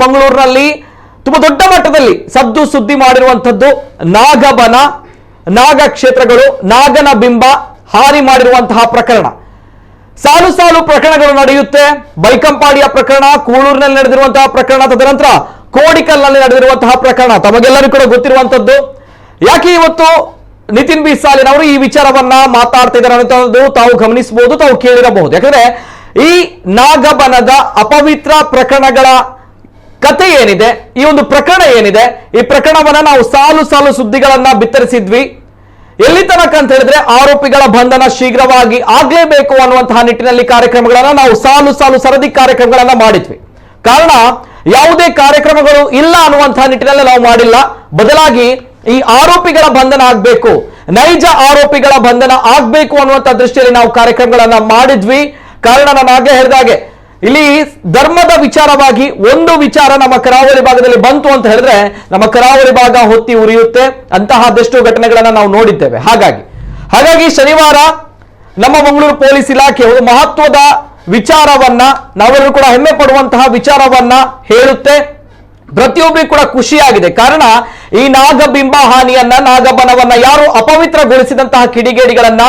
ಮಂಗಳೂರಿನಲ್ಲಿ ತುಂಬಾ ದೊಡ್ಡ ಮಟ್ಟದಲ್ಲಿ ಸದ್ದು ಸುದ್ದಿ ಮಾಡಿರುವಂತದ್ದು ನಾಗಬನ, ನಾಗ ಕ್ಷೇತ್ರಗಳು, ನಾಗನ ಬಿಂಬ ಹಾನಿ ಮಾಡಿರುವಂತಹ ಪ್ರಕರಣ. ಸಾಲು ಸಾಲು ಪ್ರಕರಣಗಳು ನಡೆಯುತ್ತೆ. ಬೈಕಂಪಾಡಿಯ ಪ್ರಕರಣ, ಕೂಳೂರಿನಲ್ಲಿ ನಡೆದಿರುವಂತಹ ಪ್ರಕರಣ, ತದನಂತರ ಕೋಡಿಕಲ್ನಲ್ಲಿ ನಡೆದಿರುವಂತಹ ಪ್ರಕರಣ ತಮಗೆಲ್ಲರೂ ಕೂಡ ಗೊತ್ತಿರುವಂತದ್ದು. ಯಾಕೆ ಇವತ್ತು ನಿತಿನ್ ಬಿ ಸಾಲಿನ್ ಅವರು ಈ ವಿಚಾರವನ್ನ ಮಾತಾಡ್ತಾ ಇದ್ದಾರೆ ಅನ್ನೋದು ತಾವು ಗಮನಿಸಬಹುದು, ತಾವು ಕೇಳಿರಬಹುದು. ಯಾಕಂದ್ರೆ ಈ ನಾಗಬನದ ಅಪವಿತ್ರ ಪ್ರಕರಣಗಳ ಕತೆ ಏನಿದೆ, ಈ ಒಂದು ಪ್ರಕರಣ ಏನಿದೆ, ಈ ಪ್ರಕರಣವನ್ನ ನಾವು ಸಾಲು ಸಾಲು ಸುದ್ದಿಗಳನ್ನ ಬಿತ್ತರಿಸಿದ್ವಿ. ಎಲ್ಲಿ ತನಕ ಅಂತ ಹೇಳಿದ್ರೆ ಆರೋಪಿಗಳ ಬಂಧನ ಶೀಘ್ರವಾಗಿ ಆಗ್ಲೇಬೇಕು ಅನ್ನುವಂತಹ ನಿಟ್ಟಿನಲ್ಲಿ ಕಾರ್ಯಕ್ರಮಗಳನ್ನ ನಾವು ಸಾಲು ಸಾಲು ಸರದಿ ಕಾರ್ಯಕ್ರಮಗಳನ್ನ ಮಾಡಿದ್ವಿ. ಕಾರಣ ಯಾವುದೇ ಕಾರ್ಯಕ್ರಮಗಳು ಇಲ್ಲ ಅನ್ನುವಂತಹ ನಿಟ್ಟಿನಲ್ಲಿ ನಾವು ಮಾಡಿಲ್ಲ. ಬದಲಾಗಿ ಈ ಆರೋಪಿಗಳ ಬಂಧನ ಆಗ್ಬೇಕು, ನೈಜ ಆರೋಪಿಗಳ ಬಂಧನ ಆಗ್ಬೇಕು ಅನ್ನುವಂಥ ದೃಷ್ಟಿಯಲ್ಲಿ ನಾವು ಕಾರ್ಯಕ್ರಮಗಳನ್ನ ಮಾಡಿದ್ವಿ. ಕಾರಣ ನಾನು ಆಗಲೇ ಹೇಳಿದಾಗೆ ಇಲ್ಲಿ ಧರ್ಮದ ವಿಚಾರವಾಗಿ ಒಂದು ವಿಚಾರ ನಮ್ಮ ಕರಾವಳಿ ಭಾಗದಲ್ಲಿ ಬಂತು ಅಂತ ಹೇಳಿದ್ರೆ ನಮ್ಮ ಕರಾವಳಿ ಭಾಗ ಹೊತ್ತಿ ಉರಿಯುತ್ತೆ. ಅಂತಹ ಅದೆಷ್ಟೋ ಘಟನೆಗಳನ್ನ ನಾವು ನೋಡಿದ್ದೇವೆ. ಹಾಗಾಗಿ ಶನಿವಾರ ನಮ್ಮ ಮಂಗಳೂರು ಪೊಲೀಸ್ ಇಲಾಖೆ ಒಂದು ಮಹತ್ವದ ವಿಚಾರವನ್ನ, ನಾವೆಲ್ಲರೂ ಕೂಡ ಹೆಮ್ಮೆ ಪಡುವಂತಹ ವಿಚಾರವನ್ನ ಹೇಳುತ್ತೆ. ಪ್ರತಿಯೊಬ್ಬರಿಗೂ ಕೂಡ ಖುಷಿಯಾಗಿದೆ. ಕಾರಣ ಈ ನಾಗಬಿಂಬ ಹಾನಿಯನ್ನ, ನಾಗಬನವನ್ನ ಯಾರು ಅಪವಿತ್ರಗೊಳಿಸಿದಂತಹ ಕಿಡಿಗೇಡಿಗಳನ್ನ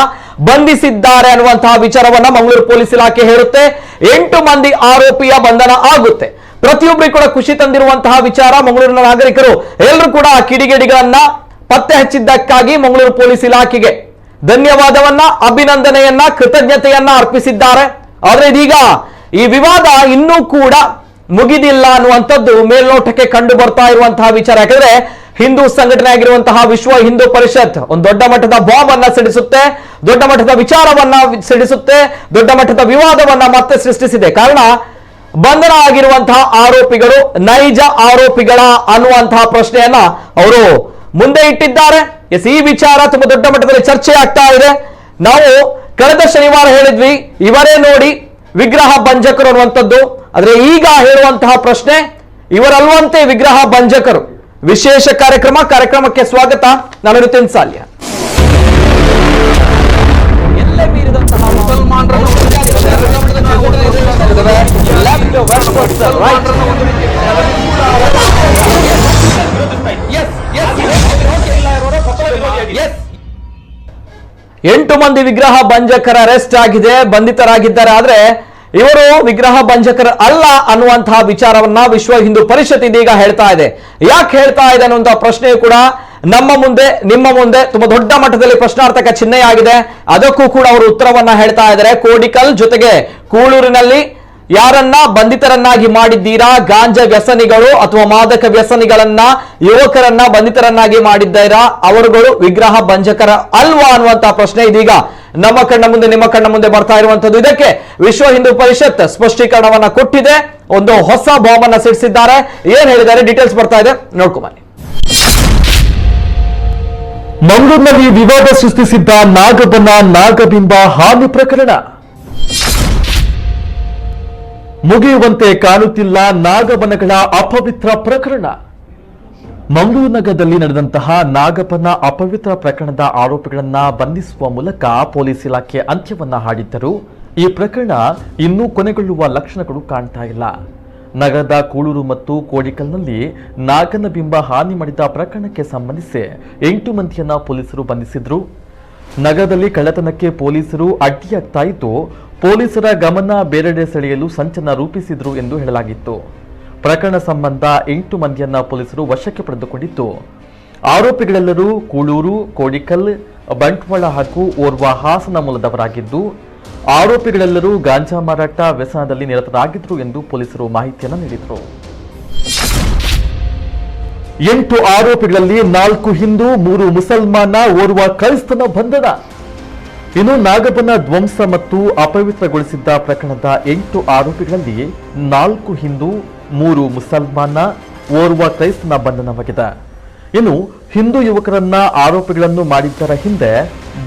ಬಂಧಿಸಿದ್ದಾರೆ ಅನ್ನುವಂತಹ ವಿಚಾರವನ್ನ ಮಂಗಳೂರು ಪೊಲೀಸ್ ಇಲಾಖೆ ಹೇಳುತ್ತೆ. 8 ಮಂದಿ ಆರೋಪಿಯ ಬಂಧನ ಆಗುತ್ತೆ. ಪ್ರತಿಯೊಬ್ಬರಿಗೂ ಕೂಡ ಖುಷಿ ತಂದಿರುವಂತಹ ವಿಚಾರ. ಮಂಗಳೂರಿನ ನಾಗರಿಕರು ಎಲ್ಲರೂ ಕೂಡ ಆ ಕಿಡಿಗೇಡಿಗಳನ್ನ ಪತ್ತೆ ಹಚ್ಚಿದ್ದಕ್ಕಾಗಿ ಮಂಗಳೂರು ಪೊಲೀಸ್ ಇಲಾಖೆಗೆ ಧನ್ಯವಾದವನ್ನ, ಅಭಿನಂದನೆಯನ್ನ, ಕೃತಜ್ಞತೆಯನ್ನ ಅರ್ಪಿಸಿದ್ದಾರೆ. ಆದ್ರೆ ಇದೀಗ ಈ ವಿವಾದ ಇನ್ನೂ ಕೂಡ ಮುಗಿದಿಲ್ಲ ಅನ್ನುವಂಥದ್ದು ಮೇಲ್ನೋಟಕ್ಕೆ ಕಂಡು ಬರ್ತಾ ಇರುವಂತಹ ವಿಚಾರ. ಯಾಕಂದ್ರೆ ಹಿಂದೂ ಸಂಘಟನೆ ಆಗಿರುವಂತಹ ವಿಶ್ವ ಹಿಂದೂ ಪರಿಷತ್ ಒಂದು ದೊಡ್ಡ ಮಟ್ಟದ ಬಾಂಬ್ ಅನ್ನ ಸಿಡಿಸುತ್ತೆ, ದೊಡ್ಡ ಮಟ್ಟದ ವಿಚಾರವನ್ನ ಸಿಡಿಸುತ್ತೆ, ದೊಡ್ಡ ಮಟ್ಟದ ವಿವಾದವನ್ನ ಮತ್ತೆ ಸೃಷ್ಟಿಸಿದೆ. ಕಾರಣ ಬಂಧನ ಆಗಿರುವಂತಹ ಆರೋಪಿಗಳು ನೈಜ ಆರೋಪಿಗಳ ಅನ್ನುವಂತಹ ಪ್ರಶ್ನೆಯನ್ನ ಅವರು ಮುಂದೆ ಇಟ್ಟಿದ್ದಾರೆ. ಈ ವಿಚಾರ ತುಂಬಾ ದೊಡ್ಡ ಮಟ್ಟದಲ್ಲಿ ಚರ್ಚೆ ಆಗ್ತಾ ಇದೆ. ನಾವು ಕಳೆದ ಶನಿವಾರ ಹೇಳಿದ್ವಿ ಇವರೇ ನೋಡಿ ವಿಗ್ರಹ ಭಂಜಕರು ಅನ್ನುವಂಥದ್ದು. ಆದ್ರೆ ಈಗ ಹೇಳುವಂತಹ ಪ್ರಶ್ನೆ ಇವರಲ್ವಂತೆ ವಿಗ್ರಹ ಭಂಜಕರು. ವಿಶೇಷ ಕಾರ್ಯಕ್ರಮಕ್ಕೆ ಸ್ವಾಗತ. ನಾನು ನಿತಿನ್ ಸಾಲ್ಯ. ಎಲ್ಲೇ ಮೀರಿದಂತಹ ಎಂಟು ಮಂದಿ ವಿಗ್ರಹ ಭಂಜಕರ ಅರೆಸ್ಟ್ ಆಗಿದೆ, ಬಂಧಿತರಾಗಿದ್ದಾರೆ. ಆದ್ರೆ ಇವರು ವಿಗ್ರಹ ಭಂಜಕರ ಅಲ್ಲ ಅನ್ನುವಂತಹ ವಿಚಾರವನ್ನ ವಿಶ್ವ ಹಿಂದೂ ಪರಿಷತ್ ಇದೀಗ ಹೇಳ್ತಾ ಇದೆ. ಯಾಕೆ ಹೇಳ್ತಾ ಇದೆ ಅನ್ನುವಂತಹ ಪ್ರಶ್ನೆಯು ಕೂಡ ನಮ್ಮ ಮುಂದೆ, ನಿಮ್ಮ ಮುಂದೆ ತುಂಬಾ ದೊಡ್ಡ ಮಟ್ಟದಲ್ಲಿ ಪ್ರಶ್ನಾರ್ಥಕ ಚಿಹ್ನೆಯಾಗಿದೆ. ಅದಕ್ಕೂ ಕೂಡ ಅವರು ಉತ್ತರವನ್ನ ಹೇಳ್ತಾ ಇದ್ದಾರೆ. ಕೋಡಿಕಲ್ ಜೊತೆಗೆ ಕೂಳೂರಿನಲ್ಲಿ ಯಾರನ್ನ ಬಂಧಿತರನ್ನಾಗಿ ಮಾಡಿದ್ದೀರಾ? ಗಾಂಜಾ ವ್ಯಸನಿಗಳು ಅಥವಾ ಮಾದಕ ವ್ಯಸನಿಗಳನ್ನ, ಯುವಕರನ್ನ ಬಂಧಿತರನ್ನಾಗಿ ಮಾಡಿದ್ದೀರಾ? ಅವರುಗಳು ವಿಗ್ರಹ ಭಂಜಕರ ಅಲ್ವಾ ಅನ್ನುವಂತಹ ಪ್ರಶ್ನೆ ಇದೀಗ ನಮ್ಮ ಕಣ್ಣ ಮುಂದೆ, ನಿಮ್ಮ ಕಣ್ಣ ಮುಂದೆ ಬರ್ತಾ ಇರುವಂತದ್ದು. ಇದಕ್ಕೆ ವಿಶ್ವ ಹಿಂದೂ ಪರಿಷತ್ ಸ್ಪಷ್ಟೀಕರಣವನ್ನ ಕೊಟ್ಟಿದೆ. ಒಂದು ಹೊಸ ಬಾಂಬ್ ಅನ್ನ ಸಿಡಿಸಿದ್ದಾರೆ. ಏನ್ ಹೇಳಿದ್ದಾರೆ ಡೀಟೇಲ್ಸ್ ಬರ್ತಾ ಇದೆ, ನೋಡ್ಕೊಂಬನ್ನಿ. ಮಂಗಳೂರಿನಲ್ಲಿ ವಿವಾದ ಸೃಷ್ಟಿಸಿದ್ದ ನಾಗಬನ, ನಾಗಬಿಂಬ ಹಾನಿ ಪ್ರಕರಣ ಮುಗಿಯುವಂತೆ ಕಾಣುತ್ತಿಲ್ಲ. ನಾಗಬನಗಳ ಅಪವಿತ್ರ ಪ್ರಕರಣ. ಮಂಗಳೂರು ನಗರದಲ್ಲಿ ನಡೆದಂತಹ ನಾಗಬನ ಅಪವಿತ್ರ ಪ್ರಕರಣದ ಆರೋಪಿಗಳನ್ನ ಬಂಧಿಸುವ ಮೂಲಕ ಪೊಲೀಸ್ ಇಲಾಖೆ ಅಂತ್ಯವನ್ನ ಹಾಡಿದ್ದರು. ಈ ಪ್ರಕರಣ ಇನ್ನೂ ಕೊನೆಗೊಳ್ಳುವ ಲಕ್ಷಣಗಳು ಕಾಣ್ತಾ ಇಲ್ಲ. ನಗರದ ಕೂಳೂರು ಮತ್ತು ಕೋಡಿಕಲ್ನಲ್ಲಿ ನಾಗನ ಬಿಂಬ ಹಾನಿ ಮಾಡಿದ ಪ್ರಕರಣಕ್ಕೆ ಸಂಬಂಧಿಸಿ 8 ಮಂದಿಯನ್ನ ಪೊಲೀಸರು ಬಂಧಿಸಿದ್ರು. ನಗರದಲ್ಲಿ ಕಳ್ಳತನಕ್ಕೆ ಪೊಲೀಸರು ಅಡ್ಡಿಯಾಗ್ತಾ ಇದ್ದು, ಪೊಲೀಸರ ಗಮನ ಬೇರೆಡೆ ಸೆಳೆಯಲು ಸಂಚನ ರೂಪಿಸಿದ್ರು ಎಂದು ಹೇಳಲಾಗಿತ್ತು. ಪ್ರಕರಣ ಸಂಬಂಧ 8 ಮಂದಿಯನ್ನ ಪೊಲೀಸರು ವಶಕ್ಕೆ ಪಡೆದುಕೊಂಡಿದ್ದು, ಆರೋಪಿಗಳೆಲ್ಲರೂ ಕೂಳೂರು, ಕೋಡಿಕಲ್, ಬಂಟ್ವಾಳ ಹಾಗೂ ಓರ್ವ ಹಾಸನ ಮೂಲದವರಾಗಿದ್ದು, ಆರೋಪಿಗಳೆಲ್ಲರೂ ಗಾಂಜಾ ಮಾರಾಟ ವ್ಯಸನದಲ್ಲಿ ನಿರತರಾಗಿದ್ರು ಎಂದು ಪೊಲೀಸರು ಮಾಹಿತಿಯನ್ನು ನೀಡಿದರು. 8 ಆರೋಪಿಗಳಲ್ಲಿ 4 ಹಿಂದೂ, 3 ಮುಸಲ್ಮಾನ, ಓರ್ವ ಕ್ರೈಸ್ತನ ಬಂಧನ. ಇನ್ನು ನಾಗಬನ ಧ್ವಂಸ ಮತ್ತು ಅಪವಿತ್ರಗೊಳಿಸಿದ್ದ ಪ್ರಕರಣದ 8 ಆರೋಪಿಗಳಲ್ಲಿ 4 ಹಿಂದೂ, 3 ಮುಸಲ್ಮಾನ, ಓರ್ವ ಕ್ರೈಸ್ತನ ಬಂಧನವಾಗಿದೆ. ಇನ್ನು ಹಿಂದೂ ಯುವಕರನ್ನ ಆರೋಪಿಗಳನ್ನು ಮಾಡಿದ್ದರ ಹಿಂದೆ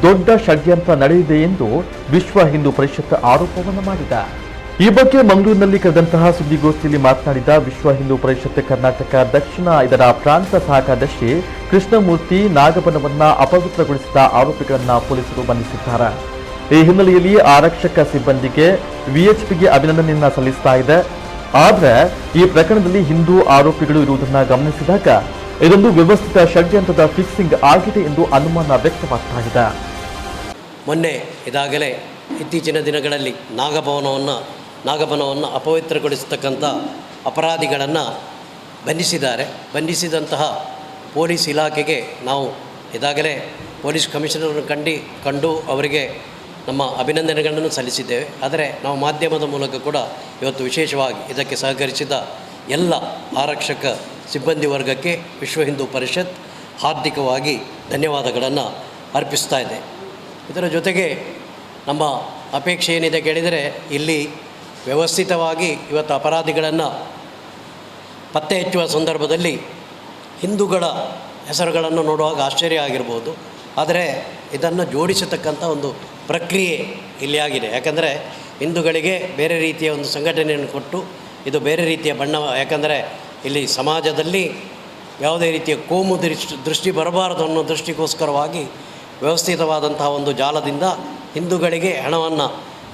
ದೊಡ್ಡ ಷಡ್ಯಂತ್ರ ನಡೆದಿದೆ ಎಂದು ವಿಶ್ವ ಹಿಂದೂ ಪರಿಷತ್ ಆರೋಪವನ್ನು ಮಾಡಿದೆ. ಈ ಬಗ್ಗೆ ಮಂಗಳೂರಿನಲ್ಲಿ ಕರೆದಂತಹ ಸುದ್ದಿಗೋಷ್ಠಿಯಲ್ಲಿ ಮಾತನಾಡಿದ ವಿಶ್ವ ಹಿಂದೂ ಪರಿಷತ್ ಕರ್ನಾಟಕ ದಕ್ಷಿಣ ಇದರ ಪ್ರಾಂತ ಸಹ ಕಾರ್ಯದರ್ಶಿ ಕೃಷ್ಣಮೂರ್ತಿ, ನಾಗಬನವನ್ನ ಅಪವಿತ್ರಗೊಳಿಸಿದ ಆರೋಪಿಗಳನ್ನ ಪೊಲೀಸರು ಬಂಧಿಸಿದ್ದಾರೆ. ಈ ಹಿನ್ನೆಲೆಯಲ್ಲಿ ಆರಕ್ಷಕ ಸಿಬ್ಬಂದಿಗೆ ವಿಎಚ್ಪಿಗೆ ಅಭಿನಂದನೆಯನ್ನ ಸಲ್ಲಿಸ್ತಾ ಇದೆ. ಆದ್ರೆ ಈ ಪ್ರಕರಣದಲ್ಲಿ ಹಿಂದೂ ಆರೋಪಿಗಳು ಇರುವುದನ್ನ ಗಮನಿಸಿದಾಗ ಇದೊಂದು ವ್ಯವಸ್ಥಿತ ಷಡ್ಯಂತ್ರದ ಫಿಕ್ಸಿಂಗ್ ಆಗಿದೆ ಎಂದು ಅನುಮಾನ ವ್ಯಕ್ತವಾಗ್ತಾ ಇದೆ. ಮೊನ್ನೆ ಇದಾಗಲೇ ಇತ್ತೀಚಿನ ದಿನಗಳಲ್ಲಿ ನಾಗಬನವನ್ನು ಅಪವಿತ್ರಗೊಳಿಸತಕ್ಕಂಥ ಅಪರಾಧಿಗಳನ್ನು ಬಂಧಿಸಿದ್ದಾರೆ. ಬಂಧಿಸಿದಂತಹ ಪೊಲೀಸ್ ಇಲಾಖೆಗೆ ನಾವು ಇದಾಗಲೇ ಪೊಲೀಸ್ ಕಮಿಷನರನ್ನು ಕಂಡು ಅವರಿಗೆ ನಮ್ಮ ಅಭಿನಂದನೆಗಳನ್ನು ಸಲ್ಲಿಸಿದ್ದೇವೆ. ಆದರೆ ನಾವು ಮಾಧ್ಯಮದ ಮೂಲಕ ಕೂಡ ಇವತ್ತು ವಿಶೇಷವಾಗಿ ಇದಕ್ಕೆ ಸಹಕರಿಸಿದ ಎಲ್ಲ ಆರಕ್ಷಕ ಸಿಬ್ಬಂದಿ ವರ್ಗಕ್ಕೆ ವಿಶ್ವ ಹಿಂದೂ ಪರಿಷತ್ ಹಾರ್ದಿಕವಾಗಿ ಧನ್ಯವಾದಗಳನ್ನು ಅರ್ಪಿಸ್ತಾ ಇದೆ. ಇದರ ಜೊತೆಗೆ ನಮ್ಮ ಅಪೇಕ್ಷೆ ಏನಿದೆ ಕೇಳಿದರೆ, ಇಲ್ಲಿ ವ್ಯವಸ್ಥಿತವಾಗಿ ಇವತ್ತು ಅಪರಾಧಿಗಳನ್ನು ಪತ್ತೆ ಹಚ್ಚುವ ಸಂದರ್ಭದಲ್ಲಿ ಹಿಂದೂಗಳ ಹೆಸರುಗಳನ್ನು ನೋಡುವಾಗ ಆಶ್ಚರ್ಯ ಆಗಿರ್ಬೋದು. ಆದರೆ ಇದನ್ನು ಜೋಡಿಸತಕ್ಕಂಥ ಒಂದು ಪ್ರಕ್ರಿಯೆ ಇಲ್ಲಿ ಆಗಿದೆ. ಯಾಕಂದರೆ ಹಿಂದೂಗಳಿಗೆ ಬೇರೆ ರೀತಿಯ ಒಂದು ಸಂಘಟನೆಯನ್ನು ಕೊಟ್ಟು ಇದು ಬೇರೆ ರೀತಿಯ ಬಣ್ಣ, ಯಾಕಂದರೆ ಇಲ್ಲಿ ಸಮಾಜದಲ್ಲಿ ಯಾವುದೇ ರೀತಿಯ ಕೋಮು ದೃಷ್ಟಿ ಬರಬಾರದು ಅನ್ನೋ ದೃಷ್ಟಿಗೋಸ್ಕರವಾಗಿ ವ್ಯವಸ್ಥಿತವಾದಂತಹ ಒಂದು ಜಾಲದಿಂದ ಹಿಂದೂಗಳಿಗೆ ಹಣವನ್ನು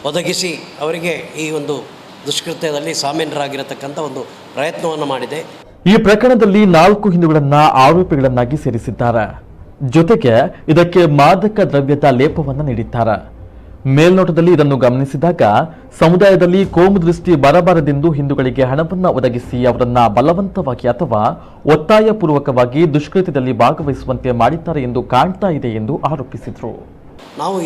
ಒದಗಿಸಿ ಅವರಿಗೆ ಈ ಒಂದು ದುಷ್ಕೃತ್ಯದಲ್ಲಿ ಸಾಮಾನ್ಯರಾಗಿರತಕ್ಕಂಥ ಒಂದು ಪ್ರಯತ್ನವನ್ನು ಮಾಡಿದೆ. ಈ ಪ್ರಕರಣದಲ್ಲಿ 4 ಹಿಂದೂಗಳನ್ನ ಆರೋಪಿಗಳನ್ನಾಗಿ ಸೇರಿಸಿದ್ದಾರೆ. ಜೊತೆಗೆ ಇದಕ್ಕೆ ಮಾದಕ ದ್ರವ್ಯದ ಲೇಪವನ್ನು ನೀಡಿದ್ದಾರೆ. ಮೇಲ್ನೋಟದಲ್ಲಿ ಇದನ್ನು ಗಮನಿಸಿದಾಗ ಸಮುದಾಯದಲ್ಲಿ ಕೋಮು ದೃಷ್ಟಿ ಬರಬಾರದೆಂದು ಹಿಂದೂಗಳಿಗೆ ಹಣವನ್ನು ಒದಗಿಸಿ ಅವರನ್ನ ಬಲವಂತವಾಗಿ ಅಥವಾ ಒತ್ತಾಯಪೂರ್ವಕವಾಗಿ ದುಷ್ಕೃತ್ಯದಲ್ಲಿ ಭಾಗವಹಿಸುವಂತೆ ಮಾಡಿದ್ದಾರೆ ಎಂದು ಕಾಣ್ತಾ ಇದೆ ಎಂದು ಆರೋಪಿಸಿದರು. ನಾವು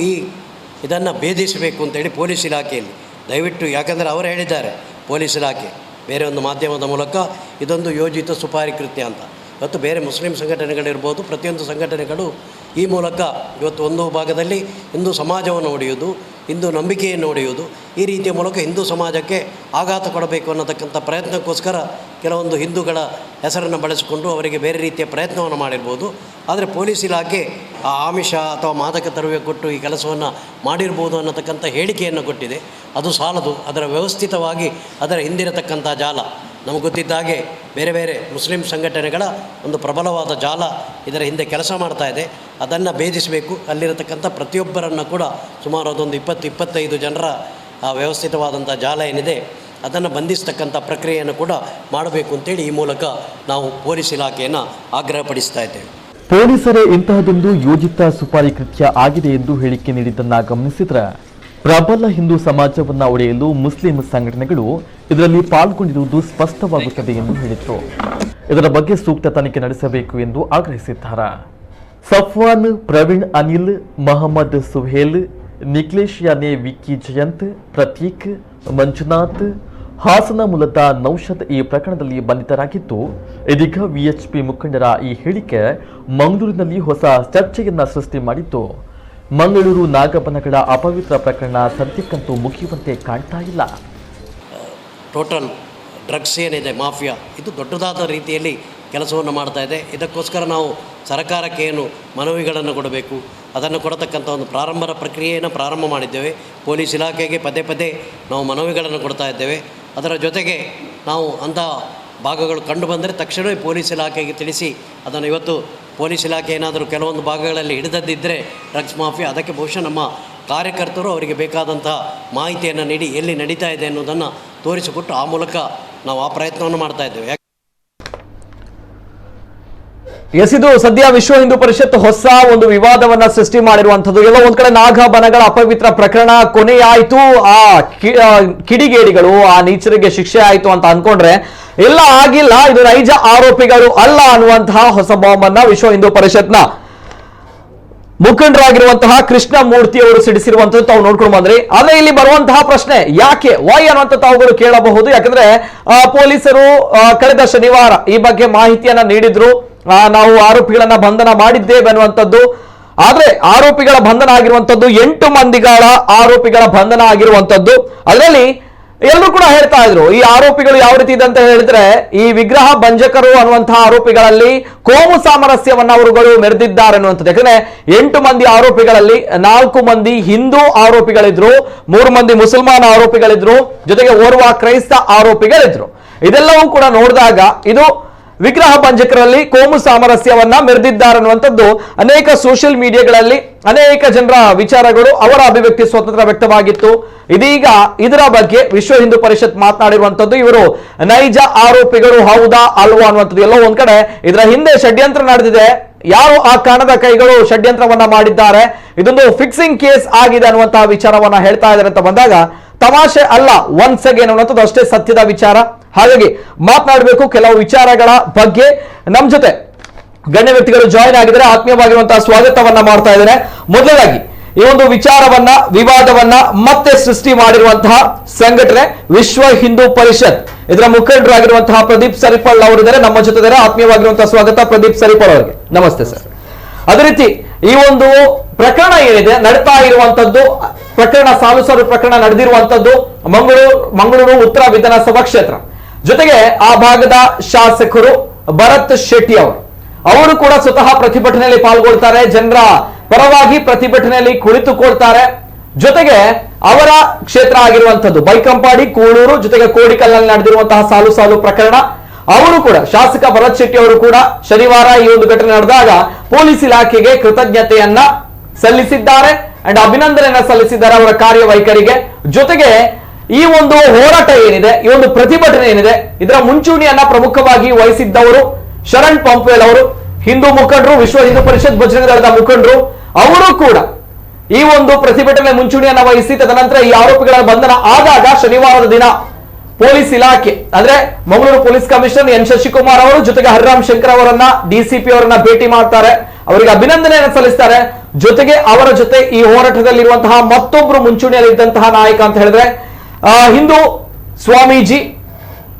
ಇದನ್ನು ಭೇದಿಸಬೇಕು ಅಂತೇಳಿ ಪೊಲೀಸ್ ಇಲಾಖೆಯಲ್ಲಿ ದಯವಿಟ್ಟು, ಯಾಕಂದರೆ ಅವರು ಹೇಳಿದ್ದಾರೆ ಪೊಲೀಸ್ ಇಲಾಖೆ ಬೇರೆ ಒಂದು ಮಾಧ್ಯಮದ ಮೂಲಕ ಇದೊಂದು ಯೋಜಿತ ಸುಪಾರಿ ಕೃತ್ಯ ಅಂತ. ಇವತ್ತು ಬೇರೆ ಮುಸ್ಲಿಂ ಸಂಘಟನೆಗಳಿರ್ಬೋದು, ಪ್ರತಿಯೊಂದು ಸಂಘಟನೆಗಳು ಈ ಮೂಲಕ ಇವತ್ತು ಒಂದು ಭಾಗದಲ್ಲಿ ಹಿಂದೂ ಸಮಾಜವನ್ನು ಒಡೆಯುವುದು, ಹಿಂದೂ ನಂಬಿಕೆಯನ್ನು ಒಡೆಯುವುದು, ಈ ರೀತಿಯ ಮೂಲಕ ಹಿಂದೂ ಸಮಾಜಕ್ಕೆ ಆಘಾತ ಕೊಡಬೇಕು ಅನ್ನತಕ್ಕಂಥ ಪ್ರಯತ್ನಕ್ಕೋಸ್ಕರ ಕೆಲವೊಂದು ಹಿಂದೂಗಳ ಹೆಸರನ್ನು ಬಳಸಿಕೊಂಡು ಅವರಿಗೆ ಬೇರೆ ರೀತಿಯ ಪ್ರಯತ್ನವನ್ನು ಮಾಡಿರ್ಬೋದು. ಆದರೆ ಪೊಲೀಸ್ ಇಲಾಖೆ ಆ ಆಮಿಷ ಅಥವಾ ಮಾದಕ ದ್ರವ್ಯ ಕೊಟ್ಟು ಈ ಕೆಲಸವನ್ನು ಮಾಡಿರ್ಬೋದು ಅನ್ನತಕ್ಕಂಥ ಹೇಳಿಕೆಯನ್ನು ಕೊಟ್ಟಿದೆ. ಅದು ಸಾಲದು. ಅದರ ವ್ಯವಸ್ಥಿತವಾಗಿ ಅದರ ಹಿಂದಿರತಕ್ಕಂಥ ಜಾಲ ನಮಗೆ ಗೊತ್ತಿದ್ದ ಹಾಗೆ ಬೇರೆ ಬೇರೆ ಮುಸ್ಲಿಂ ಸಂಘಟನೆಗಳ ಒಂದು ಪ್ರಬಲವಾದ ಜಾಲ ಇದರ ಹಿಂದೆ ಕೆಲಸ ಮಾಡ್ತಾ ಇದೆ. ಅದನ್ನು ಭೇದಿಸಬೇಕು. ಅಲ್ಲಿರತಕ್ಕಂಥ ಪ್ರತಿಯೊಬ್ಬರನ್ನು ಕೂಡ ಸುಮಾರು ಅದೊಂದು 20-25 ಜನರ ವ್ಯವಸ್ಥಿತವಾದಂಥ ಜಾಲ ಏನಿದೆ ಅದನ್ನು ಬಂಧಿಸ್ತಕ್ಕಂಥ ಪ್ರಕ್ರಿಯೆಯನ್ನು ಕೂಡ ಮಾಡಬೇಕು ಅಂತೇಳಿ ಈ ಮೂಲಕ ನಾವು ಪೊಲೀಸ್ ಇಲಾಖೆಯನ್ನು ಆಗ್ರಹಪಡಿಸ್ತಾ ಇದ್ದೇವೆ. ಪೊಲೀಸರೇ ಇಂತಹದೊಂದು ಯೋಜಿತ ಸುಪಾರಿ ಕೃತ್ಯ ಆಗಿದೆ ಎಂದು ಹೇಳಿಕೆ ನೀಡಿದ್ದನ್ನ ಗಮನಿಸಿದ್ರೆ ಪ್ರಬಲ ಹಿಂದೂ ಸಮಾಜವನ್ನ ಒಡೆಯಲು ಮುಸ್ಲಿಂ ಸಂಘಟನೆಗಳು ಇದರಲ್ಲಿ ಪಾಲ್ಗೊಂಡಿರುವುದು ಸ್ಪಷ್ಟವಾಗುತ್ತದೆ ಎಂದು ಹೇಳಿದರು. ಇದರ ಬಗ್ಗೆ ಸೂಕ್ತ ತನಿಖೆ ನಡೆಸಬೇಕು ಎಂದು ಆಗ್ರಹಿಸಿದ್ದಾರೆ. ಸಫ್ವಾನ್, ಪ್ರವೀಣ್, ಅನಿಲ್, ಮೊಹಮ್ಮದ್ ಸುಹೇಲ್, ನಿಖಿಲೇಶ್ ಯಾನೆ, ವಿಕ್ಕಿ ಜಯಂತ್, ಪ್ರತೀಕ್, ಮಂಜುನಾಥ್, ಹಾಸನ ಮೂಲದ ನೌಷದ್ ಈ ಪ್ರಕರಣದಲ್ಲಿ ಬಂಧಿತರಾಗಿದ್ದು, ಇದೀಗ ವಿಎಚ್ಪಿ ಮುಖಂಡರ ಈ ಹೇಳಿಕೆ ಮಂಗಳೂರಿನಲ್ಲಿ ಹೊಸ ಚರ್ಚೆಯನ್ನ ಸೃಷ್ಟಿ ಮಾಡಿದ್ದು, ಮಂಗಳೂರು ನಾಗಬನಗಳ ಅಪವಿತ್ರ ಪ್ರಕರಣ ಸದ್ಯಕ್ಕಂತೂ ಮುಗಿಯುವಂತೆ ಕಾಣ್ತಾ ಇಲ್ಲ. ಟೋಟಲ್ ಡ್ರಗ್ಸ್ ಏನಿದೆ ಮಾಫಿಯಾ, ಇದು ದೊಡ್ಡದಾದ ರೀತಿಯಲ್ಲಿ ಕೆಲಸವನ್ನು ಮಾಡ್ತಾ ಇದೆ. ಇದಕ್ಕೋಸ್ಕರ ನಾವು ಸರ್ಕಾರಕ್ಕೆ ಏನು ಮನವಿಗಳನ್ನು ಕೊಡಬೇಕು, ಅದನ್ನು ಕೊಡತಕ್ಕಂಥ ಒಂದು ಪ್ರಕ್ರಿಯೆಯನ್ನು ಪ್ರಾರಂಭ ಮಾಡಿದ್ದೇವೆ. ಪೊಲೀಸ್ ಇಲಾಖೆಗೆ ಪದೇ ಪದೇ ನಾವು ಮನವಿಗಳನ್ನು ಕೊಡ್ತಾ ಇದ್ದೇವೆ. ಅದರ ಜೊತೆಗೆ ನಾವು ಅಂಥ ಭಾಗಗಳು ಕಂಡು ಬಂದರೆ ತಕ್ಷಣವೇ ಪೊಲೀಸ್ ಇಲಾಖೆಗೆ ತಿಳಿಸಿ ಅದನ್ನು, ಇವತ್ತು ಪೊಲೀಸ್ ಇಲಾಖೆ ಏನಾದರೂ ಕೆಲವೊಂದು ಭಾಗಗಳಲ್ಲಿ ಹಿಡಿದದ್ದಿದ್ದರೆ ಡ್ರಗ್ಸ್ ಮಾಫಿಯಾ, ಅದಕ್ಕೆ ಬಹುಶಃ ನಮ್ಮ ಕಾರ್ಯಕರ್ತರು ಅವರಿಗೆ ಬೇಕಾದಂಥ ಮಾಹಿತಿಯನ್ನು ನೀಡಿ ಎಲ್ಲಿ ನಡೀತಾ ಇದೆ ಅನ್ನೋದನ್ನು ತೋರಿಸಿಕೊಟ್ಟು ಆ ಮೂಲಕ ನಾವು ಆ ಪ್ರಯತ್ನವನ್ನು ಮಾಡ್ತಾ ಇದ್ದೇವೆ. ಇದು ಸದ್ಯ ವಿಶ್ವ ಹಿಂದೂ ಪರಿಷತ್ ಹೊಸ ಒಂದು ವಿವಾದವನ್ನ ಸೃಷ್ಟಿ ಮಾಡಿರುವಂತದ್ದು. ಎಲ್ಲ ಒಂದ್ ಕಡೆ ನಾಗಬನಗಳ ಅಪವಿತ್ರ ಪ್ರಕರಣ ಕೊನೆಯಾಯಿತು, ಆ ಕಿಡಿಗೇಡಿಗಳು ಆ ನೀಚರಿಗೆ ಶಿಕ್ಷೆ ಆಯಿತು ಅಂತ ಅನ್ಕೊಂಡ್ರೆ ಎಲ್ಲ ಆಗಿಲ್ಲ. ಇದು ನೈಜ ಆರೋಪಿಗಳು ಅಲ್ಲ ಅನ್ನುವಂತಹ ಹೊಸ ಬಾಂಬನ್ನ ವಿಶ್ವ ಹಿಂದೂ ಪರಿಷತ್ನ ಮುಖಂಡರಾಗಿರುವಂತಹ ಕೃಷ್ಣ ಮೂರ್ತಿ ಅವರು ಸಿಡಿಸಿರುವಂತದ್ದು ತಾವು ನೋಡ್ಕೊಂಡು ಬಂದ್ರಿ. ಆದ್ರೆ ಇಲ್ಲಿ ಬರುವಂತಹ ಪ್ರಶ್ನೆ ಯಾಕೆ, ವೈ ಅನ್ನುವಂತ ತಾವುಗಳು ಕೇಳಬಹುದು. ಯಾಕಂದ್ರೆ ಪೊಲೀಸರು ಕಳೆದ ಶನಿವಾರ ಈ ಬಗ್ಗೆ ಮಾಹಿತಿಯನ್ನ ನೀಡಿದ್ರು. ನಾವು ಆರೋಪಿಗಳನ್ನ ಬಂಧನ ಮಾಡಿದ್ದೇವೆ ಅನ್ನುವಂಥದ್ದು. ಆದ್ರೆ ಆರೋಪಿಗಳ ಬಂಧನ ಆಗಿರುವಂತದ್ದು 8 ಮಂದಿಗಳ ಆರೋಪಿಗಳ ಬಂಧನ ಆಗಿರುವಂತದ್ದು. ಅದರಲ್ಲಿ ಎಲ್ಲರೂ ಕೂಡ ಹೇಳ್ತಾ ಇದ್ರು ಈ ಆರೋಪಿಗಳು ಯಾವ ರೀತಿ ಇದೆ ಅಂತ ಹೇಳಿದ್ರೆ, ಈ ವಿಗ್ರಹ ಭಂಜಕರು ಅನ್ನುವಂತಹ ಆರೋಪಿಗಳಲ್ಲಿ ಕೋಮು ಸಾಮರಸ್ಯವನ್ನ ಅವರುಗಳು ಮೆರೆದಿದ್ದಾರೆ ಅನ್ನುವಂಥದ್ದು. ಯಾಕಂದ್ರೆ 8 ಮಂದಿ ಆರೋಪಿಗಳಲ್ಲಿ 4 ಮಂದಿ ಹಿಂದೂ ಆರೋಪಿಗಳಿದ್ರು, 3 ಮಂದಿ ಮುಸಲ್ಮಾನ ಆರೋಪಿಗಳಿದ್ರು, ಜೊತೆಗೆ ಓರ್ವ ಕ್ರೈಸ್ತ ಆರೋಪಿಗಳಿದ್ರು. ಇದೆಲ್ಲವೂ ಕೂಡ ನೋಡಿದಾಗ ಇದು ವಿಗ್ರಹ ಭಂಜಕರಲ್ಲಿ ಕೋಮು ಸಾಮರಸ್ಯವನ್ನ ಮೆರೆದಿದ್ದಾರೆ ಅನ್ನುವಂಥದ್ದು ಅನೇಕ ಸೋಷಿಯಲ್ ಮೀಡಿಯಾಗಳಲ್ಲಿ ಅನೇಕ ಜನರ ವಿಚಾರಗಳು, ಅವರ ಅಭಿವ್ಯಕ್ತಿ ಸ್ವಾತಂತ್ರ್ಯ ವ್ಯಕ್ತವಾಗಿತ್ತು. ಇದೀಗ ಇದರ ಬಗ್ಗೆ ವಿಶ್ವ ಹಿಂದೂ ಪರಿಷತ್ ಮಾತನಾಡಿರುವಂತದ್ದು, ಇವರು ನೈಜ ಆರೋಪಿಗಳು ಹೌದಾ ಅಲ್ವಾ ಅನ್ನುವಂಥದ್ದು. ಎಲ್ಲೋ ಒಂದ್ ಕಡೆ ಇದರ ಹಿಂದೆ ಷಡ್ಯಂತ್ರ ನಡೆದಿದೆ, ಯಾರು ಆ ಕಾಣದ ಕೈಗಳು ಷಡ್ಯಂತ್ರವನ್ನ ಮಾಡಿದ್ದಾರೆ, ಇದೊಂದು ಫಿಕ್ಸಿಂಗ್ ಕೇಸ್ ಆಗಿದೆ ಅನ್ನುವಂತಹ ವಿಚಾರವನ್ನ ಹೇಳ್ತಾ ಇದ್ದಾರೆ ಅಂತ ಬಂದಾಗ ತಮಾಷೆ ಅಲ್ಲ, ಒನ್ಸ್ ಅಗೇನ್ ಅನ್ನುವಂಥದ್ದು ಅಷ್ಟೇ ಸತ್ಯದ ವಿಚಾರ. ಹಾಗಾಗಿ ಮಾತನಾಡಬೇಕು ಕೆಲವು ವಿಚಾರಗಳ ಬಗ್ಗೆ. ನಮ್ ಜೊತೆ ಗಣ್ಯ ವ್ಯಕ್ತಿಗಳು ಜಾಯಿನ್ ಆಗಿದ್ದಾರೆ, ಆತ್ಮೀಯವಾಗಿರುವಂತಹ ಸ್ವಾಗತವನ್ನ ಮಾಡ್ತಾ ಇದ್ದಾರೆ. ಮೊದಲಾಗಿ ಈ ಒಂದು ವಿಚಾರವನ್ನ, ವಿವಾದವನ್ನ ಮತ್ತೆ ಸೃಷ್ಟಿ ಮಾಡಿರುವಂತಹ ಸಂಘಟನೆ ವಿಶ್ವ ಹಿಂದೂ ಪರಿಷತ್, ಇದರ ಮುಖಂಡರಾಗಿರುವಂತಹ ಪ್ರದೀಪ್ ಸರಿಪಳ್ ಅವರಿದ್ದಾರೆ, ನಮ್ಮ ಜೊತೆ ಇದ್ದಾರೆ. ಆತ್ಮೀಯವಾಗಿರುವಂತಹ ಸ್ವಾಗತ ಪ್ರದೀಪ್ ಸರಿಪಳ್ ಅವರಿಗೆ. ನಮಸ್ತೆ ಸರ್. ಅದೇ ರೀತಿ ಈ ಒಂದು ಪ್ರಕರಣ ಏನಿದೆ ನಡೀತಾ ಇರುವಂತದ್ದು, ಪ್ರಕರಣ ಸಾಲು ಪ್ರಕರಣ ನಡೆದಿರುವಂತದ್ದು ಮಂಗಳೂರು ಉತ್ತರ ವಿಧಾನಸಭಾ ಕ್ಷೇತ್ರ. ಜೊತೆಗೆ ಆ ಭಾಗದ ಶಾಸಕರು ಭರತ್ ಶೆಟ್ಟಿ ಅವರು ಕೂಡ ಸ್ವತಃ ಪ್ರತಿಭಟನೆಯಲ್ಲಿ ಪಾಲ್ಗೊಳ್ತಾರೆ, ಜನರ ಪರವಾಗಿ ಪ್ರತಿಭಟನೆಯಲ್ಲಿ ಕುಳಿತುಕೊಳ್ತಾರೆ. ಜೊತೆಗೆ ಅವರ ಕ್ಷೇತ್ರ ಆಗಿರುವಂತದ್ದು ಬೈಕಂಪಾಡಿ, ಕೂಳೂರು, ಜೊತೆಗೆ ಕೋಡಿಕಲ್ನಲ್ಲಿ ನಡೆದಿರುವಂತಹ ಸಾಲು ಪ್ರಕರಣ. ಅವರು ಕೂಡ ಶಾಸಕ ಭರತ್ ಶೆಟ್ಟಿ ಅವರು ಕೂಡ ಶನಿವಾರ ಈ ಒಂದು ಘಟನೆ ನಡೆದಾಗ ಪೊಲೀಸ್ ಇಲಾಖೆಗೆ ಕೃತಜ್ಞತೆಯನ್ನ ಸಲ್ಲಿಸಿದ್ದಾರೆ ಅಂಡ್ ಅಭಿನಂದನೆಯನ್ನ ಸಲ್ಲಿಸಿದ್ದಾರೆ ಅವರ ಕಾರ್ಯವೈಖರಿಗೆ. ಜೊತೆಗೆ ಈ ಒಂದು ಹೋರಾಟ ಏನಿದೆ, ಈ ಒಂದು ಪ್ರತಿಭಟನೆ ಏನಿದೆ, ಇದರ ಮುಂಚೂಣಿಯನ್ನ ಪ್ರಮುಖವಾಗಿ ವಹಿಸಿದ್ದವರು ಶರಣ್ ಪಂಪ್ವೇಲ್ ಅವರು, ಹಿಂದೂ ಮುಖಂಡರು, ವಿಶ್ವ ಹಿಂದೂ ಪರಿಷತ್ ಬಜರಂಗ ದಳದ ಮುಖಂಡರು. ಅವರು ಕೂಡ ಈ ಒಂದು ಪ್ರತಿಭಟನೆ ಮುಂಚೂಣಿಯನ್ನ ವಹಿಸಿ ತದನಂತರ ಈ ಆರೋಪಿಗಳ ಬಂಧನ ಆದಾಗ ಶನಿವಾರದ ದಿನ ಪೊಲೀಸ್ ಇಲಾಖೆ ಅಂದ್ರೆ Mangaluru police commissioner N Shashikumar ಅವರು ಜೊತೆಗೆ ಹರಿರಾಮ್ ಶಂಕರ್ ಅವರನ್ನ, ಡಿಸಿಪಿ ಅವರನ್ನ ಭೇಟಿ ಮಾಡ್ತಾರೆ, ಅವರಿಗೆ ಅಭಿನಂದನೆಯನ್ನು ಸಲ್ಲಿಸ್ತಾರೆ. ಜೊತೆಗೆ ಅವರ ಜೊತೆ ಈ ಹೋರಾಟದಲ್ಲಿರುವಂತಹ ಮತ್ತೊಬ್ರು ಮುಂಚೂಣಿಯಲ್ಲಿದ್ದಂತಹ ನಾಯಕ ಅಂತ ಹೇಳಿದ್ರೆ ಹಿಂದೂ ಸ್ವಾಮೀಜಿ,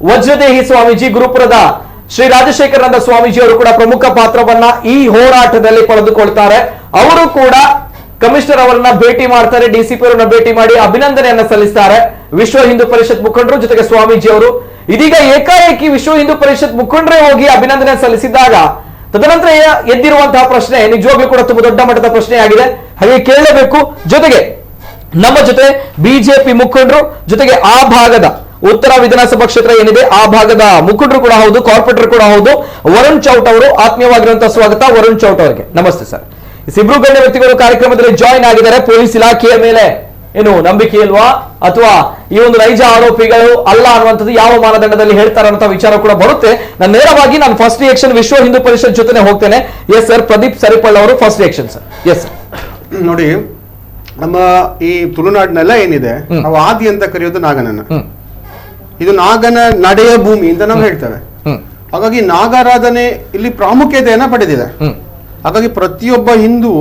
ವಜ್ರದೇಹಿ ಸ್ವಾಮೀಜಿ, ಗುರುಪುರದ ಶ್ರೀ ರಾಜಶೇಖರಾನಂದ ಸ್ವಾಮೀಜಿ ಅವರು ಕೂಡ ಪ್ರಮುಖ ಪಾತ್ರವನ್ನ ಈ ಹೋರಾಟದಲ್ಲಿ ಪಡೆದುಕೊಳ್ತಾರೆ. ಅವರು ಕೂಡ ಕಮಿಷನರ್ ಅವರನ್ನ ಭೇಟಿ ಮಾಡ್ತಾರೆ, ಡಿಸಿಪಿ ಅವರನ್ನ ಭೇಟಿ ಮಾಡಿ ಅಭಿನಂದನೆಯನ್ನ ಸಲ್ಲಿಸ್ತಾರೆ. ವಿಶ್ವ ಹಿಂದೂ ಪರಿಷತ್ ಮುಖಂಡರು ಜೊತೆಗೆ ಸ್ವಾಮೀಜಿ ಅವರು. ಇದೀಗ ಏಕಾಏಕಿ ವಿಶ್ವ ಹಿಂದೂ ಪರಿಷತ್ ಮುಖಂಡರೇ ಹೋಗಿ ಅಭಿನಂದನೆ ಸಲ್ಲಿಸಿದಾಗ ತದನಂತರ ಎದ್ದಿರುವಂತಹ ಪ್ರಶ್ನೆ ನಿಜವಾಗ್ಲೂ ಕೂಡ ತುಂಬಾ ದೊಡ್ಡ ಮಟ್ಟದ ಪ್ರಶ್ನೆ ಆಗಿದೆ, ಹಾಗೆ ಕೇಳಬೇಕು. ಜೊತೆಗೆ ನಮ್ಮ ಜೊತೆ ಬಿಜೆಪಿ ಮುಖಂಡರು, ಜೊತೆಗೆ ಆ ಭಾಗದ ಉತ್ತರ ವಿಧಾನಸಭಾ ಕ್ಷೇತ್ರ ಏನಿದೆ ಆ ಭಾಗದ ಮುಖಂಡರು ಕೂಡ ಹೌದು, ಕಾರ್ಪೊರೇಟರ್ ಕೂಡ ಹೌದು, ವರುಣ್ ಚೌಟ್ ಅವರು. ಆತ್ಮೀಯವಾಗಿರುವಂತಹ ಸ್ವಾಗತ ವರುಣ್ ಚೌಟ್ ಅವರಿಗೆ. ನಮಸ್ತೆ ಸರ್. ಇಬ್ರು ಗಣ್ಯ ವ್ಯಕ್ತಿಗಳು ಕಾರ್ಯಕ್ರಮದಲ್ಲಿ ಜಾಯಿನ್ ಆಗಿದ್ದಾರೆ. ಪೊಲೀಸ್ ಇಲಾಖೆಯ ಮೇಲೆ ಏನು ನಂಬಿಕೆ ಇಲ್ವಾ ಅಥವಾ ಈ ಒಂದು ನೈಜ ಆರೋಪಿಗಳು ಅಲ್ಲ ಅನ್ನುವಂಥದ್ದು ಯಾವ ಮಾನದಂಡದಲ್ಲಿ ಹೇಳ್ತಾರೆ ಅನ್ನೋ ವಿಚಾರ ಕೂಡ ಬರುತ್ತೆ. ನಾನು ನೇರವಾಗಿ ಫಸ್ಟ್ ರಿಯಾಕ್ಷನ್ ವಿಶ್ವ ಹಿಂದೂ ಪರಿಷತ್ ಜೊತೆ ಹೋಗ್ತೇನೆ. ಎಸ್ ಸರ್, ಪ್ರದೀಪ್ ಸರಿಪಳ್ ಅವರು first reaction sir. Yes sir. ನೋಡಿ, ನಮ್ಮ ಈ ತುಳುನಾಡಿನೆಲ್ಲ ಏನಿದೆ ನಾವು ಆದಿ ಅಂತ ಕರೆಯೋದು ನಾಗನನ್ನ. ಇದು ನಾಗನ ನಡೆಯ ಭೂಮಿ ಅಂತ ನಾವು ಹೇಳ್ತೇವೆ. ಹಾಗಾಗಿ ನಾಗಾರಾಧನೆ ಇಲ್ಲಿ ಪ್ರಾಮುಖ್ಯತೆಯನ್ನ ಪಡೆದಿದೆ. ಹಾಗಾಗಿ ಪ್ರತಿಯೊಬ್ಬ ಹಿಂದೂ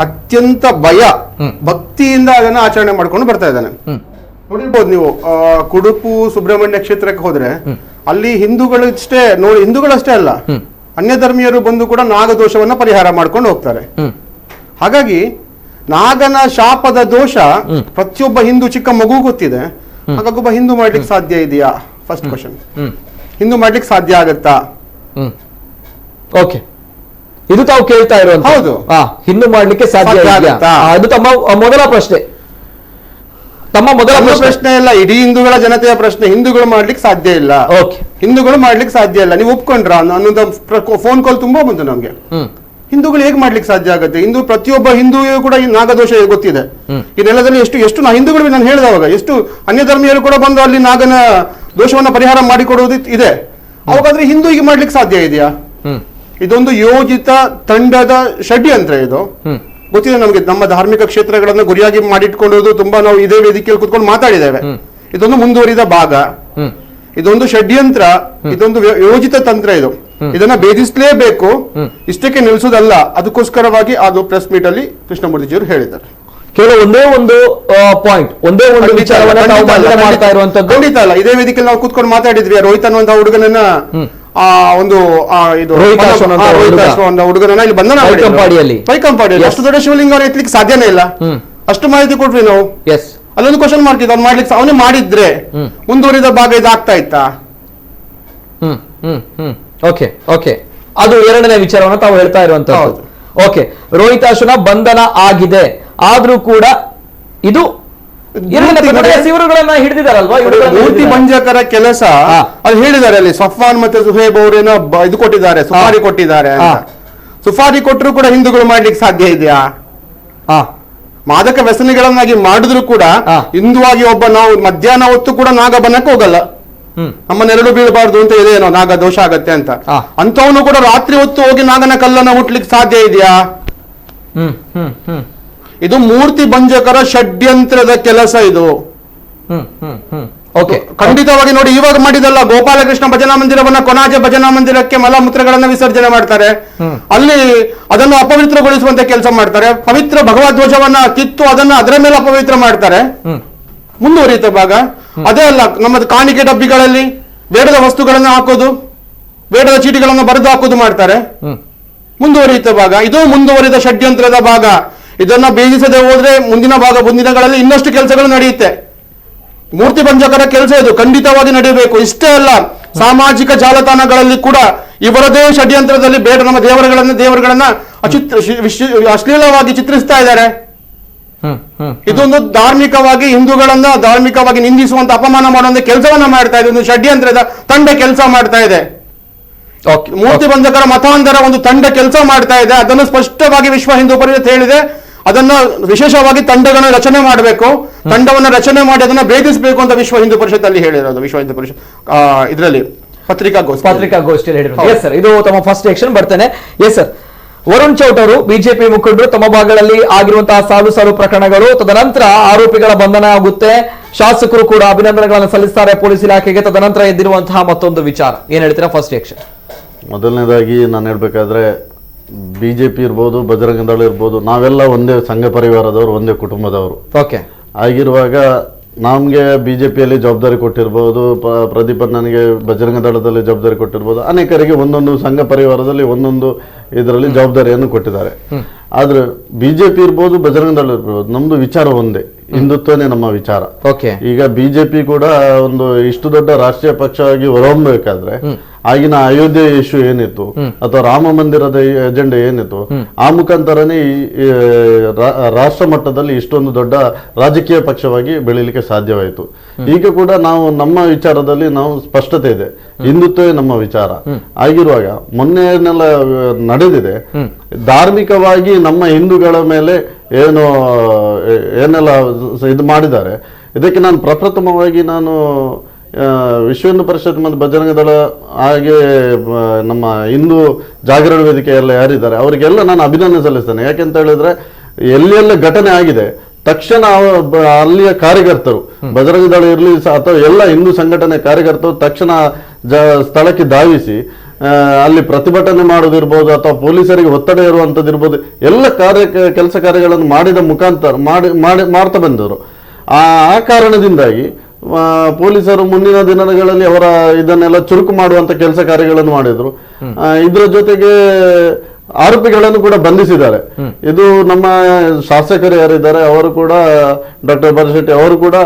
ಅತ್ಯಂತ ಭಯ ಭಕ್ತಿಯಿಂದ ಅದನ್ನ ಆಚರಣೆ ಮಾಡ್ಕೊಂಡು ಬರ್ತಾ ಇದ್ದಾನೆ. ನೋಡಿರ್ಬೋದು ನೀವು, ಕುಡುಪು ಸುಬ್ರಹ್ಮಣ್ಯ ಕ್ಷೇತ್ರಕ್ಕೆ ಹೋದ್ರೆ ಅಲ್ಲಿ ಹಿಂದೂಗಳಷ್ಟೇ ಅಲ್ಲ, ಅನ್ಯ ಧರ್ಮೀಯರು ಬಂದು ಕೂಡ ನಾಗದೋಷವನ್ನ ಪರಿಹಾರ ಮಾಡ್ಕೊಂಡು ಹೋಗ್ತಾರೆ. ಹಾಗಾಗಿ ನಾಗನ ಶಾಪದ ದೋಷ ಪ್ರತಿಯೊಬ್ಬ ಹಿಂದೂ ಚಿಕ್ಕ ಮಗು ಗೊತ್ತಿದೆ. ಹಾಗಾಗಿ ಒಬ್ಬ ಹಿಂದೂ ಮಾಡ್ಲಿಕ್ಕೆ ಸಾಧ್ಯ ಇದೆಯಾ? First question. ಹಿಂದೂ ಮಾಡ್ಲಿಕ್ಕೆ ಸಾಧ್ಯ ಆಗತ್ತಾ? ಓಕೆ, ಇದು ತಾವು ಕೇಳ್ತಾ ಇರುವಂತ. ಹೌದು, ಹಿಂದೂ ಮಾಡ್ಲಿಕ್ಕೆ ಸಾಧ್ಯ ಆಗುತ್ತಾ? ಅದು ತಮ್ಮ ಮೊದಲ ಪ್ರಶ್ನೆ. ಪ್ರಶ್ನೆ ಇಲ್ಲ, ಇಡೀ ಹಿಂದೂಗಳ ಜನತೆಯ ಪ್ರಶ್ನೆ. ಹಿಂದೂಗಳು ಮಾಡ್ಲಿಕ್ಕೆ ಸಾಧ್ಯ ಇಲ್ಲ, ಹಿಂದೂಗಳು ಮಾಡ್ಲಿಕ್ಕೆ ಸಾಧ್ಯ ಇಲ್ಲ, ನೀವು ಒಪ್ಕೊಂಡ್ರ ಅನ್ನೋದು ಫೋನ್ ಕಾಲ್ ತುಂಬಾ ಬಂತು ನಮ್ಗೆ. ಹಿಂದೂಗಳು ಹೇಗೆ ಮಾಡ್ಲಿಕ್ಕೆ ಸಾಧ್ಯ ಆಗುತ್ತೆ? ಪ್ರತಿಯೊಬ್ಬ ಹಿಂದೂಗೂ ಕೂಡ ಈ ನಾಗದೋಷ ಗೊತ್ತಿದೆ. ಈ ನೆಲದಲ್ಲಿ ಎಷ್ಟು ಹಿಂದೂಗಳು, ನಾನು ಹೇಳಿದವಾಗ ಎಷ್ಟು ಅನ್ಯ ಧರ್ಮೀಯರು ಕೂಡ ಬಂದು ಅಲ್ಲಿ ನಾಗನ ದೋಷವನ್ನ ಪರಿಹಾರ ಮಾಡಿಕೊಡುವುದು ಇದೆ. ಅವಾಗಾದ್ರೆ ಹಿಂದೂಗೆ ಮಾಡ್ಲಿಕ್ಕೆ ಸಾಧ್ಯ ಇದೆಯಾ? ಇದೊಂದು ಯೋಜಿತ ತಂಡದ ಷಡ್ಯಂತ್ರ. ಇದು ಗೊತ್ತಿದೆ ನಮ್ಗೆ. ನಮ್ಮ ಧಾರ್ಮಿಕ ಕ್ಷೇತ್ರಗಳನ್ನ ಗುರಿಯಾಗಿ ಮಾಡಿಟ್ಕೊಳ್ಳೋದು ತುಂಬಾ ನಾವು ಇದೇ ವೇದಿಕೆಯಲ್ಲಿ ಕುತ್ಕೊಂಡು ಮಾತಾಡಿದ್ದೇವೆ. ಇದೊಂದು ಮುಂದುವರಿದ ಭಾಗ, ಇದೊಂದು ಷಡ್ಯಂತ್ರ, ಇದೊಂದು ಯೋಜಿತ ತಂತ್ರ. ಇದನ್ನ ಭೇದಿಸಲೇಬೇಕು, ಇಷ್ಟಕ್ಕೆ ನಿಲ್ಲಿಸೋದಲ್ಲ. ಅದಕ್ಕೋಸ್ಕರವಾಗಿ ಅದು ಪ್ರೆಸ್ ಮೀಟ್ ಅಲ್ಲಿ ಕೃಷ್ಣಮೂರ್ತಿಜಿಯವರು ಹೇಳಿದ್ದಾರೆ. ಕೇವಲ ಒಂದೇ ಒಂದು ಪಾಯಿಂಟ್, ಒಂದೇ ಒಂದು ವಿಚಾರವನ್ನ ಮಾಡ್ತಾ ಇರುವಂತದ್ದು. ಖಂಡಿತ ಅಲ್ಲ, ಇದೇ ವೇದಿಕೆಯಲ್ಲಿ ನಾವು ಕುತ್ಕೊಂಡು ಮಾತಾಡಿದ್ವಿ. ರೋಹಿತ್ ಅನ್ನುವಂತಹ ಹುಡುಗನನ್ನ ಹುಡುಗನನ್ನ ಇಲ್ಲಿ ಬಂಧನ ಪೈಕಂಪಾಡಿಯಲ್ಲಿ ಅಷ್ಟು ದೊಡ್ಡ ಶಿವಲಿಂಗವನ್ನು ಎತ್ತಲಿಕ್ಕೆ ಸಾಧ್ಯನೇ ಇಲ್ಲ. ಅಷ್ಟು ಮಾಹಿತಿ ಕೊಟ್ವಿ ನಾವು. ಅಲ್ಲೊಂದು ಕ್ವಶನ್ ಮಾಡ್ತಿದ್ದ, ಅವ್ನು ಮಾಡ್ಲಿಕ್ಕೆ ಅವನೇ ಮಾಡಿದ್ರೆ ಮುಂದುವರಿದ ಭಾಗ ಇದಾಗ್ತಾ ಇತ್ತಾ? ಓಕೆ ಓಕೆ, ಅದು ಎರಡನೇ ವಿಚಾರವನ್ನು ತಾವು ಹೇಳ್ತಾ ಇರುವಂತದ್ದು. ಓಕೆ, ರೋಹಿತಾಶ್ವನ ಬಂಧನ ಆಗಿದೆ, ಆದ್ರೂ ಕೂಡ ಇದು ಇವರುಗಳನ್ನ ಹಿಡಿದಿದ್ದಾರಲ್ವಾ, ಮೂರ್ತಿ ಭಂಜಕರ ಕೆಲಸ ಅಲ್ಲಿ ಹೇಳಿದ್ದಾರೆ. ಅಲ್ಲಿ ಸಫ್ವಾನ್ ಮತ್ತೆ ಸುಹೇಬ್ ಅವರೇನೋ ಇದು ಕೊಟ್ಟಿದ್ದಾರೆ, ಸುಪಾರಿ ಕೊಟ್ಟಿದ್ದಾರೆ ಅಂತ. ಸುಪಾರಿ ಕೊಟ್ಟರು ಕೂಡ ಹಿಂದೂಗಳು ಮಾಡ್ಲಿಕ್ಕೆ ಸಾಧ್ಯ ಇದೆಯಾ? ಮಾದಕ ವ್ಯಸನಿಗಳನ್ನಾಗಿ ಮಾಡಿದ್ರು ಕೂಡ ಹಿಂದುವಾಗಿ ಒಬ್ಬ ನಾವು ಮಧ್ಯಾಹ್ನ ಹೊತ್ತು ಕೂಡ ನಾಗಬನಕ್ಕೆ ಹೋಗಲ್ಲ, ನಮ್ಮ ನೆರಳು ಬೀಳಬಾರ್ದು ಅಂತ ಇದೇನೋ ನಾಗ ದೋಷ ಆಗತ್ತೆ ಅಂತ. ಅಂತವನು ಕೂಡ ರಾತ್ರಿ ಹೊತ್ತು ಹೋಗಿ ನಾಗನ ಕಲ್ಲನ್ನ ಹುಟ್ಲಿಕ್ಕೆ ಸಾಧ್ಯ ಇದೆಯಾ? ಇದು ಮೂರ್ತಿ ಭಂಜಕರ ಷಡ್ಯಂತ್ರದ ಕೆಲಸ ಇದು. ಖಂಡಿತವಾಗಿ ನೋಡಿ, ಇವಾಗ ಮಾಡಿದಲ್ಲ ಗೋಪಾಲಕೃಷ್ಣ ಭಜನಾ ಮಂದಿರವನ್ನ ಕೊನಾಜೆ ಭಜನಾ ಮಂದಿರಕ್ಕೆ ಮಲಮೂತ್ರಗಳನ್ನ ವಿಸರ್ಜನೆ ಮಾಡ್ತಾರೆ. ಅಲ್ಲಿ ಅದನ್ನು ಅಪವಿತ್ರಗೊಳಿಸುವಂತ ಕೆಲಸ ಮಾಡ್ತಾರೆ. ಪವಿತ್ರ ಭಗವದ್ಧ್ವಜವನ್ನ ಕಿತ್ತು ಅದನ್ನ ಅದರ ಮೇಲೆ ಅಪವಿತ್ರ ಮಾಡ್ತಾರೆ. ಮುಂದುವರಿಯುತ್ತ ಭಾಗ ಅದೇ ಅಲ್ಲ, ನಮ್ಮದು ಕಾಣಿಕೆ ಡಬ್ಬಿಗಳಲ್ಲಿ ಬೇಡದ ವಸ್ತುಗಳನ್ನ ಹಾಕೋದು, ಬೇಡದ ಚೀಟಿಗಳನ್ನ ಬರೆದು ಹಾಕೋದು ಮಾಡ್ತಾರೆ. ಮುಂದುವರಿಯುತ್ತ ಭಾಗ ಇದು ಮುಂದುವರಿದ ಷಡ್ಯಂತ್ರದ ಭಾಗ. ಇದನ್ನ ಭೇದಿಸದೆ ಹೋದ್ರೆ ಮುಂದಿನ ದಿನಗಳಲ್ಲಿ ಇನ್ನಷ್ಟು ಕೆಲಸಗಳು ನಡೆಯುತ್ತೆ. ಮೂರ್ತಿ ಭಂಜಕರ ಕೆಲಸ ಇದು ಖಂಡಿತವಾಗಿ ನಡೆಯಬೇಕು. ಇಷ್ಟೇ ಅಲ್ಲ, ಸಾಮಾಜಿಕ ಜಾಲತಾಣಗಳಲ್ಲಿ ಕೂಡ ಇವರದೇ ಷಡ್ಯಂತ್ರದಲ್ಲಿ ಬೇಡ ನಮ್ಮ ದೇವರುಗಳನ್ನ ಅಶ್ಲೀಲವಾಗಿ ಚಿತ್ರಿಸ್ತಾ ಇದ್ದಾರೆ. ಇದೊಂದು ಧಾರ್ಮಿಕವಾಗಿ ಹಿಂದೂಗಳನ್ನ ಧಾರ್ಮಿಕವಾಗಿ ನಿಂದಿಸುವಂತ ಅಪಮಾನ ಮಾಡುವಂತ ಕೆಲಸವನ್ನ ಮಾಡ್ತಾ ಇದೆ. ಒಂದು ಷಡ್ಯಂತ್ರದ ತಂಡ ಕೆಲಸ ಮಾಡ್ತಾ ಇದೆ. ಮೂರ್ತಿ ಭಂಜಕರ ಮತಾಂತರ ಒಂದು ತಂಡ ಕೆಲಸ ಮಾಡ್ತಾ ಇದೆ. ಅದನ್ನು ಸ್ಪಷ್ಟವಾಗಿ ವಿಶ್ವ ಹಿಂದೂ ಪರಿಷತ್ ಹೇಳಿದೆ. ಅದನ್ನ ವಿಶೇಷವಾಗಿ ತಂಡಗಳನ್ನು ರಚನೆ ಮಾಡಬೇಕು, ತಂಡವನ್ನ ರಚನೆ ಮಾಡಿ ಅದನ್ನ ಭೇದಿಸಬೇಕು ಅಂತ ವಿಶ್ವ ಹಿಂದೂ ಪರಿಷತ್ ಅಲ್ಲಿ ಹೇಳಿರೋದು. ವಿಶ್ವ ಹಿಂದೂ ಪರಿಷತ್ ಇದರಲ್ಲಿ ಪತ್ರಿಕಾಗೋಷ್ಠಿಯಲ್ಲಿ ಹೇಳಿರೋದು. ಎಸ್ ಸರ್, ಇದು ತಮ್ಮ ಫಸ್ಟ್ ಆಕ್ಷನ್ ಬರ್ತೇನೆ. ಎಸ್ ಸರ್, ವರುಣ್ ಚೌಟ್ ಅವರು ಬಿಜೆಪಿ ಮುಖಂಡರು ತಮ್ಮ ಭಾಗಗಳಲ್ಲಿ ಆಗಿರುವಂತಹ ಸಾಲು ಪ್ರಕರಣಗಳು, ತದನಂತರ ಆರೋಪಿಗಳ ಬಂಧನ ಆಗುತ್ತೆ, ಶಾಸಕರು ಕೂಡ ಅಭಿನಂದನೆಗಳನ್ನು ಸಲ್ಲಿಸ್ತಾರೆ ಪೊಲೀಸ್ ಇಲಾಖೆಗೆ. ತದನಂತರ ಎದ್ದಿರುವಂತಹ ಮತ್ತೊಂದು ವಿಚಾರ ಏನ್ ಹೇಳ್ತೀರಾ? ಫಸ್ಟ್ ಆಕ್ಷನ್ ಮೊದಲನೇದಾಗಿ ನಾನು ಹೇಳ್ಬೇಕಾದ್ರೆ ಬಿಜೆಪಿ ಇರ್ಬೋದು, ಬಜರಂಗ ದಳ ಇರ್ಬೋದು, ನಾವೆಲ್ಲ ಒಂದೇ ಸಂಘ ಪರಿವಾರದವರು, ಒಂದೇ ಕುಟುಂಬದವರು. ಓಕೆ, ಆಗಿರುವಾಗ ನಮ್ಗೆ ಬಿಜೆಪಿಯಲ್ಲಿ ಜವಾಬ್ದಾರಿ ಕೊಟ್ಟಿರ್ಬೋದು, ಪ್ರದೀಪ್ ನನಗೆ ಬಜರಂಗ ದಳದಲ್ಲಿ ಜವಾಬ್ದಾರಿ ಕೊಟ್ಟಿರ್ಬೋದು, ಅನೇಕರಿಗೆ ಒಂದೊಂದು ಸಂಘ ಪರಿವಾರದಲ್ಲಿ ಒಂದೊಂದು ಇದರಲ್ಲಿ ಜವಾಬ್ದಾರಿಯನ್ನು ಕೊಟ್ಟಿದ್ದಾರೆ. ಆದ್ರೆ ಬಿಜೆಪಿ ಇರ್ಬೋದು, ಬಜರಂಗ ದಳ ಇರ್ಬೋದು, ನಮ್ದು ವಿಚಾರ ಒಂದೇ, ಹಿಂದುತ್ವನೇ ನಮ್ಮ ವಿಚಾರ. ಈಗ ಬಿಜೆಪಿ ಕೂಡ ಒಂದು ಇಷ್ಟು ದೊಡ್ಡ ರಾಷ್ಟ್ರೀಯ ಪಕ್ಷವಾಗಿ ಹೊರಹೊಮ್ಮಬೇಕಾದ್ರೆ ಆಗಿನ ಅಯೋಧ್ಯೆ ಇಶ್ಯೂ ಏನಿತ್ತು ಅಥವಾ ರಾಮ ಮಂದಿರದ ಎಜೆಂಡಾ ಏನಿತ್ತು, ಆ ಮುಖಾಂತರನೇ ರಾಷ್ಟ್ರ ಮಟ್ಟದಲ್ಲಿ ಇಷ್ಟೊಂದು ದೊಡ್ಡ ರಾಜಕೀಯ ಪಕ್ಷವಾಗಿ ಬೆಳೀಲಿಕ್ಕೆ ಸಾಧ್ಯವಾಯಿತು. ಈಗ ಕೂಡ ನಾವು ನಮ್ಮ ವಿಚಾರದಲ್ಲಿ ನಾವು ಸ್ಪಷ್ಟತೆ ಇದೆ, ಹಿಂದುತ್ವವೇ ನಮ್ಮ ವಿಚಾರ. ಆಗಿರುವಾಗ ಮೊನ್ನೆ ಏನೆಲ್ಲ ನಡೆದಿದೆ, ಧಾರ್ಮಿಕವಾಗಿ ನಮ್ಮ ಹಿಂದೂಗಳ ಮೇಲೆ ಏನೆಲ್ಲ ಇದು ಮಾಡಿದ್ದಾರೆ, ಇದಕ್ಕೆ ನಾನು ಪ್ರಪ್ರಥಮವಾಗಿ ನಾನು ವಿಶ್ವ ಹಿಂದೂ ಪರಿಷತ್ ಮತ್ತು ಬಜರಂಗ ದಳ ಹಾಗೆ ನಮ್ಮ ಹಿಂದೂ ಜಾಗರಣ ವೇದಿಕೆ ಎಲ್ಲ ಯಾರಿದ್ದಾರೆ ಅವರಿಗೆಲ್ಲ ನಾನು ಅಭಿನಂದನೆ ಸಲ್ಲಿಸ್ತೇನೆ. ಯಾಕೆಂತ ಹೇಳಿದ್ರೆ ಎಲ್ಲೆಲ್ಲ ಘಟನೆ ಆಗಿದೆ ತಕ್ಷಣ ಅಲ್ಲಿಯ ಕಾರ್ಯಕರ್ತರು, ಬಜರಂಗ ದಳ ಇರಲಿ ಅಥವಾ ಎಲ್ಲ ಹಿಂದೂ ಸಂಘಟನೆ ಕಾರ್ಯಕರ್ತರು ತಕ್ಷಣ ಸ್ಥಳಕ್ಕೆ ಧಾವಿಸಿ ಅಲ್ಲಿ ಪ್ರತಿಭಟನೆ ಮಾಡೋದಿರ್ಬೋದು ಅಥವಾ ಪೊಲೀಸರಿಗೆ ಒತ್ತಡ ಇರುವಂತದ್ದಿರ್ಬೋದು, ಎಲ್ಲ ಕೆಲಸ ಕಾರ್ಯಗಳನ್ನು ಮಾಡಿದ ಮುಖಾಂತರ ಮಾಡ್ತಾ ಬಂದವರು. ಆ ಕಾರಣದಿಂದಾಗಿ ಪೊಲೀಸರು ಮುಂದಿನ ದಿನಗಳಲ್ಲಿ ಅವರ ಇದನ್ನೆಲ್ಲ ಚುರುಕು ಮಾಡುವಂತ ಕೆಲಸ ಕಾರ್ಯಗಳನ್ನು ಮಾಡಿದ್ರು. ಇದರ ಜೊತೆಗೆ ಆರೋಪಿಗಳನ್ನು ಕೂಡ ಬಂಧಿಸಿದ್ದಾರೆ. ಇದು ನಮ್ಮ ಶಾಸಕರು ಯಾರಿದ್ದಾರೆ ಅವರು ಕೂಡ, ಡಾಕ್ಟರ್ ಭರಶೆಟ್ಟಿ ಅವರು ಕೂಡ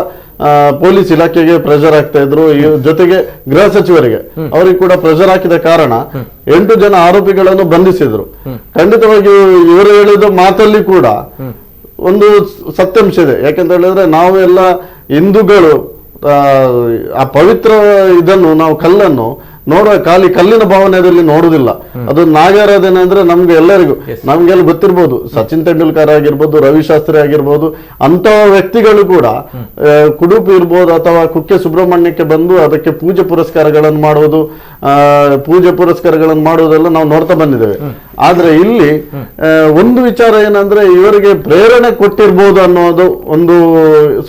ಪೊಲೀಸ್ ಇಲಾಖೆಗೆ ಪ್ರೆಷರ್ ಆಗ್ತಾ ಇದ್ರು. ಜೊತೆಗೆ ಗೃಹ ಸಚಿವರಿಗೆ ಅವರಿಗೆ ಕೂಡ ಪ್ರೆಷರ್ ಹಾಕಿದ ಕಾರಣ 8 ಜನ ಆರೋಪಿಗಳನ್ನು ಬಂಧಿಸಿದ್ರು. ಖಂಡಿತವಾಗಿ ಇವರು ಹೇಳಿದ ಮಾತಲ್ಲಿ ಕೂಡ ಒಂದು ಸತ್ಯಾಂಶ ಇದೆ. ಯಾಕೆಂತ ಹೇಳಿದ್ರೆ ನಾವು ಎಲ್ಲ ಹಿಂದೂಗಳು ಆ ಪವಿತ್ರ ಇದನ್ನು ನಾವು ಕಲ್ಲನ್ನು ನೋಡುವ ಖಾಲಿ ಕಲ್ಲಿನ ಭಾವನೆಯಲ್ಲಿ ನೋಡುವುದಿಲ್ಲ. ಅದು ನಾಗಾರಾಧನೆ ಅಂದ್ರೆ ನಮ್ಗೆ ಎಲ್ಲರಿಗೂ ನಮ್ಗೆಲ್ಲ ಗೊತ್ತಿರ್ಬೋದು, ಸಚಿನ್ ತೆಂಡೂಲ್ಕರ್ ಆಗಿರ್ಬೋದು, ರವಿಶಾಸ್ತ್ರಿ ಆಗಿರ್ಬೋದು, ಅಂತ ವ್ಯಕ್ತಿಗಳು ಕೂಡ ಕುಡುಪು ಇರ್ಬೋದು ಅಥವಾ ಕುಕ್ಕೆ ಸುಬ್ರಹ್ಮಣ್ಯಕ್ಕೆ ಬಂದು ಅದಕ್ಕೆ ಪೂಜೆ ಪುರಸ್ಕಾರಗಳನ್ನು ಮಾಡುವುದೆಲ್ಲ ನಾವು ನೋಡ್ತಾ ಬಂದಿದ್ದೇವೆ. ಆದ್ರೆ ಇಲ್ಲಿ ಒಂದು ವಿಚಾರ ಏನಂದ್ರೆ ಇವರಿಗೆ ಪ್ರೇರಣೆ ಕೊಟ್ಟಿರ್ಬೋದು ಅನ್ನೋದು ಒಂದು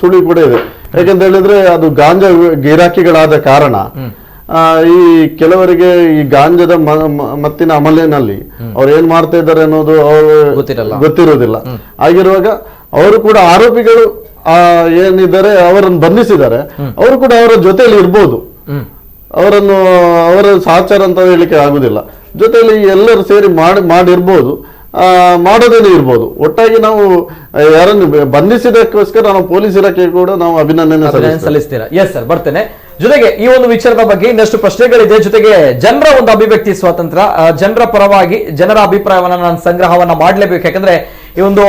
ಸುಳಿ ಕೂಡ ಇದೆ. ಯಾಕಂತ ಹೇಳಿದ್ರೆ ಅದು ಗಾಂಜಾ ಗಿರಾಕಿಗಳಾದ ಕಾರಣ ಈ ಕೆಲವರಿಗೆ ಈ ಗಾಂಜಾದ ಮತ್ತಿನ ಅಮಲಿನಲ್ಲಿ ಅವ್ರು ಏನ್ ಮಾಡ್ತಾ ಇದ್ದಾರೆ ಅನ್ನೋದು ಅವರು ಗೊತ್ತಿರೋದಿಲ್ಲ. ಆಗಿರುವಾಗ ಅವರು ಕೂಡ ಆರೋಪಿಗಳು ಏನಿದ್ದಾರೆ ಅವರನ್ನು ಬಂಧಿಸಿದ್ದಾರೆ, ಅವರು ಕೂಡ ಅವರ ಜೊತೆಯಲ್ಲಿ ಇರ್ಬೋದು, ಅವರ ಸಹಚಾರ ಅಂತ ಹೇಳಿಕೆ ಆಗುದಿಲ್ಲ. ಜೊತೆಯಲ್ಲಿ ಎಲ್ಲರೂ ಸೇರಿ ಮಾಡಿರ್ಬೋದು, ಮಾಡೋದೇನೆ ಇರ್ಬೋದು. ಒಟ್ಟಾಗಿ ನಾವು ಯಾರನ್ನು ಬಂಧಿಸಿದಕ್ಕೋಸ್ಕರ ನಾವು ಪೊಲೀಸ್ ಇಲಾಖೆ ಕೂಡ ನಾವು ಅಭಿನಂದನೆ ಸಲ್ಲಿಸ್ತೀರಾ? ಎಸ್ ಸರ್, ಬರ್ತೇನೆ. ಜೊತೆಗೆ ಈ ಒಂದು ವಿಚಾರದ ಬಗ್ಗೆ ಇನ್ನಷ್ಟು ಪ್ರಶ್ನೆಗಳಿದೆ. ಜೊತೆಗೆ ಜನರ ಒಂದು ಅಭಿವ್ಯಕ್ತಿ ಸ್ವಾತಂತ್ರ್ಯ, ಜನರ ಪರವಾಗಿ ಜನರ ಅಭಿಪ್ರಾಯವನ್ನ ನಾನು ಸಂಗ್ರಹವನ್ನ ಮಾಡಲೇಬೇಕು. ಯಾಕಂದ್ರೆ ಈ ಒಂದು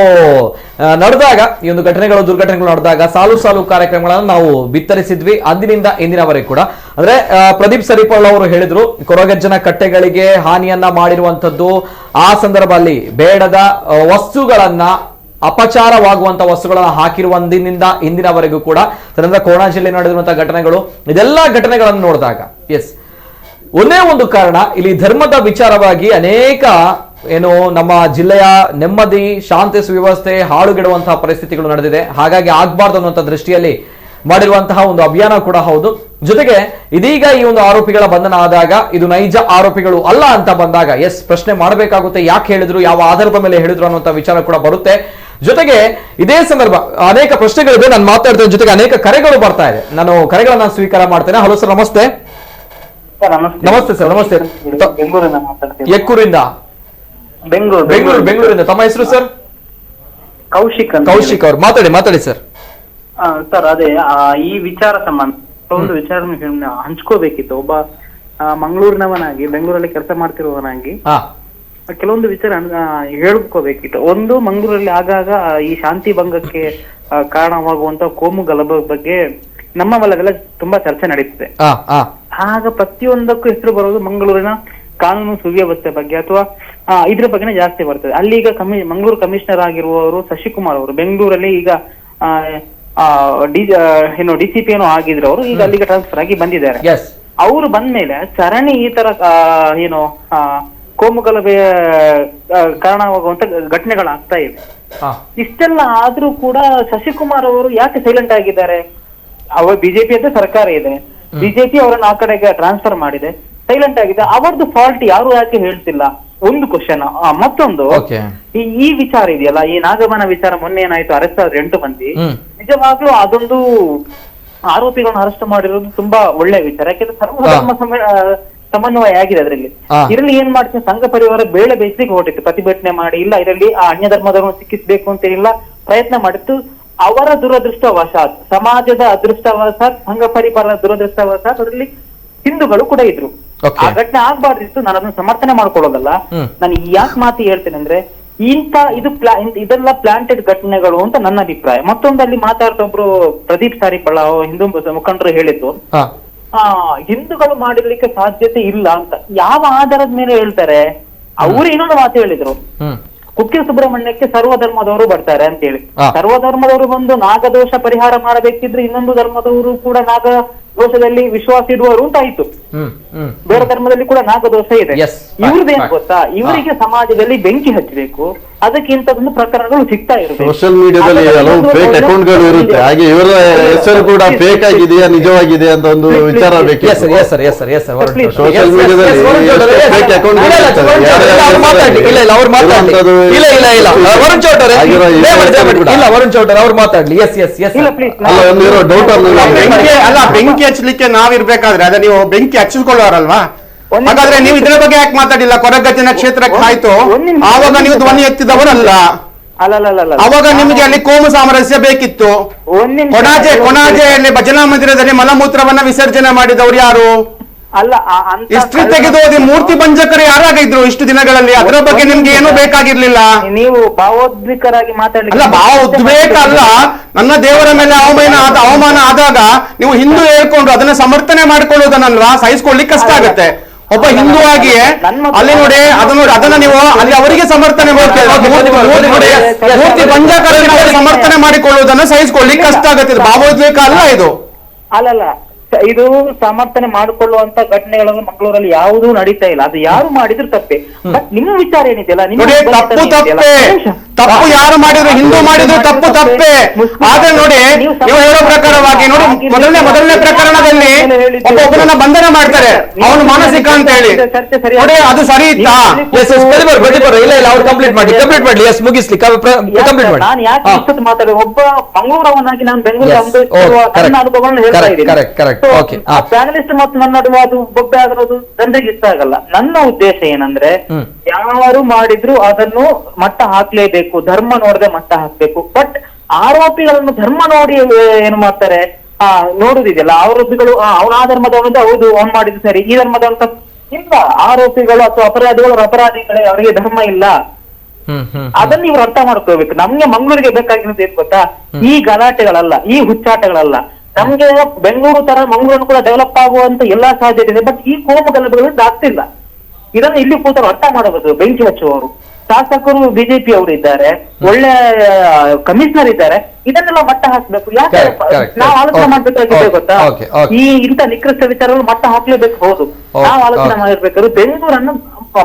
ನಡೆದಾಗ, ಈ ಒಂದು ದುರ್ಘಟನೆಗಳು ನಡೆದಾಗ ಸಾಲು ಕಾರ್ಯಕ್ರಮಗಳನ್ನು ನಾವು ಬಿತ್ತರಿಸಿದ್ವಿ ಅಂದಿನಿಂದ ಇಂದಿನವರೆಗೆ ಕೂಡ. ಅಂದ್ರೆ ಪ್ರದೀಪ್ ಸರಿಪಳ್ಳ ಅವರು ಹೇಳಿದ್ರು, ಕೊರಗಜ್ಜನ ಕಟ್ಟೆಗಳಿಗೆ ಹಾನಿಯನ್ನ ಮಾಡಿರುವಂತದ್ದು, ಆ ಸಂದರ್ಭದಲ್ಲಿ ಬೇಡದ ವಸ್ತುಗಳನ್ನ, ಅಪಚಾರವಾಗುವಂತ ವಸ್ತುಗಳನ್ನ ಹಾಕಿರುವಂದಿನಿಂದ ಇಂದಿನವರೆಗೂ ಕೂಡ ತದನಂತರ ಕೋಣ ಜಿಲ್ಲೆ ನಡೆದಿರುವಂತಹ ಘಟನೆಗಳು, ಇದೆಲ್ಲ ಘಟನೆಗಳನ್ನು ನೋಡಿದಾಗ ಎಸ್ ಒಂದೇ ಒಂದು ಕಾರಣ, ಇಲ್ಲಿ ಧರ್ಮದ ವಿಚಾರವಾಗಿ ಅನೇಕ ಏನು ನಮ್ಮ ಜಿಲ್ಲೆಯ ನೆಮ್ಮದಿ ಶಾಂತಿ ಸುವ್ಯವಸ್ಥೆ ಹಾಳುಗೆಡುವಂತಹ ಪರಿಸ್ಥಿತಿಗಳು ನಡೆದಿದೆ. ಹಾಗಾಗಿ ಆಗ್ಬಾರ್ದು ಅನ್ನುವಂಥ ದೃಷ್ಟಿಯಲ್ಲಿ ಮಾಡಿರುವಂತಹ ಒಂದು ಅಭಿಯಾನ ಕೂಡ ಹೌದು. ಜೊತೆಗೆ ಇದೀಗ ಈ ಒಂದು ಆರೋಪಿಗಳ ಬಂಧನ ಆದಾಗ ಇದು ನೈಜ ಆರೋಪಿಗಳು ಅಲ್ಲ ಅಂತ ಬಂದಾಗ ಎಸ್ ಪ್ರಶ್ನೆ ಮಾಡಬೇಕಾಗುತ್ತೆ, ಯಾಕೆ ಹೇಳಿದ್ರು, ಯಾವ ಆಧಾರದ ಮೇಲೆ ಹೇಳಿದ್ರು ಅನ್ನುವಂಥ ವಿಚಾರ ಕೂಡ ಬರುತ್ತೆ. ಜೊತೆಗೆ ಇದೇ ಸಂದರ್ಭ ಅನೇಕ ಪ್ರಶ್ನೆಗಳಿದೆ, ನಾನು ಮಾತಾಡ್ತೇನೆ. ಜೊತೆಗೆ ಅನೇಕ ಕರೆಗಳು ಬರ್ತಾ ಇದೆ, ನಾನು ಕರೆಗಳನ್ನ ಸ್ವೀಕಾರ ಮಾಡ್ತೇನೆ. ಹಲೋ ಸರ್, ನಮಸ್ತೆ. ನಮಸ್ತೆ ಸರ್, ನಮಸ್ತೆ. ಎಕ್ಕೂರಿಂದ? ಬೆಂಗಳೂರಿಂದ. ತಮ್ಮ ಹೆಸರು ಸರ್? ಕೌಶಿಕ್ ಅವ್ರು. ಮಾತಾಡಿ ಸರ್. ಸರ್, ಅದೇ ಈ ವಿಚಾರ ಸಂಬಂಧ ಒಂದು ವಿಚಾರ ಹಂಚ್ಕೋಬೇಕಿತ್ತು. ಒಬ್ಬ ಮಂಗಳೂರಿನವನಾಗಿ, ಬೆಂಗಳೂರಲ್ಲಿ ಕೆಲಸ ಮಾಡ್ತಿರುವವನಾಗಿ ಕೆಲವೊಂದು ವಿಚಾರ ಹೇಳ್ಕೋಬೇಕಿತ್ತು. ಒಂದು, ಮಂಗಳೂರಲ್ಲಿ ಆಗಾಗ ಈ ಶಾಂತಿ ಭಂಗಕ್ಕೆ ಕಾರಣವಾಗುವಂತ ಕೋಮು ಗಲಭೆ ಬಗ್ಗೆ ನಮ್ಮ ವಲಯದಲ್ಲ ತುಂಬಾ ಚರ್ಚೆ ನಡೀತಿದೆ. ಆಗ ಪ್ರತಿಯೊಂದಕ್ಕೂ ಹೆಸರು ಬರೋದು ಮಂಗಳೂರಿನ ಕಾನೂನು ಸುವ್ಯವಸ್ಥೆ ಬಗ್ಗೆ ಅಥವಾ ಇದ್ರ ಬಗ್ಗೆನೇ ಜಾಸ್ತಿ ಬರ್ತದೆ. ಅಲ್ಲಿ ಈಗ ಮಂಗಳೂರು ಕಮಿಷನರ್ ಆಗಿರುವವರು ಶಶಿಕುಮಾರ್ ಅವರು ಬೆಂಗಳೂರಲ್ಲಿ ಈಗ ಡಿಸಿಪಿ ಏನೋ ಆಗಿದ್ರು, ಅವರು ಈಗ ಅಲ್ಲಿಗೆ ಟ್ರಾನ್ಸ್ಫರ್ ಆಗಿ ಬಂದಿದ್ದಾರೆ. ಅವರು ಬಂದ್ಮೇಲೆ ಸರಣಿ ಈ ತರ ಕೋಮು ಗಲಭೆಯ ಕಾರಣವಾಗುವಂತ ಘಟನೆಗಳಾಗ್ತಾ ಇವೆ. ಇಷ್ಟೆಲ್ಲ ಆದ್ರೂ ಕೂಡ ಶಶಿಕುಮಾರ್ ಅವರು ಯಾಕೆ ಸೈಲೆಂಟ್ ಆಗಿದ್ದಾರೆ? ಅವರ ಬಿಜೆಪಿ ಅಂತ ಸರ್ಕಾರ ಇದೆ, ಬಿಜೆಪಿ ಅವರನ್ನ ಆ ಕಡೆಗೆ ಟ್ರಾನ್ಸ್ಫರ್ ಮಾಡಿದೆ, ಸೈಲೆಂಟ್ ಆಗಿದೆ. ಅವರದ್ದು ಫಾಲ್ಟ್ ಯಾರು ಯಾಕೆ ಹೇಳ್ತಿಲ್ಲ? ಒಂದು ಕ್ವಶನ್. ಮತ್ತೊಂದು, ಈ ವಿಚಾರ ಇದೆಯಲ್ಲ, ಈ ನಾಗಮನ ವಿಚಾರ ಮೊನ್ನೆ ಏನಾಯ್ತು, ಅರೆಸ್ಟ್ ಆದ್ರೆ 8 ಮಂದಿ. ನಿಜವಾಗ್ಲೂ ಅದೊಂದು ಆರೋಪಿಗಳನ್ನ ಅರೆಸ್ಟ್ ಮಾಡಿರೋದು ತುಂಬಾ ಒಳ್ಳೆ ವಿಚಾರ. ಯಾಕೆಂದ್ರೆ ಸರ್ವಧರ್ಮ ಸಮನ್ವಯ ಆಗಿದೆ ಅದರಲ್ಲಿ. ಇದರಲ್ಲಿ ಏನ್ ಮಾಡ್ತೀನಿ, ಸಂಘ ಪರಿವಾರ ಬೇಳೆ ಬೇಯಿಸ್ಲಿಕ್ಕೆ ಹೊರಟಿತ್ತು, ಪ್ರತಿಭಟನೆ ಮಾಡಿ, ಇಲ್ಲ ಇದರಲ್ಲಿ ಅನ್ಯ ಧರ್ಮದವರನ್ನು ಸಿಕ್ಕಿಸ್ಬೇಕು ಅಂತ ಇಲ್ಲ ಪ್ರಯತ್ನ ಮಾಡಿತ್ತು. ಅವರ ದುರದೃಷ್ಟವಶಾತ್, ಸಮಾಜದ ಅದೃಷ್ಟವಶಾತ್, ಸಂಘ ಪರಿವಾರದ ದುರದೃಷ್ಟವಶಾತ್ ಅದರಲ್ಲಿ ಹಿಂದೂಗಳು ಕೂಡ ಇದ್ರು. ಆ ಘಟನೆ ಆಗ್ಬಾರ್ದಿತ್ತು. ನಾನು ಅದನ್ನ ಸಮರ್ಥನೆ ಮಾಡ್ಕೊಳ್ಳೋದಲ್ಲ. ನಾನು ಯಾಕೆ ಮಾತು ಹೇಳ್ತೇನೆ ಅಂದ್ರೆ, ಇದೆಲ್ಲ ಪ್ಲಾಂಟೆಡ್ ಘಟನೆಗಳು ಅಂತ ನನ್ನ ಅಭಿಪ್ರಾಯ. ಮತ್ತೊಂದು, ಅಲ್ಲಿ ಮಾತಾಡ್ತಾ ಒಬ್ರು ಪ್ರದೀಪ್ ಸಾರಿಪಳ್ಳ ಹಿಂದೂ ಮುಖಂಡರು ಹೇಳಿದ್ದು, ಹಿಂದೂಗಳು ಮಾಡಿರ್ಲಿಕ್ಕೆ ಸಾಧ್ಯತೆ ಇಲ್ಲ ಅಂತ. ಯಾವ ಆಧಾರದ ಮೇಲೆ ಹೇಳ್ತಾರೆ? ಅವರು ಇನ್ನೊಂದು ಮಾತು ಹೇಳಿದ್ರು, ಕುಕ್ಕೆ ಸುಬ್ರಹ್ಮಣ್ಯಕ್ಕೆ ಸರ್ವಧರ್ಮದವರು ಬರ್ತಾರೆ ಅಂತ ಹೇಳಿ. ಸರ್ವಧರ್ಮದವರು ಬಂದು ನಾಗದೋಷ ಪರಿಹಾರ ಮಾಡಬೇಕಿದ್ರೆ ಇನ್ನೊಂದು ಧರ್ಮದವರು ಕೂಡ ನಾಗದೋಷದಲ್ಲಿ ವಿಶ್ವಾಸ ಇಡುವರು ಅಂತ ಆಯ್ತು. ಬೇರೆ ಧರ್ಮದಲ್ಲಿ ಕೂಡ ನಾಗದೋಷ ಇದೆ. ಇವ್ರದ್ದೇನ್ ಗೊತ್ತಾ, ಇವರಿಗೆ ಸಮಾಜದಲ್ಲಿ ಬೆಂಕಿ ಹಚ್ಚಬೇಕು, ಅದಕ್ಕೆ ಇಂಥದೊಂದು ಪ್ರಕರಣಗಳು ಸಿಗ್ತಾ ಇರುತ್ತೆ. ಸೋಷಿಯಲ್ ಮೀಡಿಯಾದಲ್ಲಿ ಹಲವು ಫೇಕ್ ಅಕೌಂಟ್ಗಳು ಇರುತ್ತೆ, ಹಾಗೆ ಇವರ ಹೆಸರು ಕೂಡ ಫೇಕ್ ಆಗಿದೆಯಾ ನಿಜವಾಗಿದೆಯಾ ಅಂತ ಒಂದು ವಿಚಾರ ಬೇಕು. ಸೋಷಿಯಲ್ ಮೀಡಿಯಾದಲ್ಲಿ ಫೇಕ್ ಅಕೌಂಟ್ ಬೆಂಕಿ ಹಚ್ಚಲಿಕ್ಕೆ ನಾವಿರ್ಬೇಕಾದ್ರೆ ಅದ ನೀವು ಬೆಂಕಿ ಹಚ್ಚಿಕೊಳ್ಳೋರಲ್ವಾ? ಹಾಗಾದ್ರೆ ನೀವು ಇದ್ರ ಬಗ್ಗೆ ಯಾಕೆ ಮಾತಾಡಿಲ್ಲ? ಕೊರಗಜ್ಜನ ಕ್ಷೇತ್ರಕ್ಕೆ ಆಯ್ತು, ಆವಾಗ ನೀವು ಧ್ವನಿ ಎತ್ತಿದವರಲ್ಲ. ಅವಾಗ ನಿಮಗೆ ಅಲ್ಲಿ ಕೋಮು ಸಾಮರಸ್ಯ ಬೇಕಿತ್ತು. ಕೊಣಾಜೆಯಲ್ಲಿ ಭಜನಾ ಮಂದಿರದಲ್ಲಿ ಮಲಮೂತ್ರವನ್ನ ವಿಸರ್ಜನೆ ಮಾಡಿದವರು ಯಾರು? ಇಷ್ಟು ತೆಗೆದು ಮೂರ್ತಿ ಭಂಜಕರು ಯಾರಾಗಿದ್ರು ಇಷ್ಟು ದಿನಗಳಲ್ಲಿ? ಅದರ ಬಗ್ಗೆ ನಿಮ್ಗೆ ಏನೂ ಬೇಕಾಗಿರ್ಲಿಲ್ಲ. ನೀವು ಭಾವೋದ್ವಿಕರಾಗಿ ಮಾತಾಡಲಿಲ್ಲ. ಅಲ್ಲ, ಭಾವ ಉದ್ವೇಗ ಅಲ್ಲ, ನನ್ನ ದೇವರ ಮೇಲೆ ಅವಮಾನ ಆದಾಗ ನೀವು ಹಿಂದೂ ಹೇಳ್ಕೊಂಡು ಅದನ್ನ ಸಮರ್ಥನೆ ಮಾಡ್ಕೊಳ್ಳೋದನ್ನಲ್ವಾ ಸಹಿಸ್ಕೊಳ್ಳಿಕ್ಕೆ ಕಷ್ಟ ಆಗುತ್ತೆ. ಒಬ್ಬ ಹಿಂದೂ ಆಗಿಯೇ ಅಲ್ಲಿ ನೋಡಿ ಅದನ್ನ ನೀವು ಅಲ್ಲಿ ಅವರಿಗೆ ಸಮರ್ಥನೆ ಮೂರ್ತಿ ಭಂಜಕರ ಸಮರ್ಥನೆ ಮಾಡಿಕೊಳ್ಳುವುದನ್ನ ಸಹಿಸ್ಕೊಳ್ಳಿಕ್ಕೆ ಕಷ್ಟ ಆಗುತ್ತೆ. ಭಾವೋದ್ವೇಗ ಅಲ್ಲ ಇದು. ಅಲ್ಲಲ್ಲ, ಇದು ಸಮರ್ಥನೆ ಮಾಡಿಕೊಳ್ಳುವಂತ ಘಟನೆಗಳನ್ನು ಮಂಗಳೂರಲ್ಲಿ ಯಾವುದೂ ನಡೀತಾ ಇಲ್ಲ. ಅದು ಯಾರು ಮಾಡಿದ್ರು ತಪ್ಪೆ. ಬಟ್ ನಿಮ್ಮ ವಿಚಾರ ಏನಿದೆಯಲ್ಲ, ತಪ್ಪು ಯಾರು ಮಾಡಿದ್ರು, ಹಿಂದೂ ಮಾಡಿದ್ರು ತಪ್ಪೇ. ಆದ್ರೆ ನೋಡಿ, ನೀವು ಹೇಳೋ ಪ್ರಕಾರವಾಗಿ ನೋಡಿ, ಮೊದಲನೇ ಪ್ರಕರಣದಲ್ಲಿ ಒಬ್ಬೊಬ್ಬರನ್ನ ಬಂಧನ ಮಾಡ್ತಾರೆ, ಅವನು ಮಾನಸಿಕ ಅಂತ ಹೇಳಿ. ನೋಡಿ, ಅದು ಸರಿ ಇತ್ತಾ? ನಾನು ಯಾಕೆ ಇಷ್ಟೊತ್ತು ಮಾತಾಡ, ಒಬ್ಬ ಮಂಗಳೂರವನಾಗಿ ನಾನು ಬೆಂಗಳೂರು ಅನುಭವವನ್ನು ಹೇಳ್ತಾ ಇದ್ದೀನಿ. ಪ್ಯಾನಲಿಸ್ಟ್ ಮತ್ತು ನನ್ನ ನಡುವೆ ಅದು ಬೊಬ್ಬೆ ಆಗಿರೋದು ಜನರಿಗೆ ಇಷ್ಟ ಆಗಲ್ಲ. ನನ್ನ ಉದ್ದೇಶ ಏನಂದ್ರೆ, ಯಾರು ಮಾಡಿದ್ರು ಅದನ್ನು ಮಟ್ಟ ಹಾಕ್ಲೇಬೇಕು, ಧರ್ಮ ನೋಡದೆ ಮಟ್ಟ ಹಾಕ್ಬೇಕು. ಬಟ್ ಆರೋಪಿಗಳನ್ನು ಧರ್ಮ ನೋಡಿ ಏನು ಮಾಡ್ತಾರೆ, ನೋಡುದಿದೆಯಲ್ಲ, ಆರೋಪಿಗಳು ಅವನ ಆ ಧರ್ಮದವನಿಂದ ಹೌದು ಅವ್ನು ಮಾಡಿದ್ದು ಸರಿ, ಈ ಧರ್ಮದವನ ಇಲ್ಲ. ಆರೋಪಿಗಳು ಅಥವಾ ಅಪರಾಧಿಗಳೇ, ಅವರಿಗೆ ಧರ್ಮ ಇಲ್ಲ. ಅದನ್ನ ಇವ್ರು ಅರ್ಥ ಮಾಡ್ಕೋಬೇಕು. ನಮ್ಗೆ ಮಂಗಳೂರಿಗೆ ಬೇಕಾಗಿರೋದು ಏನ್ ಗೊತ್ತಾ, ಈ ಗಲಾಟೆಗಳಲ್ಲ, ಈ ಹುಚ್ಚಾಟಗಳಲ್ಲ. ನಮ್ಗೆ ಬೆಂಗಳೂರು ತರ ಮಂಗಳೂರು ಕೂಡ ಡೆವಲಪ್ ಆಗುವಂತ ಎಲ್ಲಾ ಸಾಧ್ಯತೆ ಇದೆ. ಬಟ್ ಈ ಕೋಮು ಗಲಭೆಗಳಿಂದ ಆಗ್ತಿಲ್ಲ. ಇದನ್ನ ಇಲ್ಲಿ ಕೂತರು ಅರ್ಥ ಮಾಡಬೇಕು. ಬೆಂಕಿ ಹಚ್ಚುವವರು ಶಾಸಕರು ಬಿಜೆಪಿ ಅವರು ಇದ್ದಾರೆ, ಒಳ್ಳೆ ಕಮಿಷನರ್ ಇದ್ದಾರೆ. ಇದನ್ನೆಲ್ಲ ಮಟ್ಟ ಹಾಕ್ಬೇಕು. ಯಾಕೆ ನಾವು ಆಲೋಚನೆ ಮಾಡ್ಬೇಕಾಗಿದೆ ಗೊತ್ತಾ, ಈ ಇಂತ ನಿಕೃಷ್ಟ ವಿಚಾರಗಳು ಮಟ್ಟ ಹಾಕ್ಲೇಬೇಕು. ಹೌದು, ನಾವು ಆಲೋಚನೆ ಮಾಡಿರ್ಬೇಕಾದ್ರೆ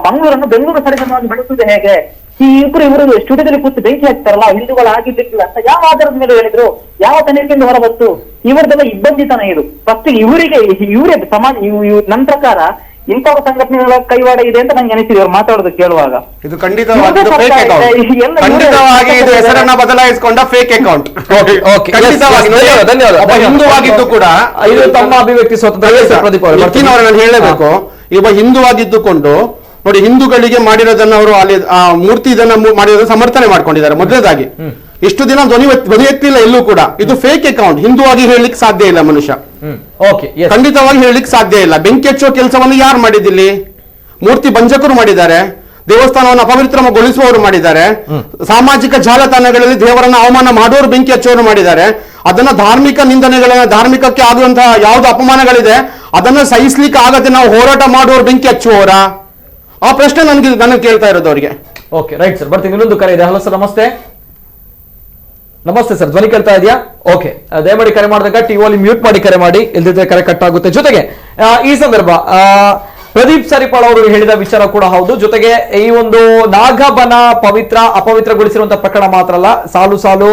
ಮಂಗಳೂರನ್ನು ಬೆಂಗಳೂರು ಸರಿಸಮವಾಗಿ ಬೆಳೆಸುವುದು ಹೇಗೆ. ಈ ಇವರು ಸ್ಟುಡಿಯೋದಲ್ಲಿ ಕೂತು ಬೆಂಕಿ ಹಾಕ್ತಾರಲ್ಲ, ಹಿಂದೂಗಳು ಆಗಿದ್ದಿಲ್ಲ ಅಂತ ಯಾವ ಆಧಾರದ ಮೇಲೆ ಹೇಳಿದ್ರು, ಯಾವ ತನಿಖೆಯಿಂದ ಹೊರಬತ್ತು? ಇವರದೆಲ್ಲ ಇಬ್ಬಂದಿತನ ಇದು. ಫಸ್ಟ್ ಇವರೇ ಸಮಾಜ. ನನ್ನ ಪ್ರಕಾರ ಇಂತಹ ಸಂಘಟನೆಗಳ ಕೈವಾಡ ಇದೆ ಅಂತ ನಂಗೆ ಅನಿಸಿದೆ ಇವ್ರು ಮಾತಾಡೋದು ಕೇಳುವಾಗ. ಇದು ಖಂಡಿತವಾಗಿ ಇದು ಹೆಸರನ್ನ ಬದಲಾಯಿಸಿಕೊಂಡ ಫೇಕ್ ಅಕೌಂಟ್. ಹಿಂದೂವಾಗಿದ್ದು ಕೂಡ ಇದು ತಮ್ಮ ಅಭಿವ್ಯಕ್ತಿ ಸ್ವಾತಂತ್ರ್ಯ ನಾನು ಹೇಳಬೇಕು. ಇವ ಹಿಂದೂವಾಗಿದ್ದುಕೊಂಡು ನೋಡಿ, ಹಿಂದೂಗಳಿಗೆ ಮಾಡಿರೋದನ್ನ ಅವರು ಅಲ್ಲಿ ಆ ಮೂರ್ತಿ ಇದನ್ನ ಮಾಡಿರೋದನ್ನ ಸಮರ್ಥನೆ ಮಾಡ್ಕೊಂಡಿದ್ದಾರೆ. ಮೊದಲನೇದಾಗಿ ಇಷ್ಟು ದಿನ ಧ್ವನಿ ಎತ್ತಲಿಲ್ಲ ಎಲ್ಲೂ ಕೂಡ. ಇದು ಫೇಕ್ ಅಕೌಂಟ್. ಹಿಂದೂವಾಗಿ ಹೇಳಲಿಕ್ಕೆ ಸಾಧ್ಯ ಇಲ್ಲ ಮನುಷ್ಯ, ಖಂಡಿತವಾಗಿ ಹೇಳಲಿಕ್ಕೆ ಸಾಧ್ಯ ಇಲ್ಲ. ಬೆಂಕಿ ಹಚ್ಚುವ ಕೆಲಸವನ್ನು ಯಾರು ಮಾಡಿದಿಲ್ಲಿ? ಮೂರ್ತಿ ಭಂಜಕರು ಮಾಡಿದ್ದಾರೆ, ದೇವಸ್ಥಾನವನ್ನು ಅಪವಿತ್ರಗೊಳಿಸುವವರು ಮಾಡಿದ್ದಾರೆ, ಸಾಮಾಜಿಕ ಜಾಲತಾಣಗಳಲ್ಲಿ ದೇವರನ್ನ ಅವಮಾನ ಮಾಡುವವರು ಬೆಂಕಿ ಹಚ್ಚುವವರು ಮಾಡಿದ್ದಾರೆ. ಅದನ್ನ ಧಾರ್ಮಿಕ ನಿಂದನೆಗಳನ್ನ, ಧಾರ್ಮಿಕಕ್ಕೆ ಆಗುವಂತಹ ಯಾವ್ದು ಅಪಮಾನಗಳಿದೆ ಅದನ್ನ ಸಹಿಸ್ಲಿಕ್ಕೆ ಆಗದೆ ನಾವು ಹೋರಾಟ ಮಾಡುವವರು ಬೆಂಕಿ ಹಚ್ಚುವವರ? ಆ ಪ್ರಶ್ನೆ ನನಗೆ ಕೇಳ್ತಾ ಇರೋದು ಅವರಿಗೆ. Okay, right sir. ಬರ್ತೀನಿ. ಇನ್ನೊಂದು ಕರೆ ಇದೆ. ಹಲೋ ಸರ್, ನಮಸ್ತೆ. ನಮಸ್ತೆ ಸರ್, ಧ್ವನಿ ಕೇಳ್ತಾ ಇದೆಯಾ? ಓಕೆ, ದಯಮಾಡಿ ಕರೆ ಮಾಡಿದಾಗ ಟಿವಿಯಲ್ಲಿ ಮ್ಯೂಟ್ ಮಾಡಿ ಕರೆ ಮಾಡಿ, ಇಲ್ದಿದ್ರೆ ಕರೆ ಕಟ್ ಆಗುತ್ತೆ. ಜೊತೆಗೆ ಈ ಸಂದರ್ಭ ಪ್ರದೀಪ್ ಸರಿಪಾಳ್ ಅವರು ಹೇಳಿದ ವಿಚಾರ ಕೂಡ ಹೌದು. ಜೊತೆಗೆ ಈ ಒಂದು ನಾಗಬನ ಅಪವಿತ್ರಗೊಳಿಸಿರುವಂತಹ ಪ್ರಕರಣ ಮಾತ್ರ ಅಲ್ಲ, ಸಾಲು ಸಾಲು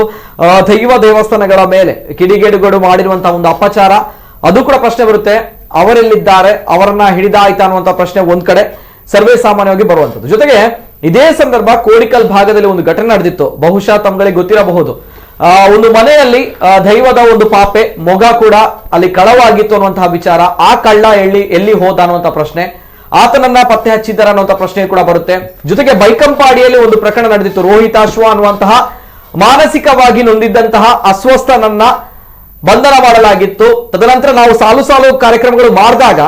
ದೈವ ದೇವಸ್ಥಾನಗಳ ಮೇಲೆ ಕಿಡಿಗೇಡುಗಳು ಮಾಡಿರುವಂತಹ ಒಂದು ಅಪಚಾರ, ಅದು ಕೂಡ ಪ್ರಶ್ನೆ ಬರುತ್ತೆ. ಅವರೆಲ್ಲಿದ್ದಾರೆ, ಅವರನ್ನ ಹಿಡಿದಾಯ್ತಾ ಅನ್ನುವಂತ ಪ್ರಶ್ನೆ ಒಂದ್ ಕಡೆ ಸರ್ವೇ ಸಾಮಾನ್ಯವಾಗಿ ಬರುವಂತದ್ದು. ಜೊತೆಗೆ ಇದೇ ಸಂದರ್ಭ ಕೋಡಿಕಲ್ ಭಾಗದಲ್ಲಿ ಒಂದು ಘಟನೆ ನಡೆದಿತ್ತು, ಬಹುಶಃ ತಮ್ಗಳಿಗೆ ಗೊತ್ತಿರಬಹುದು. ಒಂದು ಮನೆಯಲ್ಲಿ ದೈವದ ಒಂದು ಪಾಪೆ ಮೊಗ ಕೂಡ ಅಲ್ಲಿ ಕಳವಾಗಿತ್ತು ಅನ್ನುವಂತಹ ವಿಚಾರ. ಆ ಕಳ್ಳ ಎಲ್ಲಿ ಹೋದ ಅನ್ನುವಂತಹ ಪ್ರಶ್ನೆ, ಆತನನ್ನ ಪತ್ತೆ ಹಚ್ಚಿದ್ದಾರ ಅನ್ನುವಂತಹ ಪ್ರಶ್ನೆ ಕೂಡ ಬರುತ್ತೆ. ಜೊತೆಗೆ ಬೈಕಂಪಾಡಿಯಲ್ಲಿ ಒಂದು ಪ್ರಕರಣ ನಡೆದಿತ್ತು. ರೋಹಿತಾಶ್ವ ಅನ್ನುವಂತಹ ಮಾನಸಿಕವಾಗಿ ನೊಂದಿದ್ದಂತಹ ಅಸ್ವಸ್ಥನನ್ನ ಬಂಧನ ಮಾಡಲಾಗಿತ್ತು. ತದನಂತರ ನಾವು ಸಾಲು ಸಾಲು ಕಾರ್ಯಕ್ರಮಗಳು ಮಾಡಿದಾಗ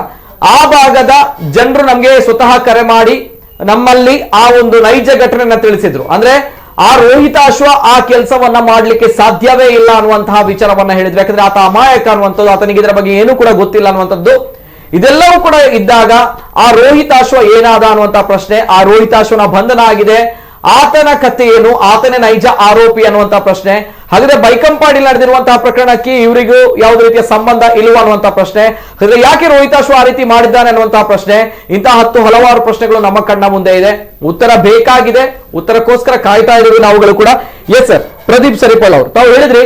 ಆ ಭಾಗದ ಜನರು ನಮ್ಗೆ ಸ್ವತಃ ಕರೆ ಮಾಡಿ ನಮ್ಮಲ್ಲಿ ಆ ಒಂದು ನೈಜ ಘಟನೆಯನ್ನ ತಿಳಿಸಿದ್ರು. ಅಂದ್ರೆ ಆ ರೋಹಿತಾಶ್ವ ಆ ಕೆಲಸವನ್ನ ಮಾಡ್ಲಿಕ್ಕೆ ಸಾಧ್ಯವೇ ಇಲ್ಲ ಅನ್ನುವಂತಹ ವಿಚಾರವನ್ನ ಹೇಳಿದ್ರು. ಯಾಕಂದ್ರೆ ಆತ ಅಮಾಯಕ ಅನ್ನುವಂಥದ್ದು, ಆತನಿಗೆ ಇದರ ಬಗ್ಗೆ ಏನೂ ಕೂಡ ಗೊತ್ತಿಲ್ಲ ಅನ್ನುವಂಥದ್ದು. ಇದೆಲ್ಲವೂ ಕೂಡ ಇದ್ದಾಗ ಆ ರೋಹಿತಾಶ್ವ ಏನಾದ ಅನ್ನುವಂತಹ ಪ್ರಶ್ನೆ, ಆ ರೋಹಿತಾಶ್ವನ ಬಂಧನ ಆಗಿದೆ, ಆತನ ಕಥೆ ಏನು, ಆತನೇ ನೈಜ ಆರೋಪಿ ಅನ್ನುವಂತಹ ಪ್ರಶ್ನೆ. ಹಾಗಾದ್ರೆ ಬೈಕಂಪಾಡಿ ನಡೆದಿರುವಂತಹ ಪ್ರಕರಣಕ್ಕೆ ಇವರಿಗೂ ಯಾವುದೇ ರೀತಿಯ ಸಂಬಂಧ ಇಲ್ವಾ ಅನ್ನುವಂತಹ ಪ್ರಶ್ನೆ. ಹಾಗಾದ್ರೆ ಯಾಕೆ ರೋಹಿತಾಶ್ವ ಆ ರೀತಿ ಮಾಡಿದ್ದಾನೆ ಅನ್ನುವಂತಹ ಪ್ರಶ್ನೆ. ಇಂತಹ ಹಲವಾರು ಪ್ರಶ್ನೆಗಳು ನಮ್ಮ ಕಣ್ಣ ಮುಂದೆ ಇದೆ. ಉತ್ತರ ಬೇಕಾಗಿದೆ, ಉತ್ತರಕ್ಕೋಸ್ಕರ ಕಾಯ್ತಾ ಇದ್ದೀವಿ ನಾವುಗಳು ಕೂಡ. ಎಸ್ ಸರ್, ಪ್ರದೀಪ್ ಸರಿಪಾಳ್ ಅವರು ತಾವು ಹೇಳಿದ್ರಿ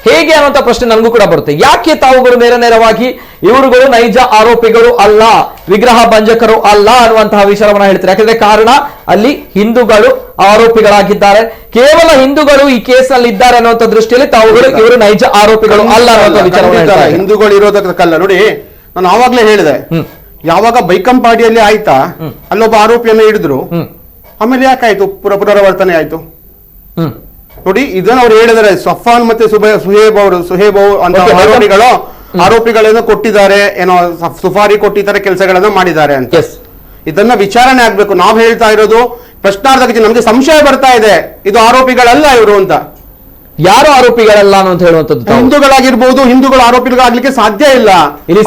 ಹೇಗೆ ಅನ್ನುವಂತ ಪ್ರಶ್ನೆ ನನಗೂ ಕೂಡ ಬರುತ್ತೆ. ಯಾಕೆ ತಾವುಗಳು ನೇರವಾಗಿ ಇವರುಗಳು ನೈಜ ಆರೋಪಿಗಳು ಅಲ್ಲ, ವಿಗ್ರಹ ಭಂಜಕರು ಅಲ್ಲ ಅನ್ನುವಂತಹ ವಿಚಾರವನ್ನ ಹೇಳ್ತಾರೆ? ಯಾಕಂದ್ರೆ ಕಾರಣ ಅಲ್ಲಿ ಹಿಂದೂಗಳು ಆರೋಪಿಗಳಾಗಿದ್ದಾರೆ. ಕೇವಲ ಹಿಂದೂಗಳು ಈ ಕೇಸ್ ನಲ್ಲಿ ಇದ್ದಾರೆ ಅನ್ನುವಂಥ ದೃಷ್ಟಿಯಲ್ಲಿ ತಾವುಗಳು ಇವರು ನೈಜ ಆರೋಪಿಗಳು ಅಲ್ಲ ಅನ್ನುವಂಥ ವಿಚಾರ. ಹಿಂದೂಗಳು ಇರೋದಕ್ಕಲ್ಲ ನೋಡಿ, ನಾನು ಆವಾಗ್ಲೇ ಹೇಳಿದೆ, ಯಾವಾಗ ಬೈಕಂಪಾಡಿಯಲ್ಲಿ ಆಯ್ತಾ ಅಲ್ಲೊಬ್ಬ ಆರೋಪಿಯನ್ನ ಹಿಡಿದ್ರು, ಆಮೇಲೆ ಯಾಕಾಯ್ತು ಪುನರಾವರ್ತನೆ ಆಯ್ತು ನೋಡಿ. ಇದನ್ನ ಅವ್ರು ಹೇಳಿದರೆ ಸಫಾನ್ ಮತ್ತೆ ಸುಹೇಬ್ ಅಂತ ಆರೋಪಿಗಳೇನೋ ಕೊಟ್ಟಿದ್ದಾರೆ, ಏನೋ ಸುಫಾರಿ ಕೊಟ್ಟಿದ್ದಾರೆ, ಕೆಲಸಗಳನ್ನ ಮಾಡಿದ್ದಾರೆ ಅಂತ. ಇದನ್ನ ವಿಚಾರಣೆ ಆಗ್ಬೇಕು. ನಾವು ಹೇಳ್ತಾ ಇರೋದು ಪ್ರಶ್ನಾರ್ಥಕ, ನಮ್ಗೆ ಸಂಶಯ ಬರ್ತಾ ಇದೆ ಇದು ಆರೋಪಿಗಳಲ್ಲ ಇವರು ಅಂತ. ಯಾರು ಆರೋಪಿಗಳಲ್ಲ ಅಂತ ಹೇಳುವಂಥದ್ದು ಹಿಂದೂಗಳಾಗಿರ್ಬೋದು, ಹಿಂದೂಗಳು ಆರೋಪಿಗಳಾಗ್ಲಿಕ್ಕೆ ಸಾಧ್ಯ ಇಲ್ಲ.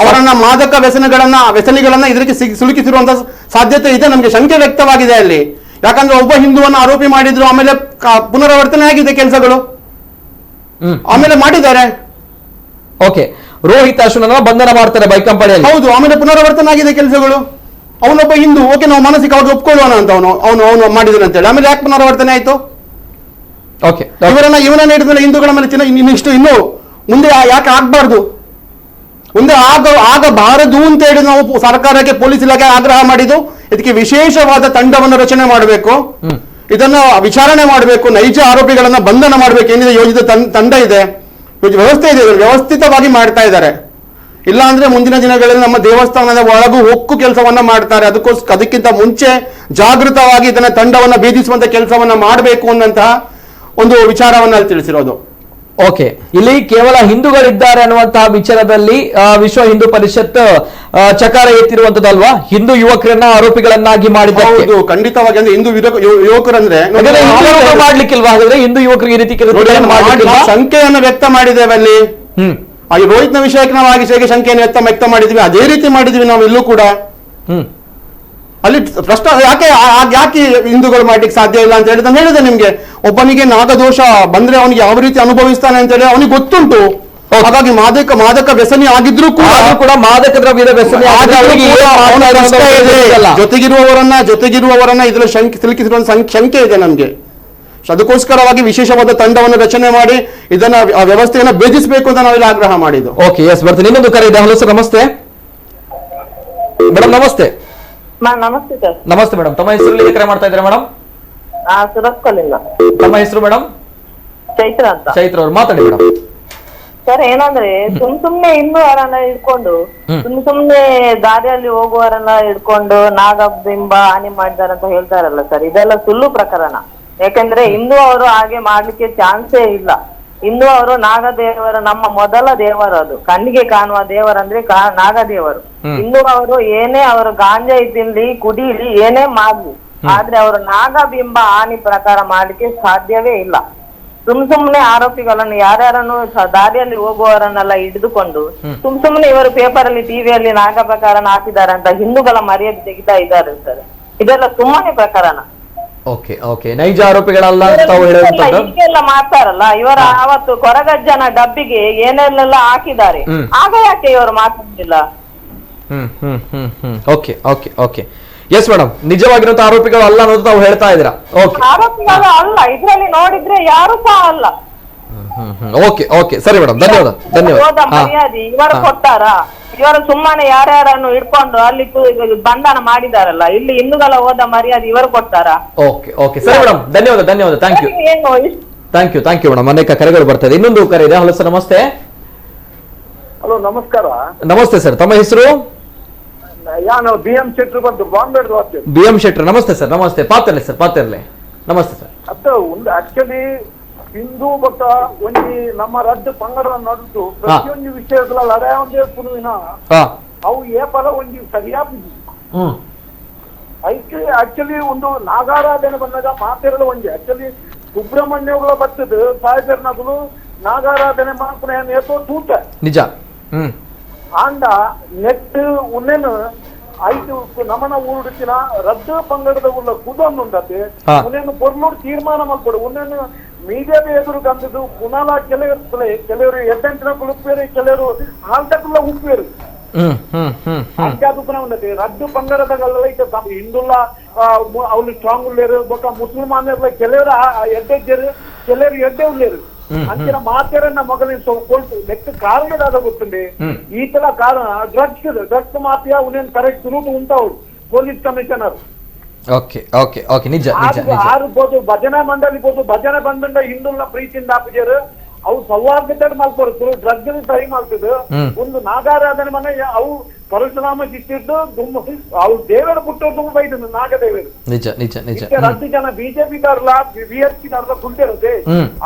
ಅವರನ್ನ ಮಾದಕ ವ್ಯಸನಿಗಳನ್ನ ಇದಕ್ಕೆ ಸಿಲುಕಿಸಿರುವಂತ ಸಾಧ್ಯತೆ ಇದೆ. ನಮ್ಗೆ ಶಂಕೆ ವ್ಯಕ್ತವಾಗಿದೆ ಅಲ್ಲಿ. ಯಾಕಂದ್ರೆ ಒಬ್ಬ ಹಿಂದೂವನ್ನ ಆರೋಪಿ ಮಾಡಿದ್ರು, ಆಮೇಲೆ ಪುನರಾವರ್ತನೆ ಆಗಿದೆ ಕೆಲಸಗಳು, ಆಮೇಲೆ ಮಾಡಿದ್ದಾರೆ. ಓಕೆ, ರೋಹಿತಾಶ್ವನ ಬಂಧನ ಮಾಡ್ತಾರೆ ಬೈಕಂಪಾಡಿಯಲ್ಲಿ, ಹೌದು, ಆಮೇಲೆ ಪುನರಾವರ್ತನೆ ಆಗಿದೆ ಕೆಲಸಗಳು. ಅವನೊಬ್ಬ ಹಿಂದೂ, ಓಕೆ, ನಾವು ಮಾನಸಿಕವಾಗಿ ಒಪ್ಕೊಳ್ಳೋಣ ಅಂತ ಅವನು ಮಾಡಿದನು ಅಂತೇಳಿ, ಆಮೇಲೆ ಯಾಕೆ ಪುನರಾವರ್ತನೆ ಆಯ್ತು? ಓಕೆ, ಇವರನ್ನ ಹಿಡಿದ್ರೆ ಹಿಂದೂಗಳ ಮೇಲೆ ಇನ್ನು ಮುಂದೆ ಯಾಕೆ ಆಗ್ಬಾರ್ದು, ಮುಂದೆ ಆಗಬಾರದು ಅಂತ ಹೇಳಿ ನಾವು ಸರ್ಕಾರಕ್ಕೆ, ಪೊಲೀಸ್ ಇಲಾಖೆ ಆಗ್ರಹ ಮಾಡಿದ್ದು. ಇದಕ್ಕೆ ವಿಶೇಷವಾದ ತಂಡವನ್ನು ರಚನೆ ಮಾಡಬೇಕು, ಇದನ್ನ ವಿಚಾರಣೆ ಮಾಡಬೇಕು, ನೈಜ ಆರೋಪಿಗಳನ್ನ ಬಂಧನ ಮಾಡಬೇಕು. ಏನಿದೆ ಯೋಜಿತ ತಂಡ ಇದೆ, ವ್ಯವಸ್ಥೆ ಇದೆ, ವ್ಯವಸ್ಥಿತವಾಗಿ ಮಾಡ್ತಾ ಇದ್ದಾರೆ. ಇಲ್ಲ ಅಂದ್ರೆ ಮುಂದಿನ ದಿನಗಳಲ್ಲಿ ನಮ್ಮ ದೇವಸ್ಥಾನದ ಒಳಗೂ ಹೊಕ್ಕು ಕೆಲಸವನ್ನ ಮಾಡ್ತಾರೆ. ಅದಕ್ಕಿಂತ ಮುಂಚೆ ಜಾಗೃತವಾಗಿ ಇದನ್ನ ತಂಡವನ್ನ ಭೇದಿಸುವಂತ ಕೆಲಸವನ್ನ ಮಾಡಬೇಕು ಅನ್ನಂತಹ ಒಂದು ವಿಚಾರವನ್ನ ಅಲ್ಲಿ ತಿಳಿಸಿರೋದು. ಓಕೆ, ಇಲ್ಲಿ ಕೇವಲ ಹಿಂದೂಗಳಿದ್ದಾರೆ ಅನ್ನುವಂತಹ ವಿಚಾರದಲ್ಲಿ ವಿಶ್ವ ಹಿಂದೂ ಪರಿಷತ್ ಚಕಾರ ಎತ್ತಿರುವಂತದಲ್ವಾ? ಹಿಂದೂ ಯುವಕರನ್ನ ಆರೋಪಿಗಳನ್ನಾಗಿ ಮಾಡಿದ. ಹೌದು, ಖಂಡಿತವಾಗಿ. ಅಂದ್ರೆ ಹಿಂದೂ ಯುವಕರಂದ್ರೆ ಮಾಡ್ಲಿಕ್ಕಿಲ್ವಾ? ಹಾಗಾದ್ರೆ ಹಿಂದೂ ಯುವಕರಿಗೆ ಈ ರೀತಿ ಸಂಖ್ಯೆಯನ್ನು ವ್ಯಕ್ತ ಮಾಡಿದ್ದೇವೆ ಅಲ್ಲಿ. ಈ ರೋಹಿತ್ನ ವಿಷಯಕ್ಕೆ ನಾವು ಆಗಿ ಸಂಖ್ಯೆಯನ್ನು ವ್ಯಕ್ತ ಮಾಡಿದ್ವಿ, ಅದೇ ರೀತಿ ಮಾಡಿದ್ವಿ ನಾವು ಇಲ್ಲೂ ಕೂಡ. ಅಲ್ಲಿ ಪ್ರಶ್ನೆ ಯಾಕೆ ಹಿಂದೂಗಳು ಮಾಡ್ಲಿಕ್ಕೆ ಸಾಧ್ಯ ಇಲ್ಲ ಅಂತ ಹೇಳಿ ನಾನು ಹೇಳಿದೆ ನಿಮ್ಗೆ. ಒಬ್ಬನಿಗೆ ನಾಗದೋಷ ಬಂದ್ರೆ ಅವನಿಗೆ ಯಾವ ರೀತಿ ಅನುಭವಿಸ್ತಾನೆ ಅಂತ ಹೇಳಿ ಅವನಿಗೆ ಗೊತ್ತುಂಟು. ಹಾಗಾಗಿ ಮಾದಕ ವ್ಯಸನಿ ಆಗಿದ್ರು ಕೂಡ ಮಾದಕ ದ್ರವ್ಯದ ವ್ಯಸನಿ ಜೊತೆಗಿರುವವರನ್ನ ಇದ್ರಲ್ಲಿ ಸಿಲುಕಿಸಿರುವ ಶಂಕೆ ಇದೆ ನಮ್ಗೆ. ಅದಕ್ಕೋಸ್ಕರವಾಗಿ ವಿಶೇಷವಾದ ತಂಡವನ್ನು ರಚನೆ ಮಾಡಿ ಇದನ್ನ ವ್ಯವಸ್ಥೆಯನ್ನ ಭೇದಿಸಬೇಕು ಅಂತ ನಾವೆಲ್ಲ ಆಗ್ರಹ ಮಾಡಿದ್ದು. ಓಕೆ, ಎಸ್, ಬರ್ತೀನಿ. ಇನ್ನೊಂದು ಕರೆ ಇದೆ. ಹಲೋ ಸರ್, ನಮಸ್ತೆ ಮೇಡಮ್. ನಮಸ್ತೆ. ನಮಸ್ತೆ ಸರ್. ನಮಸ್ತೆ ಮೇಡಮ್. ತಮ್ಮ ಹೆಸರು ಕರೆ ಮಾಡ್ತಾ ಇದ್ದೀರಾ ಮೇಡಮ್? ಸುರತ್ಕಲ್ಲಿಂದ. ತಮ್ಮ ಹೆಸರು ಮೇಡಮ್? ಚೈತ್ರ ಅಂತ. ಚೈತ್ರ ಅವ್ರು ಮಾತಾಡಿ ಮೇಡಮ್. ಸರ್, ಏನಂದ್ರೆ ಸುಮ್ನೆ ಹಿಂದೂವರನ್ನ ಹಿಡ್ಕೊಂಡು ಸುಮ್ನೆ ದಾರಿಯಲ್ಲಿ ಹೋಗುವವರನ್ನ ಹಿಡ್ಕೊಂಡು ನಾಗಬಿಂಬ ಹಾನಿ ಮಾಡಿದಾರೆ ಅಂತ ಹೇಳ್ತಾರಲ್ಲ ಸರ್, ಇದೆಲ್ಲ ಸುಳ್ಳು ಪ್ರಕರಣ. ಯಾಕಂದ್ರೆ ಹಿಂದೂ ಅವರು ಹಾಗೆ ಮಾಡ್ಲಿಕ್ಕೆ ಚಾನ್ಸೇ ಇಲ್ಲ. ಹಿಂದೂ ಅವರು ನಾಗದೇವರ ನಮ್ಮ ಮೊದಲ ದೇವರು, ಅದು ಕಣ್ಣಿಗೆ ಕಾಣುವ ದೇವರಂದ್ರೆ ನಾಗದೇವರು. ಹಿಂದೂ ಅವರು ಏನೇ ಅವರು ಗಾಂಜಾ ತಿನ್ಲಿ ಕುಡೀಲಿ ಏನೇ ಮಾಡ್ಲಿ, ಆದ್ರೆ ಅವರು ನಾಗಬಿಂಬ ಹಾನಿ ಪ್ರಕಾರ ಮಾಡ್ಲಿಕ್ಕೆ ಸಾಧ್ಯವೇ ಇಲ್ಲ. ಸುಮ್ನೆ ಆರೋಪಿಗಳನ್ನು ಯಾರ್ಯಾರನ್ನು ದಾರಿಯಲ್ಲಿ ಹೋಗುವವರನ್ನೆಲ್ಲ ಹಿಡಿದುಕೊಂಡು ಸುಮ್ನೆ ಇವರು ಪೇಪರ್ ಅಲ್ಲಿ ಟಿವಿಯಲ್ಲಿ ನಾಗ ಪ್ರಕಾರನ ಹಾಕಿದ್ದಾರೆ ಅಂತ ಹಿಂದೂಗಳ ಮರ್ಯಾದೆ ತೆಗಿತಾ ಇದ್ದಾರೆ ಸರ್. ಇದೆಲ್ಲ ಸುಮ್ಮನೆ ಪ್ರಕರಣ. ಓಕೆ ಓಕೆ, ನೈಜ ಆರೋಪಿಗಳಲ್ಲ ಅಂತ ಹೀಗೆಲ್ಲ ಮಾಡ್ತಾರಲ್ಲ. ಇವರ ಅವತ್ತು ಕೊರಗಜ್ಜನ ಡಬ್ಬಿಗೆ ಏನೆಲ್ಲ ಹಾಕಿದ್ದಾರೆ, ಆಗ ಯಾಕೆ ಇವರು ಮಾತಾಡ್ತಿಲ್ಲ? Okay okay okay, yes madam, ನಿಜವಾಗಿರುವಂತ ಆರೋಪಿಗಳು ಅಲ್ಲ ಅನ್ನೋದು ತಾವು ಹೇಳ್ತಾ ಇದ್ದೀರಾ. ಓಕೆ, ಆರೋಪಿಗಳು ಅಲ್ಲ, ಇದ್ರಲ್ಲಿ ನೋಡಿದ್ರೆ ಯಾರು ಸಹ ಅಲ್ಲ. ಓಕೆ ಓಕೆ, ಸರಿ ಮೇಡಮ್, ಧನ್ಯವಾದ ಧನ್ಯವಾದ. ಮರ್ಯಾದೆ ಇವರು ಕೊಟ್ಟಾರ? ಇವರು ಸುಮ್ಮನೆ ಯಾರ್ಯಾರನ್ನು ಹಿಡ್ಕೊಂಡು ಅಲ್ಲಿ ಬಂಧನ ಮಾಡಿದಾರಲ್ಲ, ಇಲ್ಲಿ ಹಿಂದೂಗಳ ಹೋದ ಮರ್ಯಾದೆ ಇವರು ಕೊಡ್ತಾರ? ಓಕೆ ಓಕೆ, ಸರಿ ಮೇಡಮ್, ಧನ್ಯವಾದ ಧನ್ಯವಾದ. Thank you thank you madam. ಅನೇಕ ಕರೆಗಳು ಬರ್ತದೆ. ಇನ್ನೊಂದು ಕರೆ ಇದೆ. ಹಲೋ ಸರ್, ನಮಸ್ತೆ. ಹಲೋ, ನಮಸ್ಕಾರ. ನಮಸ್ತೆ ಸರ್, ತಮ್ಮ ಹೆಸರು? ನಾನು BM ಶೆಟ್ರು ಬಂದು ಬಾಂಬೆ. BM ಶೆಟ್ರು, ನಮಸ್ತೆ ಸರ್. ನಮಸ್ತೆ. ಪಾತ್ರಲೆ ಸರ್, ಪಾತ್ರಲೆ. ನಮಸ್ತೆ ಸರ್. ಅತ್ತ ಒಂದು ಆಕ್ಚುಲಿ ಹಿಂದೂ ಬತ್ತ ಒಂಜಿ ನಮ್ಮ ರಾಜ್ಯ ಪಂಗಡ ನಡುತ್ತು ಪ್ರತಿಯೊಂದು ವಿಷಯಗಳಲ್ಲಿ ಅದೇ ಒಂದೇ ಪುರುವಿನ ಅವು ಏಪಲ ಒಂಜಿ ಸರಿಯಾಗಿ ಐಕೆ ಆಕ್ಚುಲಿ ಒಂದು ನಾಗಾರಾಧನೆ ಬಂದಾಗ ಮಾತೆರಳು ಒಂಜಿ ಆಕ್ಚುಲಿ ಸುಬ್ರಹ್ಮಣ್ಯಗಳ ಬರ್ತದ ಸಾಯಿಬರ್ನಗಳು ನಾಗಾರಾಧನೆ ಮಾಡ್ಕೊಂಡು ಏನ್ ಏತೋ ತೂತ ನಿಜ. ಆಂಡ ನೆಟ್ ಉನ್ನೇನು ಐದು ನಮನ ಊರುಡಿಸಿನ ರದ್ದು ಪಂಗಡದ ಉಳ್ಳ ಕುದೊಂದುಂಡತೆ ಉನ್ನೇನು ಪೊರ್ಲೂರು ತೀರ್ಮಾನ ಮಾಡ್ಕೊಡು. ಉನ್ನೇನು ಮೀಡಿಯಾದ ಎದುರು ಕಂದದ್ದು ಪುನಃ ಕೆಲವರು ಎಡ್ಡೆಂಟಿನ ಉಪ್ಪೇರು, ಕೆಲವರು ಹಾಲ್ಟಕ್ಲ ಉಪ್ಪೇರು ಅಂತ್ಯಾದುಪನ ಉಂಡತೆ. ರದ್ದು ಪಂಗಡದಗಳೆಲ್ಲ ಈಗ ಹಿಂದುಲ್ಲ ಅವ್ರು ಸ್ಟ್ರಾಂಗ್ ಉಳ್ಳೇರು, ಬೊಕ್ಕ ಮುಸ್ಲಿಮಾನರ್ಲ ಕೆಲವರು ಎಡ್ಡೆಜ್ಜರು, ಕೆಲವರು ಎಡ್ಡೆ ಉಳ್ಳೇರು ಅಂಚಿನ ಮಾತೆರನ್ನ ಮಗನ ಕೊಲ್ತು ಲೆಕ್ಕ ಕಾರಣದಾದ ಗೊತ್ತುಂಡೆ. ಈತಲ ಕಾರಣ ಡ್ರಗ್ಸ್ ಮಾಫಿಯಾ ಉನ್ನೇನು ಕರೆಕ್ಟ್ ರೂಟ್ ಉಂಟವ್ರು police commissioner. Okay okay okay, ನಿಜ ಆರ್ಬೋದು ಭಜನಾ ಮಂಡಳಿ ಬೋದು ಭಜನೆ ಬಂದಂಡ ಹಿಂದುಲ್ಲ ಪ್ರೀತಿಯಿಂದ ಹಾಪಿದ್ಯಾರು ಅವು ಸೌಹಾರ್ದತೆ ಮಾಡ್ಕೊಡ್ತು. ಡ್ರಗ್ ಸಹಿ ಮಾಡ್ತಿದ್ದು ಒಂದು ನಾಗಾರಾಧನೆ ಮನೆ ಅವು ಪರಶುರಾಮ ಶಿಷ್ಯದ್ದು ಅವ್ರು ದೇವರ ಪುಟ್ಟವ್ರು ತುಂಬ ಬೈದ್ರು ನಾಗದೇವರು. ನಿಜ ನಿಜ ನಿಜ. ರದ್ದು ಜನ ಬಿಜೆಪಿದಾರಲ್ಲ BSP ಕುಂತಿರುತ್ತೆ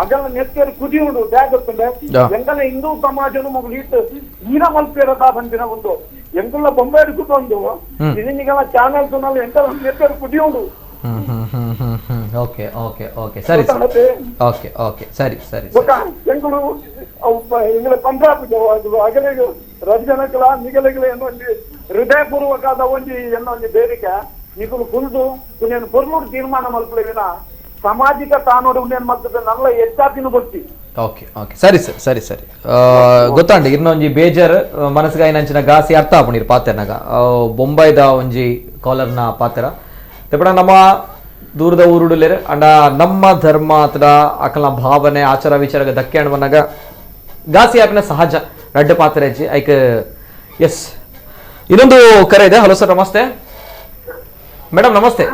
ಅದೆಲ್ಲ ನೆತ್ತೇರು ಕುದಿ ಉಂಡು ಗೊತ್ತುಂಡೆ. ಎಂಗಲ ಹಿಂದೂ ಸಮಾಜನು ಮಗಳು ಇಟ್ಟು ಈನ ಮಲ್ಪೇರದ ಬಂದಿನ ಒಂದು ಎಂಕುಲ್ಲ ಬೊಂಬಾಯಿ ಕೂತ್ಕೊಂಡು ಇದನ್ನಿಗೆಲ್ಲ ಚಾನಲ್ ತುನಲ್ಲಿ ಎಂಕಲ್ಲ ನೆತ್ತೇರು ಕುದಿ ಉಂಡು. ಓಕೆ ಓಕೆ ಓಕೆ, ಸರಿ ಓಕೆ ಓಕೆ, ಸರಿ ಸರಿ. ಎಂಗಳು ಇಂಗ್ಲ ಪಂಜಾಬ್ ಅಗಲೇ ರಜನಕಲ ನಿಗಲಗಳ ಎನ್ನುವಂಜಿ ಹೃದಯಪೂರ್ವಕವಾದ ಒಂಜಿ ಎನ್ನುವಂಜಿ ಬೇಡಿಕೆ ನಿಗುಲು ಕುಲ್ದು ಉನ್ನೇನು ಪೊರ್ಲೂರು ತೀರ್ಮಾನ ಮಲ್ಪಲಿನ ಸಾಮಾಜಿಕ ತಾನೋಡು ಉನ್ನೇನು ಮಲ್ತದ ನಲ್ಲ ಹೆಚ್ಚಾತಿನ ಗೊತ್ತಿ. ಓಕೆ ಓಕೆ, ಸರಿ ಸರ್, ಸರಿ ಸರಿ. ಗೊತ್ತಾಂಡಿ ಇನ್ನೊಂಜಿ ಬೇಜಾರ್ ಮನಸ್ಸಿಗೆ ನಂಚಿನ ಗಾಸಿ ಅರ್ಥ ಆಪುಂಡಿರ್ ಪಾತೆರ್ನಾಗ ಬೊಂಬೈದ ಒಂಜಿ ಕಾಲರ್ನ ಪಾತೆರ ತೆಪಡ ನಮ್ಮ ದೂರದ ಊರುಡುಲೇರ್ ಅಂಡ ನಮ್ಮ ಧರ್ಮ ಅಥವಾ ಅಕಲ್ನ ಭಾವನೆ ಆಚಾರ ವಿಚಾರ ಧಕ್ಕೆ ಅಣ್ಣ ಬಂದಾಗ ಗಾಸಿ ಆಪಿನ ಸಹಜ ರಡ್ಡ ಪಾತ್ರ ಹೆಚ್ಚಿ ಐಕ್. ಎಸ್, ಇನ್ನೊಂದು ಕರೆ ಇದೆ. ಹಲೋ ಸರ್, ನಮಸ್ತೆ ಮೇಡಮ್. ನಮಸ್ತೆ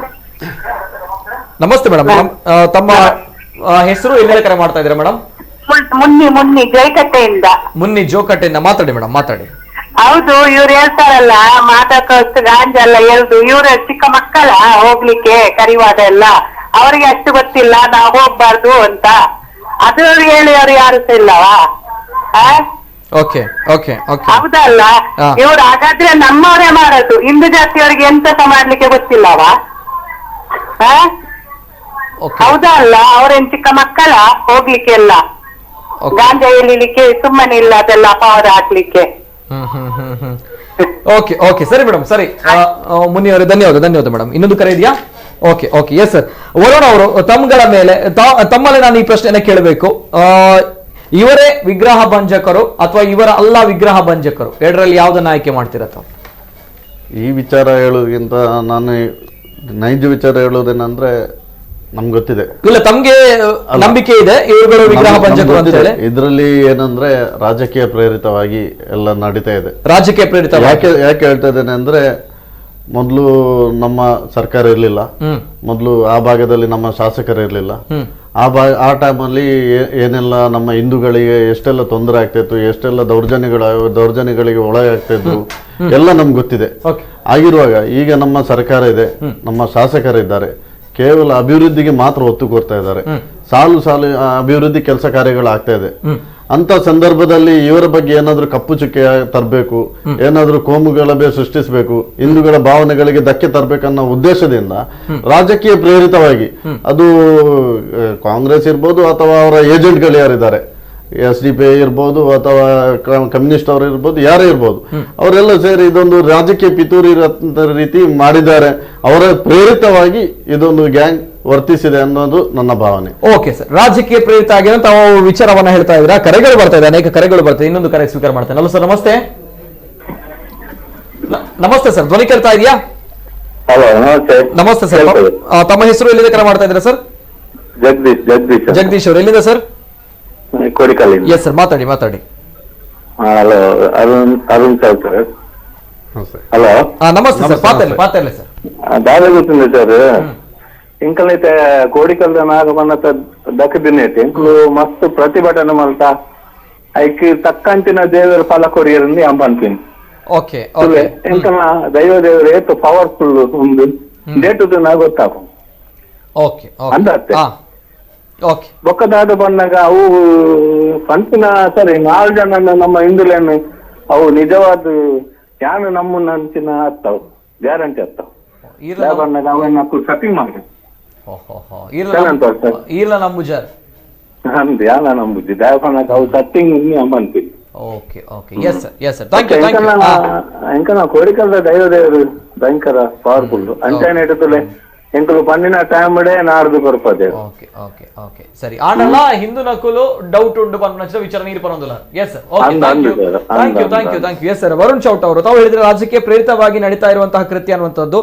ನಮಸ್ತೆ ಮೇಡಮ್. ತಮ್ಮ ಹೆಸರು ಎಲ್ಲಿ ಕರೆ ಮಾಡ್ತಾ ಇದ್ದೀರಾ ಮೇಡಮ್? ಮುನ್ನಿ ಜೋಕಟ್ಟೆಯಿಂದ. ಮುನ್ನಿ ಜೋಕಟ್ಟೆಯಿಂದ ಮಾತಾಡಿ ಮೇಡಮ್, ಮಾತಾಡಿ. ಹೌದು, ಇವ್ರು ಹೇಳ್ತಾರಲ್ಲ ಮಾದಕವಸ್ತು ಗಾಂಜಾ ಎಲ್ಲ ಎಲ್ದು ಇವ್ರ ಚಿಕ್ಕ ಮಕ್ಕಳ ಹೋಗ್ಲಿಕ್ಕೆ ಕರಿವಾದ ಎಲ್ಲ ಅವರಿಗೆ ಅಷ್ಟು ಗೊತ್ತಿಲ್ಲ ನಾವು ಹೋಗ್ಬಾರ್ದು ಅಂತ. ಅದ್ರಲ್ಲಿ ಹೇಳಿಯವರು ಯಾರು ಸಹ ಇಲ್ಲವಾ? ಓಕೆ ಓಕೆ ಓಕೆ ಹೌದಲ್ಲ? ಹಾ. ಇವ್ರು ಹಾಗಾದ್ರೆ ನಮ್ಮವರೇ ಮಾಡೋದು, ಹಿಂದೂ ಜಾತಿಯವರಿಗೆ ಎಂತ ಸಹ ಮಾಡ್ಲಿಕ್ಕೆ ಗೊತ್ತಿಲ್ಲವಾ? ಓಕೆ ಹೌದಾ ಅಲ್ಲ? ಅವ್ರೇನ್ ಚಿಕ್ಕ ಮಕ್ಕಳ ಹೋಗ್ಲಿಕ್ಕೆ ಎಲ್ಲ ಓಕೆ ಗಾಂಜಾ ಎಳಿಲಿಕ್ಕೆ ಸುಮ್ಮನೆ ಇಲ್ಲ, ಅದೆಲ್ಲ ಅಪವಾದ ಹಾಕ್ಲಿಕ್ಕೆ. ಓಕೆ ಓಕೆ ಸರಿ ಮೇಡಮ್, ಸರಿ ಮುನಿಯವರೇ, ಧನ್ಯವಾದ ಮೇಡಮ್. ಇನ್ನೊಂದು ಕರೆ ಇದೆಯಾ? Okay okay yes sir. Varun ಅವರು, ತಮ್ಮಗಳ ಮೇಲೆ ತಮ್ಮಲ್ಲಿ ನಾನು ಈ ಪ್ರಶ್ನೆಯನ್ನ ಕೇಳಬೇಕು. ಇವರೇ ವಿಗ್ರಹ ಭಂಜಕರು ಅಥವಾ ಇವರ ಅಲ್ಲ ವಿಗ್ರಹ ಭಂಜಕರು, ಎರಡರಲ್ಲಿ ಯಾವ್ದನ್ನ ಆಯ್ಕೆ ಮಾಡ್ತೀರಾ ತಾವು? ಈ ವಿಚಾರ ಹೇಳೋದಕ್ಕಿಂತ ನಾನು ನೈಜ ವಿಚಾರ ಹೇಳೋದೇನಂದ್ರೆ ನಮ್ಗೆ ಗೊತ್ತಿದೆ. ಇಲ್ಲ, ತಮ್ಗೆ ನಂಬಿಕೆ ಇದೆ ಇವುಗಳು ವಿಗ್ರಹ ಭಂಜಕರು ಅಂತ ಹೇಳಿ? ಇದರಲ್ಲಿ ಏನಂದ್ರೆ ರಾಜಕೀಯ ಪ್ರೇರಿತವಾಗಿ ಎಲ್ಲ ನಡೀತಾ ಇದೆ. ರಾಜಕೀಯ ಪ್ರೇರಿತ ಯಾಕೆ ಹೇಳ್ತಾ ಇದ್ದೇನೆ ಅಂದ್ರೆ, ಮೊದಲು ನಮ್ಮ ಸರ್ಕಾರ ಇರ್ಲಿಲ್ಲ, ಮೊದಲು ಆ ಭಾಗದಲ್ಲಿ ನಮ್ಮ ಶಾಸಕರು ಇರ್ಲಿಲ್ಲ. ಆ ಟೈಮಲ್ಲಿ ಏನೆಲ್ಲ ನಮ್ಮ ಹಿಂದೂಗಳಿಗೆ ಎಷ್ಟೆಲ್ಲ ತೊಂದರೆ ಆಗ್ತಿತ್ತು, ಎಷ್ಟೆಲ್ಲ ದೌರ್ಜನ್ಯಗಳಿಗೆ ಒಳಗಾಗ್ತಿದ್ರು ಎಲ್ಲ ನಮ್ಗೆ ಗೊತ್ತಿದೆ. ಆಗಿರುವಾಗ ಈಗ ನಮ್ಮ ಸರ್ಕಾರ ಇದೆ, ನಮ್ಮ ಶಾಸಕರಿದ್ದಾರೆ, ಕೇವಲ ಅಭಿವೃದ್ಧಿಗೆ ಮಾತ್ರ ಒತ್ತು ಕೊಡ್ತಾ ಇದ್ದಾರೆ. ಸಾಲು ಅಭಿವೃದ್ಧಿ ಕೆಲಸ ಕಾರ್ಯಗಳು ಆಗ್ತಾ ಇದೆ. ಅಂತ ಸಂದರ್ಭದಲ್ಲಿ ಇವರ ಬಗ್ಗೆ ಏನಾದ್ರೂ ಕಪ್ಪು ಚುಕ್ಕೆ ತರಬೇಕು, ಏನಾದ್ರೂ ಕೋಮುಗಲಭೆ ಸೃಷ್ಟಿಸಬೇಕು, ಹಿಂದೂಗಳ ಭಾವನೆಗಳಿಗೆ ಧಕ್ಕೆ ತರಬೇಕನ್ನೋ ಉದ್ದೇಶದಿಂದ ರಾಜಕೀಯ ಪ್ರೇರಿತವಾಗಿ, ಅದು ಕಾಂಗ್ರೆಸ್ ಇರ್ಬೋದು ಅಥವಾ ಅವರ ಏಜೆಂಟ್ಗಳು ಯಾರಿದ್ದಾರೆ, SDP ಇರ್ಬೋದು ಅಥವಾ ಕಮ್ಯುನಿಸ್ಟ್ ಅವರು ಇರ್ಬೋದು, ಯಾರೇ ಇರ್ಬೋದು, ಅವರೆಲ್ಲ ಸೇರಿ ಇದೊಂದು ರಾಜಕೀಯ ಪಿತೂರಿ ರೀತಿ ಮಾಡಿದ್ದಾರೆ. ಅವರ ಪ್ರೇರಿತವಾಗಿ ಇದೊಂದು ಗ್ಯಾಂಗ್ ವರ್ತಿಸಿದೆ ಅನ್ನೋದು ನನ್ನ ಭಾವನೆ. ಓಕೆ ಸರ್, ರಾಜಕೀಯ ಪ್ರೇರಿತ ಆಗಿ ತಾವು ವಿಚಾರವನ್ನ ಹೇಳ್ತಾ ಇದ್ದೀರಾ. ಕರೆಗಳು ಬರ್ತಾ ಇದೆ, ಅನೇಕ ಕರೆಗಳು ಬರ್ತಾ ಇದೆ. ಇನ್ನೊಂದು ಕರೆ ಸ್ವೀಕಾರ ಮಾಡ್ತೇನೆ. ಹಲೋ ಸರ್, ನಮಸ್ತೆ. ನಮಸ್ತೆ ಸರ್, ಧ್ವನಿ ಕೇಳ್ತಾ ಇದೆಯಾ? ಹಲೋ, ನಮಸ್ತೆ. ನಮಸ್ತೆ ಸರ್, ತಮ್ಮ ಹೆಸರು, ಎಲ್ಲಿಂದ ಕರೆ ಮಾಡ್ತಾ ಇದ್ದೀರಾ ಸರ್? ಜಗದೀಶ್ ಅವರು, ಎಲ್ಲಿಂದ ಸರ್? ಕೋಡಿಕಲ್. ಎಸ್ ಸರ್, ಮಾತಾಡಿ. Hello, Arun sir. ಹಲೋ, ನಮಸ್ತೆ ಸರ್, ಮಾತಾಡಲಿ ಸರ್. ದಾದ ಗೊತ್ತಿಲ್ಲ ಸರ್. ಇಂಕಲೈತೆ ಕೋಡಿಕಲ್ ನಾಗಮನ್ನ ದಕ್ಕದಿನೇತಿ ಇಂಕಲು ಮಸ್ತ್ ಪ್ರತಿಭಟನೆ ಮಾಡ್ತಾ ಐಕ್ ತಕ್ಕಂತಿನ ದೇವರ ಫಲ ಕೊರಿಯರಲ್ಲಿ ಅಂಬನ್ಪಿನ್. ಓಕೆ ಇಂಕಲ ದೈವ ದೇವರು ಏತು ಪವರ್ಫುಲ್ ಒಂದು ಡೇಟು ನಾ ಗೊತ್ತಾಗ ಓಕೆ ಅಂದತ್ತೆ. ಓಕೆ ಬೊಕ್ಕದಾದ ಬಂದಾಗ ಅವು ಪಂಪಿನ ಸರಿ 4 ಜನ ನಮ್ಮ ಹಿಂದುಲೇನು ಅವು ನಿಜವಾದ ಯಾನು ನಮ್ಮನ್ನ ಅಂಚಿನ ಆಗ್ತಾವ, ಗ್ಯಾರಂಟಿ ಆಗ್ತಾವ. ಬಂದಾಗ ಅವನ್ನ ಸೆಟ್ಟಿಂಗ್ ಮಾಡಿ ಈರ್ಲ ನಂಬುಜಾರ್ ಅಂದ್ ಯಾನ ನಂಬುಜಿ ದೇವಸ್ಥಾನಕ ಅವು ಸೆಟ್ಟಿಂಗ್ ಅಂಬನ್ಪಿ. Okay okay yes sir, yes sir, thank you. ಎಂಕನ ಕೋಡಿಕಲ್ದ ದೈವ ದೇವರು ಭಯಂಕರ ಪವರ್ಫುಲ್ ಅಂಚನೆ ಇಡುತ್ತಲೆ ಎಂಕಲು ಪನ್ನಿನ ಟೈಮ್ ನಾಡ್ದು ಕೊರ್ಪದೆ. ಓಕೆ ಓಕೆ ಓಕೆ ಸರಿ. ಆನಲ್ಲ ಹಿಂದೂ ನಕುಲು ಡೌಟ್ ಉಂಡು ಪನ್ನಚ ವಿಚಾರ ನೀರು ಪರೊಂದುಲ. Yes sir, okay, thank you. Yes sir, Varun Chowta ಅವರು ತಾವು ಹೇಳಿದ್ರೆ ರಾಜಕೀಯ ಪ್ರೇರಿತವಾಗಿ ನಡೀತಾ ಇರುವಂತಹ ಕೃತ್ಯ ಅನ್ನುವಂಥದ್ದು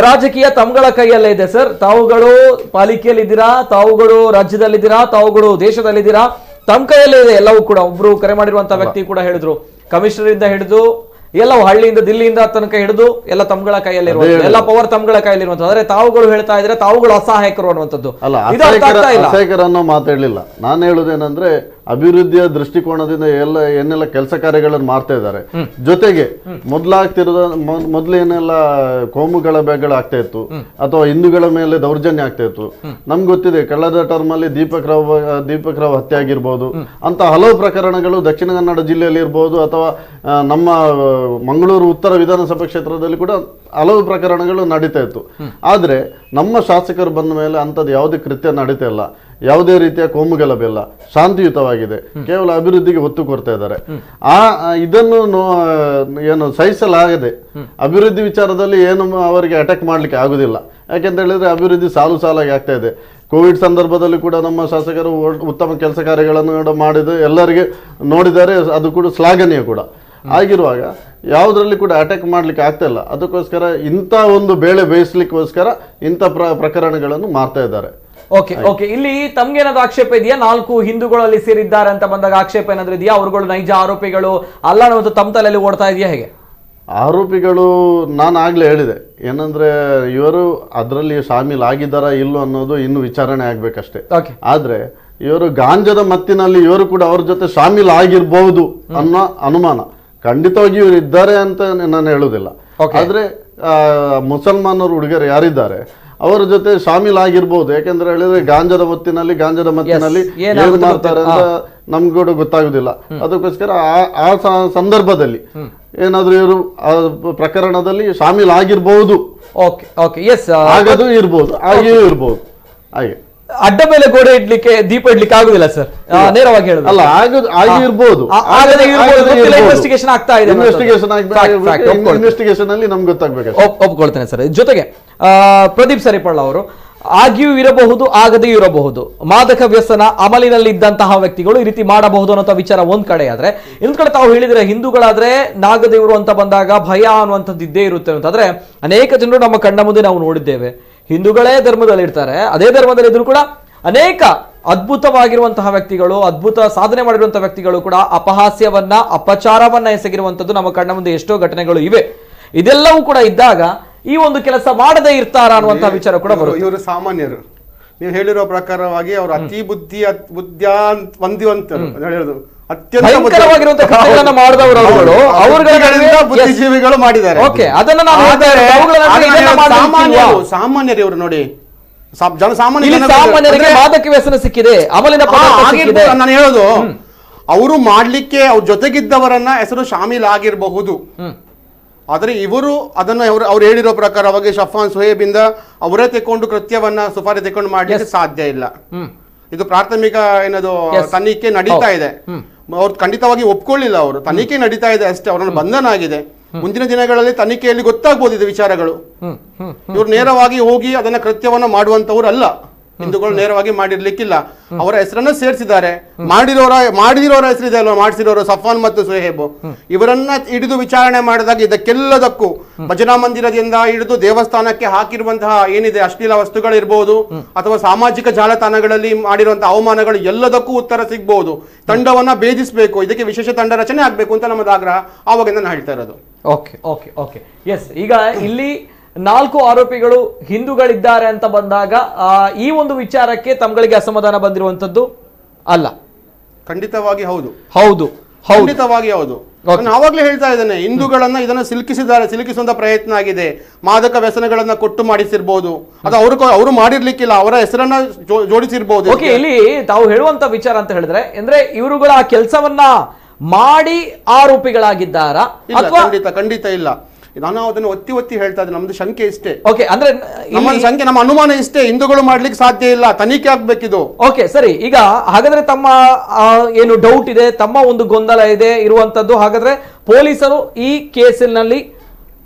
ರಾಜಕೀಯ ತಮ್ಗಳ ಕೈಯಲ್ಲೇ ಇದೆ ಸರ್. ತಾವುಗಳು ಪಾಲಿಕೆಯಲ್ಲಿದ್ದೀರಾ, ತಾವುಗಳು ರಾಜ್ಯದಲ್ಲಿದ್ದೀರಾ, ತಾವುಗಳು ದೇಶದಲ್ಲಿದ್ದೀರಾ, ತಮ್ಮ ಕೈಯಲ್ಲೇ ಇದೆ ಎಲ್ಲವೂ ಕೂಡ. ಒಬ್ರು ಕರೆ ಮಾಡಿರುವಂತಹ ವ್ಯಕ್ತಿ ಕೂಡ ಹೇಳಿದ್ರು, ಕಮಿಷನರ್ ಇಂದ ಹಿಡಿದು ಎಲ್ಲವೂ ಹಳ್ಳಿಯಿಂದ ದಿಲ್ಲಿಯಿಂದ ತನಕ ಹಿಡಿದು ಎಲ್ಲ ತಮ್ಗಳ ಕೈಯಲ್ಲಿರುವಂಥದ್ದು, ಎಲ್ಲ ಪವರ್ ತಮ್ಗಳ ಕೈಯಲ್ಲಿರುವಂಥದ್ದು. ಆದ್ರೆ ತಾವುಗಳು ಹೇಳ್ತಾ ಇದ್ರೆ ತಾವುಗಳು ಅಸಹಾಯಕರು ಅನ್ನುವಂಥದ್ದು. ಅಸಹಾಯಕರನ್ನು ಮಾತಾಡ್ಲಿಲ್ಲ. ನಾನು ಹೇಳುದೇನಂದ್ರೆ ಅಭಿವೃದ್ಧಿಯ ದೃಷ್ಟಿಕೋನದಿಂದ ಏನೆಲ್ಲ ಕೆಲಸ ಕಾರ್ಯಗಳನ್ನು ಮಾಡ್ತಾ ಇದ್ದಾರೆ. ಜೊತೆಗೆ ಮೊದ್ಲೇನೆಲ್ಲ ಕೋಮುಗಳ ಆಗ್ತಾ ಇತ್ತು ಅಥವಾ ಹಿಂದೂಗಳ ಮೇಲೆ ದೌರ್ಜನ್ಯ ಆಗ್ತಾ ಇತ್ತು. ನಮ್ಗೆ ಗೊತ್ತಿದೆ, ಕಳೆದ ಟರ್ಮ್ ಅಲ್ಲಿ ದೀಪಕ್ ರಾವ್ ಹತ್ಯೆ ಆಗಿರ್ಬೋದು ಅಂತ ಹಲವು ಪ್ರಕರಣಗಳು ದಕ್ಷಿಣ ಕನ್ನಡ ಜಿಲ್ಲೆಯಲ್ಲಿ ಇರ್ಬೋದು ಅಥವಾ ನಮ್ಮ ಮಂಗಳೂರು ಉತ್ತರ ವಿಧಾನಸಭಾ ಕ್ಷೇತ್ರದಲ್ಲಿ ಕೂಡ ಹಲವು ಪ್ರಕರಣಗಳು ನಡೀತಾ ಇತ್ತು. ಆದ್ರೆ ನಮ್ಮ ಶಾಸಕರು ಬಂದ ಮೇಲೆ ಅಂಥದ್ದು ಯಾವುದೇ ಕೃತ್ಯ ನಡೀತಾ ಇಲ್ಲ, ಯಾವುದೇ ರೀತಿಯ ಕೋಮುಗಲಭೆ ಇಲ್ಲ, ಶಾಂತಿಯುತವಾಗಿದೆ, ಕೇವಲ ಅಭಿವೃದ್ಧಿಗೆ ಒತ್ತು ಕೊಡ್ತಾ ಇದ್ದಾರೆ. ಇದನ್ನು ಏನು ಸಹಿಸಲಾಗದೆ ಅಭಿವೃದ್ಧಿ ವಿಚಾರದಲ್ಲಿ ಏನು ಅವರಿಗೆ ಅಟ್ಯಾಕ್ ಮಾಡ್ಲಿಕ್ಕೆ ಆಗುದಿಲ್ಲ. ಯಾಕೆಂತ ಹೇಳಿದ್ರೆ ಅಭಿವೃದ್ಧಿ ಸಾಲಾಗಿ ಆಗ್ತಾ ಇದೆ. ಕೋವಿಡ್ ಸಂದರ್ಭದಲ್ಲಿ ಕೂಡ ನಮ್ಮ ಶಾಸಕರು ಉತ್ತಮ ಕೆಲಸ ಕಾರ್ಯಗಳನ್ನು ಮಾಡಿದ್ದು ಎಲ್ಲರಿಗೆ ನೋಡಿದ್ದಾರೆ, ಅದು ಕೂಡ ಶ್ಲಾಘನೀಯ ಕೂಡ. ಆಗಿರುವಾಗ ಯಾವುದರಲ್ಲಿ ಕೂಡ ಅಟ್ಯಾಕ್ ಮಾಡ್ಲಿಕ್ಕೆ ಆಗ್ತಾ ಇಲ್ಲ. ಅದಕ್ಕೋಸ್ಕರ ಇಂಥ ಒಂದು ಬೇಳೆ ಬೇಯಿಸ್ಲಿಕ್ಕೋಸ್ಕರ ಇಂಥ ಪ್ರಕರಣಗಳನ್ನು ಮಾಡ್ತಾ ಇದ್ದಾರೆ. ಓಕೆ ಓಕೆ, ಇಲ್ಲಿ ತಮ್ಗೇನಾದ್ರು ಆಕ್ಷೇಪ ಇದೆಯಾ? 4 ಹಿಂದೂಗಳಲ್ಲಿ ಸೇರಿದ್ದಾರೆ ಅಂತ ಬಂದಾಗ ಆಕ್ಷೇಪ ಏನಾದ್ರು ಇದೆಯಾ? ಅವರುಗಳು ನೈಜ ಆರೋಪಿಗಳು ಅಲ್ಲ ಅನ್ನೋದು ತಮ್ಮ ತಲೆಯಲ್ಲಿ ಓಡ್ತಾ ಇದೆಯಾ ಹೇಗೆ? ಆರೋಪಿಗಳು ನಾನು ಆಗ್ಲೇ ಹೇಳಿದೆ, ಏನಂದ್ರೆ ಇವರು ಅದರಲ್ಲಿ ಶಾಮೀಲ್ ಆಗಿದ್ದಾರಾ ಇಲ್ಲೋ ಅನ್ನೋದು ಇನ್ನು ವಿಚಾರಣೆ ಆಗ್ಬೇಕಷ್ಟೇ. ಆದ್ರೆ ಇವರು ಗಾಂಜದ ಮತ್ತಿನಲ್ಲಿ ಇವರು ಕೂಡ ಅವ್ರ ಜೊತೆ ಶಾಮೀಲ್ ಆಗಿರ್ಬಹುದು ಅನ್ನೋ ಅನುಮಾನ ಖಂಡಿತವಾಗಿ ಇವರು ಇದ್ದಾರೆ ಅಂತ ನಾನು ಹೇಳುದಿಲ್ಲ. ಆದ್ರೆ ಮುಸಲ್ಮಾನರು ಹುಡುಗರು ಯಾರಿದ್ದಾರೆ ಅವರ ಜೊತೆ ಶಾಮೀಲಾಗಿರ್ಬೋದು. ಯಾಕೆಂದ್ರೆ ಹೇಳಿದ್ರೆ ಗಾಂಜಾದ ಮತ್ತಿನಲ್ಲಿ ಏನ್ ಮಾಡ್ತಾರೆ ಅಂತ ನಮ್ಗೂ ಗೊತ್ತಾಗುದಿಲ್ಲ. ಅದಕ್ಕೋಸ್ಕರ ಆ ಸಂದರ್ಭದಲ್ಲಿ ಏನಾದ್ರೂ ಇವರು ಪ್ರಕರಣದಲ್ಲಿ ಶಾಮೀಲಾಗಿರ್ಬಹುದು. ಆಗದು ಇರ್ಬೋದು, ಹಾಗೆಯೂ ಇರ್ಬೋದು. ಹಾಗೆ ಅಡ್ಡ ಮೇಲೆ ಗೋಡೆ ಇಡ್ಲಿಕ್ಕೆ ದೀಪ ಇಡ್ಲಿಕ್ಕೆ ಆಗುದಿಲ್ಲ ಸರ್, ನೇರವಾಗಿ ಹೇಳುದು. ಅಲ್ಲ, ಆಗಿರ್ಬೋದು, ಇನ್ವೆಸ್ಟಿಗೇಷನ್ ಆಗ್ತಾ ಇದೆ. ಇನ್ವೆಸ್ಟಿಗೇಷನ್ ಅಲ್ಲಿ ನಮ್ಗೆ ಗೊತ್ತಾಗ್ಬೇಕು. ಒಪ್ಕೊಳ್ತೇನೆ ಸರ್. ಜೊತೆಗೆ ಪ್ರದೀಪ್ ಸರಿಪಳ್ಳ ಅವರು ಆಗಿಯೂ ಇರಬಹುದು, ಆಗದೆಯೂ ಇರಬಹುದು, ಮಾದಕ ವ್ಯಸನ ಅಮಲಿನಲ್ಲಿ ಇದ್ದಂತಹ ವ್ಯಕ್ತಿಗಳು ಈ ರೀತಿ ಮಾಡಬಹುದು ಅನ್ನೋ ವಿಚಾರ ಒಂದ್ ಕಡೆ ಆದ್ರೆ, ಇನ್ನೊಂದ್ ಕಡೆ ತಾವು ಹೇಳಿದ್ರೆ ಹಿಂದೂಗಳಾದ್ರೆ ನಾಗದೇವರು ಅಂತ ಬಂದಾಗ ಭಯ ಅನ್ನುವಂಥದ್ದು ಇದ್ದೇ ಇರುತ್ತೆ ಅಂತಂದ್ರೆ ಅನೇಕ ಜನರು ನಮ್ಮ ಕಣ್ಣ ಮುಂದೆ ನಾವು ನೋಡಿದ್ದೇವೆ. ಹಿಂದೂಗಳೇ ಧರ್ಮದಲ್ಲಿ ಇರ್ತಾರೆ, ಅದೇ ಧರ್ಮದಲ್ಲಿ ಇದ್ರು ಕೂಡ ಅನೇಕ ಅದ್ಭುತವಾಗಿರುವಂತಹ ವ್ಯಕ್ತಿಗಳು, ಅದ್ಭುತ ಸಾಧನೆ ಮಾಡಿರುವಂತಹ ವ್ಯಕ್ತಿಗಳು ಕೂಡ ಅಪಹಾಸ್ಯವನ್ನ ಅಪಚಾರವನ್ನ ಎಸಗಿರುವಂತದ್ದು ನಮ್ಮ ಕಣ್ಣ ಮುಂದೆ ಎಷ್ಟೋ ಘಟನೆಗಳು ಇವೆ. ಇದೆಲ್ಲವೂ ಕೂಡ ಇದ್ದಾಗ ಈ ಒಂದು ಕೆಲಸ ಮಾಡದೇ ಇರ್ತಾರ ಅನ್ನುವಂತಹ ವಿಚಾರ ಕೂಡ ಬರುತ್ತೆ. ಇವರು ಸಾಮಾನ್ಯರು, ನೀವು ಹೇಳಿರೋ ಪ್ರಕಾರವಾಗಿ ಅವರು ಅತಿ ಬುದ್ಧಿವಂತರು ಹೇಳೋದು, ಭಯಂಕರವಾಗಿರುವಂತಹ ಕೃತ್ಯಗಳನ್ನ ಮಾಡಿದವರು ಬುದ್ಧಿಜೀವಿಗಳು ಮಾಡಿದ್ದಾರೆ. ಸಾಮಾನ್ಯರು ಇವರು ನೋಡಿ, ಜನಸಾಮಾನ್ಯರಿಗೆ ಮಾದಕ ವ್ಯಸನ ಸಿಕ್ಕಿದೆ, ಅಮಲಿನ ನಾನು ಹೇಳೋದು ಅವರು ಮಾಡ್ಲಿಕ್ಕೆ ಅವ್ರ ಜೊತೆಗಿದ್ದವರನ್ನ ಹೆಸರು ಶಾಮೀಲಾಗಿರಬಹುದು. ಆದರೆ ಇವರು ಅದನ್ನು ಅವ್ರು ಹೇಳಿರೋ ಪ್ರಕಾರವಾಗಿ ಶಫಾನ್ ಸುಹೇಬ್ ಇಂದ ಅವರೇ ತೆಕೊಂಡು ಕೃತ್ಯವನ್ನ ಸುಪಾರಿ ತೆಕೊಂಡು ಮಾಡ್ಲಿಕ್ಕೆ ಸಾಧ್ಯ ಇಲ್ಲ. ಇದು ಪ್ರಾಥಮಿಕ ಏನದು ತನಿಖೆ ನಡೀತಾ ಇದೆ. ಅವ್ರು ಖಂಡಿತವಾಗಿ ಒಪ್ಕೊಳ್ಳಿಲ್ಲ, ಅವರು ತನಿಖೆ ನಡೀತಾ ಇದೆ ಅಷ್ಟೇ, ಅವರನ್ನು ಬಂಧನ ಆಗಿದೆ. ಮುಂದಿನ ದಿನಗಳಲ್ಲಿ ತನಿಖೆಯಲ್ಲಿ ಗೊತ್ತಾಗ್ಬೋದು ಇದು ವಿಚಾರಗಳು. ಇವ್ರು ನೇರವಾಗಿ ಹೋಗಿ ಅದನ್ನ ಕೃತ್ಯವನ್ನ ಮಾಡುವಂತವ್ರು ಅಲ್ಲ, ಹಿಂದೂಗಳು ನೇರವಾಗಿ ಮಾಡಿರ್ಲಿಕ್ಕಿಲ್ಲ. ಅವರ ಹೆಸರನ್ನ ಸೇರಿಸಿದ್ದಾರೆ. ಮಾಡಿರೋರ ಹೆಸರಿದೆ ಅಲ್ವಾ, ಮಾಡಿಸಿರೋರು ಸಫಾನ್ ಮತ್ತು ಸುಹೇಬ್, ಇವರನ್ನ ಹಿಡಿದು ವಿಚಾರಣೆ ಮಾಡಿದಾಗ ಇದಕ್ಕೆಲ್ಲದಕ್ಕೂ ಭಜನಾ ಮಂದಿರದಿಂದ ಹಿಡಿದು ದೇವಸ್ಥಾನಕ್ಕೆ ಹಾಕಿರುವಂತಹ ಏನಿದೆ ಅಶ್ಲೀಲ ವಸ್ತುಗಳಿರ್ಬೋದು ಅಥವಾ ಸಾಮಾಜಿಕ ಜಾಲತಾಣಗಳಲ್ಲಿ ಮಾಡಿರುವಂತಹ ಅವಮಾನಗಳು ಎಲ್ಲದಕ್ಕೂ ಉತ್ತರ ಸಿಗ್ಬಹುದು. ತಂಡವನ್ನ ಭೇದಿಸಬೇಕು, ಇದಕ್ಕೆ ವಿಶೇಷ ತಂಡ ರಚನೆ ಆಗ್ಬೇಕು ಅಂತ ನಮ್ಮದು ಆಗ್ರಹ ಆವಾಗಿಂದ ನಾನು ಹೇಳ್ತಾ ಇರೋದು. ಈಗ ಇಲ್ಲಿ 4 ಆರೋಪಿಗಳು ಹಿಂದೂಗಳಿದ್ದಾರೆ ಅಂತ ಬಂದಾಗ ಈ ಒಂದು ವಿಚಾರಕ್ಕೆ ತಮ್ಗಳಿಗೆ ಅಸಮಾಧಾನ ಬಂದಿರುವಂತದ್ದು ಅಲ್ಲ. ಖಂಡಿತವಾಗಿ ಹೌದು, ಖಂಡಿತವಾಗಿ ಹೌದು. ನಾನು ಆವಾಗಲೇ ಹೇಳ್ತಾ ಇದ್ದೇನೆ, ಹಿಂದೂಗಳನ್ನ ಇದನ್ನ ಸಿಲುಕಿಸುವಂತ ಪ್ರಯತ್ನ ಆಗಿದೆ. ಮಾದಕ ವ್ಯಸನಗಳನ್ನ ಕೊಟ್ಟು ಮಾಡಿಸಿರ್ಬೋದು, ಅದು ಅವರು ಮಾಡಿರ್ಲಿಕ್ಕಿಲ್ಲ, ಅವರ ಹೆಸರನ್ನ ಜೋಡಿಸಿರ್ಬೋದು. ಇಲ್ಲಿ ತಾವು ಹೇಳುವಂತ ವಿಚಾರ ಅಂತ ಹೇಳಿದ್ರೆ ಅಂದ್ರೆ ಇವರುಗಳ ಆ ಕೆಲಸವನ್ನ ಮಾಡಿ ಆರೋಪಿಗಳಾಗಿದ್ದಾರಾ? ಖಂಡಿತ ಇಲ್ಲ. ನಾನು ಅದನ್ನು ಒತ್ತಿ ಹೇಳ್ತಾ ಇದ್ದೆ, ನಮ್ದು ಶಂಕೆ ಇಷ್ಟೇ. ಅಂದ್ರೆ ನಮ್ಮ ಅನುಮಾನ ಇಷ್ಟೇ, ಹಿಂದೂಗಳು ಮಾಡ್ಲಿಕ್ಕೆ ಸಾಧ್ಯ ಇಲ್ಲ, ತನಿಖೆ ಆಗ್ಬೇಕಿದು. ಸರಿ. ಈಗ ಹಾಗಾದ್ರೆ ತಮ್ಮ ಏನು ಡೌಟ್ ಇದೆ, ತಮ್ಮ ಒಂದು ಗೊಂದಲ ಇದೆ ಇರುವಂತದ್ದು, ಹಾಗಾದ್ರೆ ಪೊಲೀಸರು ಈ ಕೇಸಿನಲ್ಲಿ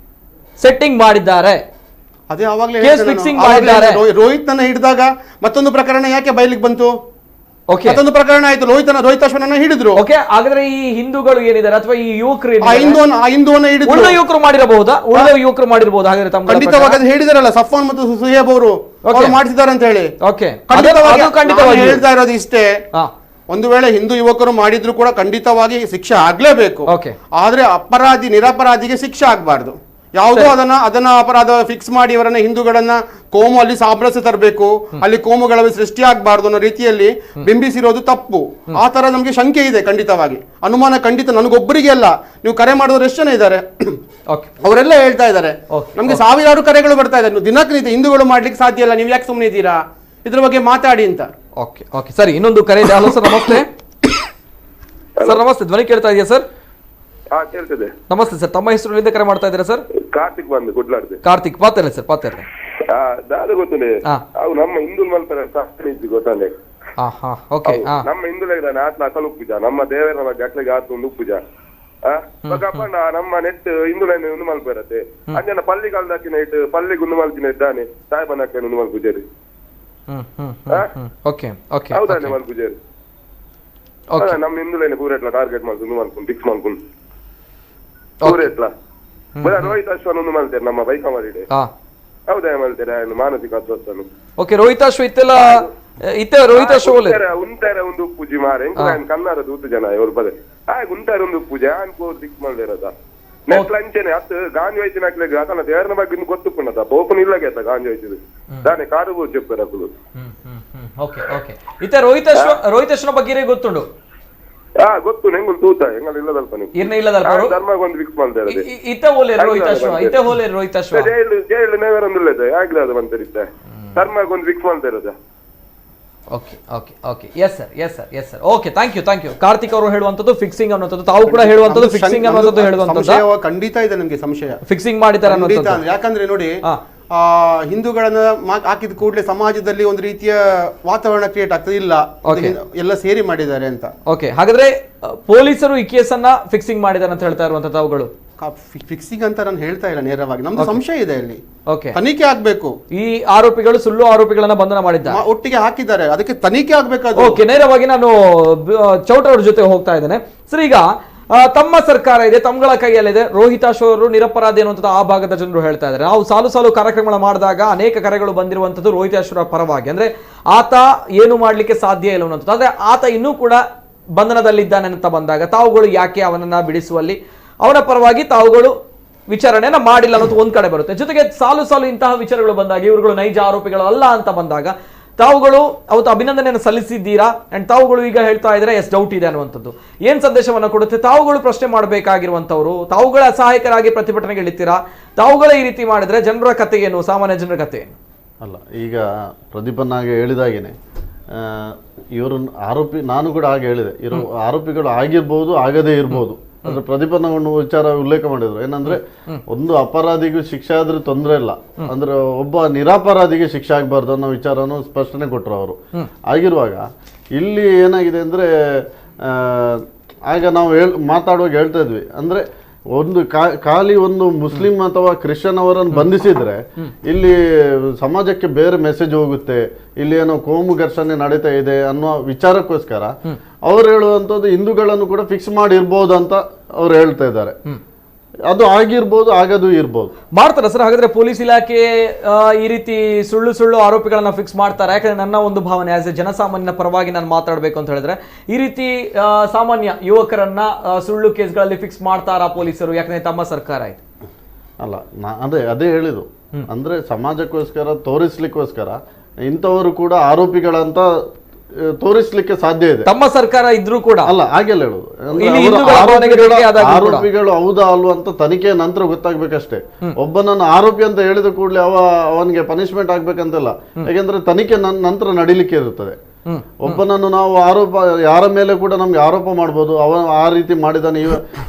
ಸೆಟ್ಟಿಂಗ್ ಮಾಡಿದ್ದಾರೆ, ಅದೇ ಅವಾಗಲೇ ರೋಹಿತ್ ನನ್ನ ಹಿಡಿದಾಗ ಮತ್ತೊಂದು ಪ್ರಕರಣ ಯಾಕೆ ಬಯಲಿಗೆ ಬಂತು? ಮತ್ತೊಂದು ಪ್ರಕರಣ ಆಯ್ತು, ರೋಹಿತಾಶ್ವನನ್ನ ಹಿಡಿದ್ರು. ಹಾಗಾದ್ರೆ ಈ ಹಿಂದೂಗಳು ಏನಿದ್ದಾರೆ ಅಥವಾ ಈ ಯುವಕರು ಹಿಂದೂವನ್ನ ಯುವಕರು ಮಾಡಿರಬಹುದಾ? ಉಳಿದ ಯುವಕರು ಮಾಡಿರಬಹುದು. ಹಾಗಾದ್ರೆ ಖಂಡಿತವಾಗಿ ಅದು ಹೇಳಿದಾರಲ್ಲ, ಸಫಾನ್ ಮತ್ತು ಸುಹೇಬ್ ಅವರು ಮಾಡಿಸಿದ್ದಾರೆ ಅಂತ ಹೇಳಿ. ಖಂಡಿತವಾಗಿ ಹೇಳ್ತಾ ಇರೋದು ಇಷ್ಟೇ, ಒಂದು ವೇಳೆ ಹಿಂದೂ ಯುವಕರು ಮಾಡಿದ್ರು ಕೂಡ ಖಂಡಿತವಾಗಿ ಶಿಕ್ಷೆ ಆಗ್ಲೇಬೇಕು. ಆದ್ರೆ ನಿರಪರಾಧಿಗೆ ಶಿಕ್ಷೆ ಆಗ್ಬಾರ್ದು. ಯಾವುದೋ ಅದನ್ನ ಅಪರಾಧ ಫಿಕ್ಸ್ ಮಾಡಿ ಇವರನ್ನ ಹಿಂದೂಗಳನ್ನ ಕೋಮು ಅಲ್ಲಿ ಸಾಮರಸ್ಯ ತರಬೇಕು, ಅಲ್ಲಿ ಕೋಮುಗಳ ಸೃಷ್ಟಿ ಆಗ್ಬಾರ್ದು ಅನ್ನೋ ರೀತಿಯಲ್ಲಿ ಬಿಂಬಿಸಿರೋದು ತಪ್ಪು. ಆ ತರ ನಮ್ಗೆ ಶಂಕೆ ಇದೆ, ಖಂಡಿತವಾಗಿ ಅನುಮಾನ ಖಂಡಿತ. ನನಗೊಬ್ಬರಿಗೆ ಅಲ್ಲ, ನೀವು ಕರೆ ಮಾಡೋರು ಎಷ್ಟು ಜನ ಇದ್ದಾರೆ ಅವರೆಲ್ಲ ಹೇಳ್ತಾ ಇದ್ದಾರೆ, ನಮ್ಗೆ ಸಾವಿರಾರು ಕರೆಗಳು ಬರ್ತಾ ಇದೆ, ದಿನಕ್ಕೆ ಹಿಂದೂಗಳು ಮಾಡ್ಲಿಕ್ಕೆ ಸಾಧ್ಯ ಇಲ್ಲ, ನೀವು ಯಾಕೆ ಸುಮ್ಮನೆ ಇದ್ದೀರಾ, ಇದ್ರ ಬಗ್ಗೆ ಮಾತಾಡಿ ಅಂತ. ಸರಿ, ಇನ್ನೊಂದು ಕರೆ ಇದೆ. ಹಲೋ ಸರ್, ನಮಸ್ತೆ. ಸರ್ ನಮಸ್ತೆ, ಧ್ವನಿ ಕೇಳ್ತಾ ಇದೆಯಾ ಸರ್? ಕೇಳ್ತದೆ. ನಮಸ್ತೆ ಸರ್, ತಮ್ಮ ಹೆಸರು ಕರೆ ಮಾಡ್ತಾ ಇದ್ದೀರಾ ಸರ್? ಕಾರ್ತಿಕ್ ಬಂದು ಗುಡ್ಲಾಡ್ದೆ. ಕಾರ್ತಿಕ್ ಪಾತ್ರ ಸರ್, ಪಾತ್ರ ದಾದ ಗೊತ್ತಲೆ ಅವು ನಮ್ಮ ಹಿಂದೂ ಮಲ್ಪರ ಗೊತ್ತಂದೆ. ನಮ್ಮ ಹಿಂದೂಲ ಆತ್ಲ ಅಸಲು ಉಪ್ಪುಜ, ನಮ್ಮ ದೇವರ ಗಟ್ಲೆಗೆ ಆತೊಂದು ಉಪ್ಪುಜ ನಮ್ಮ ನೆಟ್ ಹಿಂದೂಲೈನ್ ಒಂದು ಮಲ್ಪ ಇರತ್ತೆ. ಅಂಜನ ಪಲ್ಲಿ ಕಾಲದಾಕಿನ ಇಟ್ಟು ಪಲ್ಲಿಗೆ ಒಂದು ಮಲ್ಪಿನ ಇದ್ದಾನೆ, ಸಾಹೇಬನಕ್ಕ ಒಂದು ಮಲ್ಪುಜೇರಿ. ಹೌದಾನೆ ಮಲ್ಪುಜೇರಿ. ನಮ್ಮ ಹಿಂದೂಲೈನ್ ಪೂರೆಟ್ಲ ಟಾರ್ಗೆಟ್ ಮಾಡ್ಕೊಂಡು ಮಲ್ಕೊಂಡು ಫಿಕ್ಸ್ ಮಾಡ್ಕೊಂಡು ಪೂರೆಟ್ಲ ರೋಹಿತ್ ಅಶ್ವನ್ ಒಂದು ಮಲ್ತೇನೆ ನಮ್ಮ ಬೈಕ ಮಾಡಿಡೆ. ಹೌದಾ ಮಲ್ತೇನೆ ಮಾನಸಿಕ ಅಸ್ವಸ್ಥನು. ರೋಹಿತಾಶ್ವ ಇತ್ತೆಲ್ಲ ಉಂಟಾರ ಒಂದು ಪೂಜೆ ಮಾರೆ ಕನ್ನಡ ದೂತು ಜನ ಇವ್ರು ಬದೇ ಉಂಟಾರ ಒಂದು ಪೂಜೆ ಅನ್ಕೋ ಫಿಕ್ಸ್ ಮಾಡಿರೋದ ನೆಟ್ ಲಂಚನೆ ಹತ್ತು ಗಾಂಜಿ ವೈದ್ಯನ ಹಾಕ್ಲಿಕ್ಕೆ ಆತನ ದೇವರನ ಬಗ್ಗೆ ಇನ್ನು ಗೊತ್ತುಕೊಂಡದ ಬೋಪನ್ ಇಲ್ಲಗೆ ಆತ ಗಾಂಜಿ ವೈದ್ಯದು ದಾನೆ ಕಾಡು చెప్పారు ರೋಹಿತಾಶ್ವನ ಬಗ್ಗೆ ಗೊತ್ತುಂಡು. ಗೊತ್ತು ನಂಗೆ ತೂತ ಎಂಗಲ್ ಇಲ್ಲದಲ್ಪ ನೀವು ಧರ್ಮಗೊಂದು ಫಿಕ್ಸ್ ಮಾಡ್ತಾರೆ ಜೈಲು ನೇವರೊಂದುಳ್ಳೇದು ಆಗ್ಲಿ ಅದು ಬಂತರಿದ್ದ ಧರ್ಮಗೊಂದು ಫಿಕ್ಸ್ ಮಾಡ್ತಾ ಇರೋದು. ಓಕೆ ಥ್ಯಾಂಕ್ ಯು ಕಾರ್ತಿಕ್ ಅವರು ಹೇಳುವಂತದ್ದು ಫಿಕ್ಸಿಂಗ್ ಅನ್ನುವಂಥದ್ದು, ತಾವು ಕೂಡ ಹೇಳುವಂತದ್ದು ಫಿಕ್ಸಿಂಗ್ ಅನ್ನುವಂಥದ್ದು ಹೇಳುವಂತದ್ದು ಖಂಡಿತ ಇದೆ ನಮಗೆ ಸಂಶಯ ಫಿಕ್ಸಿಂಗ್ ಮಾಡಿದ್ದಾರೆ ಅನ್ನೋದು. ಯಾಕಂದ್ರೆ ನೋಡಿ ಹಿಂದೂಗಳನ್ನ ಹಾಕಿದ ಕೂಡಲೇ ಸಮಾಜದಲ್ಲಿ ಒಂದು ರೀತಿಯ ವಾತಾವರಣ ಕ್ರಿಯೇಟ್ ಆಗ್ತದೆ, ಇಲ್ಲ ಎಲ್ಲ ಸೇರಿ ಮಾಡಿದ್ದಾರೆ ಅಂತ. ಓಕೆ, ಹಾಗಾದ್ರೆ ಪೊಲೀಸರು ಈ ಕೇಸನ್ನ ಫಿಕ್ಸಿಂಗ್ ಮಾಡಿದ್ದಾರೆ ಅಂತ ಹೇಳ್ತಾ ಇರುವಂತದ್ದು ಅವುಗಳು ಫಿಕ್ಸಿಂಗ್ ಅಂತ ನಾನು ಹೇಳ್ತಾ ಇಲ್ಲ, ನೇರವಾಗಿ ನಮ್ದು ಸಂಶಯ ಇದೆ ಅಲ್ಲಿ. ಓಕೆ, ತನಿಖೆ ಆಗ್ಬೇಕು. ಈ ಆರೋಪಿಗಳು ಸುಳ್ಳು ಆರೋಪಿಗಳನ್ನ ಬಂಧನ ಮಾಡಿದ್ದಾರೆ, ಒಟ್ಟಿಗೆ ಹಾಕಿದ್ದಾರೆ, ಅದಕ್ಕೆ ತನಿಖೆ ಆಗ್ಬೇಕು. ಓಕೆ, ನೇರವಾಗಿ ನಾನು ಚೌಟ ಅವ್ರ ಜೊತೆ ಹೋಗ್ತಾ ಇದ್ದೇನೆ ಸರ್. ಈಗ ತಮ್ಮ ಸರ್ಕಾರ ಇದೆ, ತಮ್ಮಗಳ ಕೈಯಲ್ಲಿದೆ, ರೋಹಿತಾಶ್ ಅವರು ನಿರಪರಾಧಿ ಅನ್ನುವಂಥದ್ದು ಆ ಭಾಗದ ಜನರು ಹೇಳ್ತಾ ಇದ್ದಾರೆ. ನಾವು ಸಾಲು ಕಾರ್ಯಕ್ರಮಗಳ ಮಾಡಿದಾಗ ಅನೇಕ ಕರೆಗಳು ಬಂದಿರುವಂತದ್ದು ರೋಹಿತಾಶ್ ಅವರ ಪರವಾಗಿ, ಅಂದ್ರೆ ಆತ ಏನು ಮಾಡ್ಲಿಕ್ಕೆ ಸಾಧ್ಯ ಇಲ್ಲ ಅನ್ನುವಂಥದ್ದು. ಆದ್ರೆ ಆತ ಇನ್ನೂ ಕೂಡ ಬಂಧನದಲ್ಲಿದ್ದಾನೆ ಅಂತ ಬಂದಾಗ ತಾವುಗಳು ಯಾಕೆ ಅವನನ್ನ ಬಿಡಿಸುವಲ್ಲಿ ಅವನ ಪರವಾಗಿ ತಾವುಗಳು ವಿಚಾರಣೆಯನ್ನ ಮಾಡಿಲ್ಲ ಅನ್ನೋದು ಒಂದ್ ಕಡೆ ಬರುತ್ತೆ. ಜೊತೆಗೆ ಸಾಲು ಇಂತಹ ವಿಚಾರಗಳು ಬಂದಾಗ ಇವುಗಳು ನೈಜ ಆರೋಪಿಗಳು ಅಲ್ಲ ಅಂತ ಬಂದಾಗ ತಾವುಗಳು ಅವತ್ತು ಅಭಿನಂದನೆಯನ್ನು ಸಲ್ಲಿಸಿದ್ದೀರಾ ಅಂಡ್ ತಾವುಗಳು ಈಗ ಹೇಳ್ತಾ ಇದ್ರೆ ಎಸ್ ಡೌಟ್ ಇದೆ ಅನ್ನುವಂಥದ್ದು ಏನ್ ಸಂದೇಶವನ್ನ ಕೊಡುತ್ತೆ? ತಾವುಗಳು ಪ್ರಶ್ನೆ ಮಾಡಬೇಕಾಗಿರುವಂತವ್ರು, ತಾವುಗಳ ಅಸಹಾಯಕರಾಗಿ ಪ್ರತಿಭಟನೆಗೆ ಇಳಿತೀರಾ? ತಾವುಗಳೇ ಈ ರೀತಿ ಮಾಡಿದ್ರೆ ಜನರ ಕತೆ ಏನು, ಸಾಮಾನ್ಯ ಜನರ ಕತೆ ಏನು? ಅಲ್ಲ, ಈಗ ಪ್ರದೀಪನಾಗೆ ಹೇಳಿದಾಗೇನೆ ಇವರು ಆರೋಪಿ, ನಾನು ಕೂಡ ಹಾಗೆ ಹೇಳಿದೆ, ಇವರು ಆರೋಪಿಗಳು ಆಗಿರ್ಬೋದು, ಆಗದೇ ಇರ್ಬೋದು. ಅಂದ್ರೆ ಪ್ರದೀಪನ ಒಂದು ವಿಚಾರ ಉಲ್ಲೇಖ ಮಾಡಿದ್ರು, ಏನಂದ್ರೆ ಒಂದು ಅಪರಾಧಿಗೂ ಶಿಕ್ಷೆ ಆದ್ರೆ ತೊಂದರೆ ಇಲ್ಲ, ಅಂದ್ರೆ ಒಬ್ಬ ನಿರಪರಾಧಿಗೆ ಶಿಕ್ಷೆ ಆಗ್ಬಾರ್ದು ಅನ್ನೋ ವಿಚಾರನು ಸ್ಪಷ್ಟನೆ ಕೊಟ್ಟರು ಅವರು. ಆಗಿರುವಾಗ ಇಲ್ಲಿ ಏನಾಗಿದೆ ಅಂದ್ರೆ ಆಗ ನಾವು ಮಾತಾಡುವಾಗ ಹೇಳ್ತಾ ಇದ್ವಿ, ಅಂದ್ರೆ ಒಂದು ಖಾಲಿ ಒಂದು ಮುಸ್ಲಿಂ ಅಥವಾ ಕ್ರಿಶ್ಚಿಯನ್ ಅವರನ್ನು ಬಂಧಿಸಿದ್ರೆ ಇಲ್ಲಿ ಸಮಾಜಕ್ಕೆ ಬೇರೆ ಮೆಸೇಜ್ ಹೋಗುತ್ತೆ, ಇಲ್ಲಿ ಏನೋ ಕೋಮು ಘರ್ಷಣೆ ನಡೀತಾ ಇದೆ ಅನ್ನೋ ವಿಚಾರಕ್ಕೋಸ್ಕರ ಅವ್ರು ಹೇಳುವಂಥದ್ದು ಹಿಂದೂಗಳನ್ನು ಕೂಡ ಫಿಕ್ಸ್ ಮಾಡಿರ್ಬೋದು ಅಂತ ಅವ್ರು ಹೇಳ್ತಾ ಇದ್ದಾರೆ. ಅದು ಆಗಿರ್ಬೋದು, ಆಗದು ಇರ್ಬೋದು. ಮಾಡ್ತಾರ ಸರ್? ಹಾಗಾದ್ರೆ ಪೊಲೀಸ್ ಇಲಾಖೆ ಈ ರೀತಿ ಸುಳ್ಳು ಆರೋಪಿಗಳನ್ನ ಫಿಕ್ಸ್ ಮಾಡ್ತಾರೆ? ಯಾಕಂದ್ರೆ ನನ್ನ ಒಂದು ಭಾವನೆ ಆಸ್ ಎ ಜನಸಾಮಾನ್ಯನ ಪರವಾಗಿ ನಾನು ಮಾತಾಡ್ಬೇಕು ಅಂತ ಹೇಳಿದ್ರೆ, ಈ ರೀತಿ ಸಾಮಾನ್ಯ ಯುವಕರನ್ನ ಸುಳ್ಳು ಕೇಸ್ಗಳಲ್ಲಿ ಫಿಕ್ಸ್ ಮಾಡ್ತಾರಾ ಪೊಲೀಸರು? ಯಾಕಂದ್ರೆ ತಮ್ಮ ಸರ್ಕಾರ ಆಯ್ತು ಅಲ್ಲ, ಅದೇ ಹೇಳಿದ್ದು, ಅಂದ್ರೆ ಸಮಾಜಕ್ಕೋಸ್ಕರ ತೋರಿಸ್ಲಿಕ್ಕೋಸ್ಕರ ಇಂಥವರು ಕೂಡ ಆರೋಪಿಗಳಂತ ತೋರಿಸ್ಲಿಕ್ಕೆ ಸಾಧ್ಯ ಇದೆ. ತಮ್ಮ ಸರ್ಕಾರ ಇದ್ರೂ ಕೂಡ ಅಲ್ಲ, ಹಾಗೆಲ್ಲ ಹೇಳುದು. ಆರೋಪಿಗಳು ಹೌದಾ ಅಲ್ವಾ ಅಂತ ತನಿಖೆ ನಂತರ ಗೊತ್ತಾಗ್ಬೇಕಷ್ಟೇ. ಒಬ್ಬನನ್ನು ಆರೋಪಿ ಅಂತ ಹೇಳಿದ ಕೂಡಲೇ ಅವನಿಗೆ ಪನಿಷ್ಮೆಂಟ್ ಆಗ್ಬೇಕಂತಿಲ್ಲ, ಯಾಕೆಂದ್ರೆ ತನಿಖೆ ನಂತರ ನಡೀಲಿಕ್ಕೆ ಇರುತ್ತದೆ. ಒಬ್ಬನನ್ನು ನಾವು ಯಾರ ಮೇಲೆ ಕೂಡ ನಮ್ಗೆ ಆರೋಪ ಮಾಡ್ಬೋದು, ಅವ ಆ ರೀತಿ ಮಾಡಿದಾನೆ,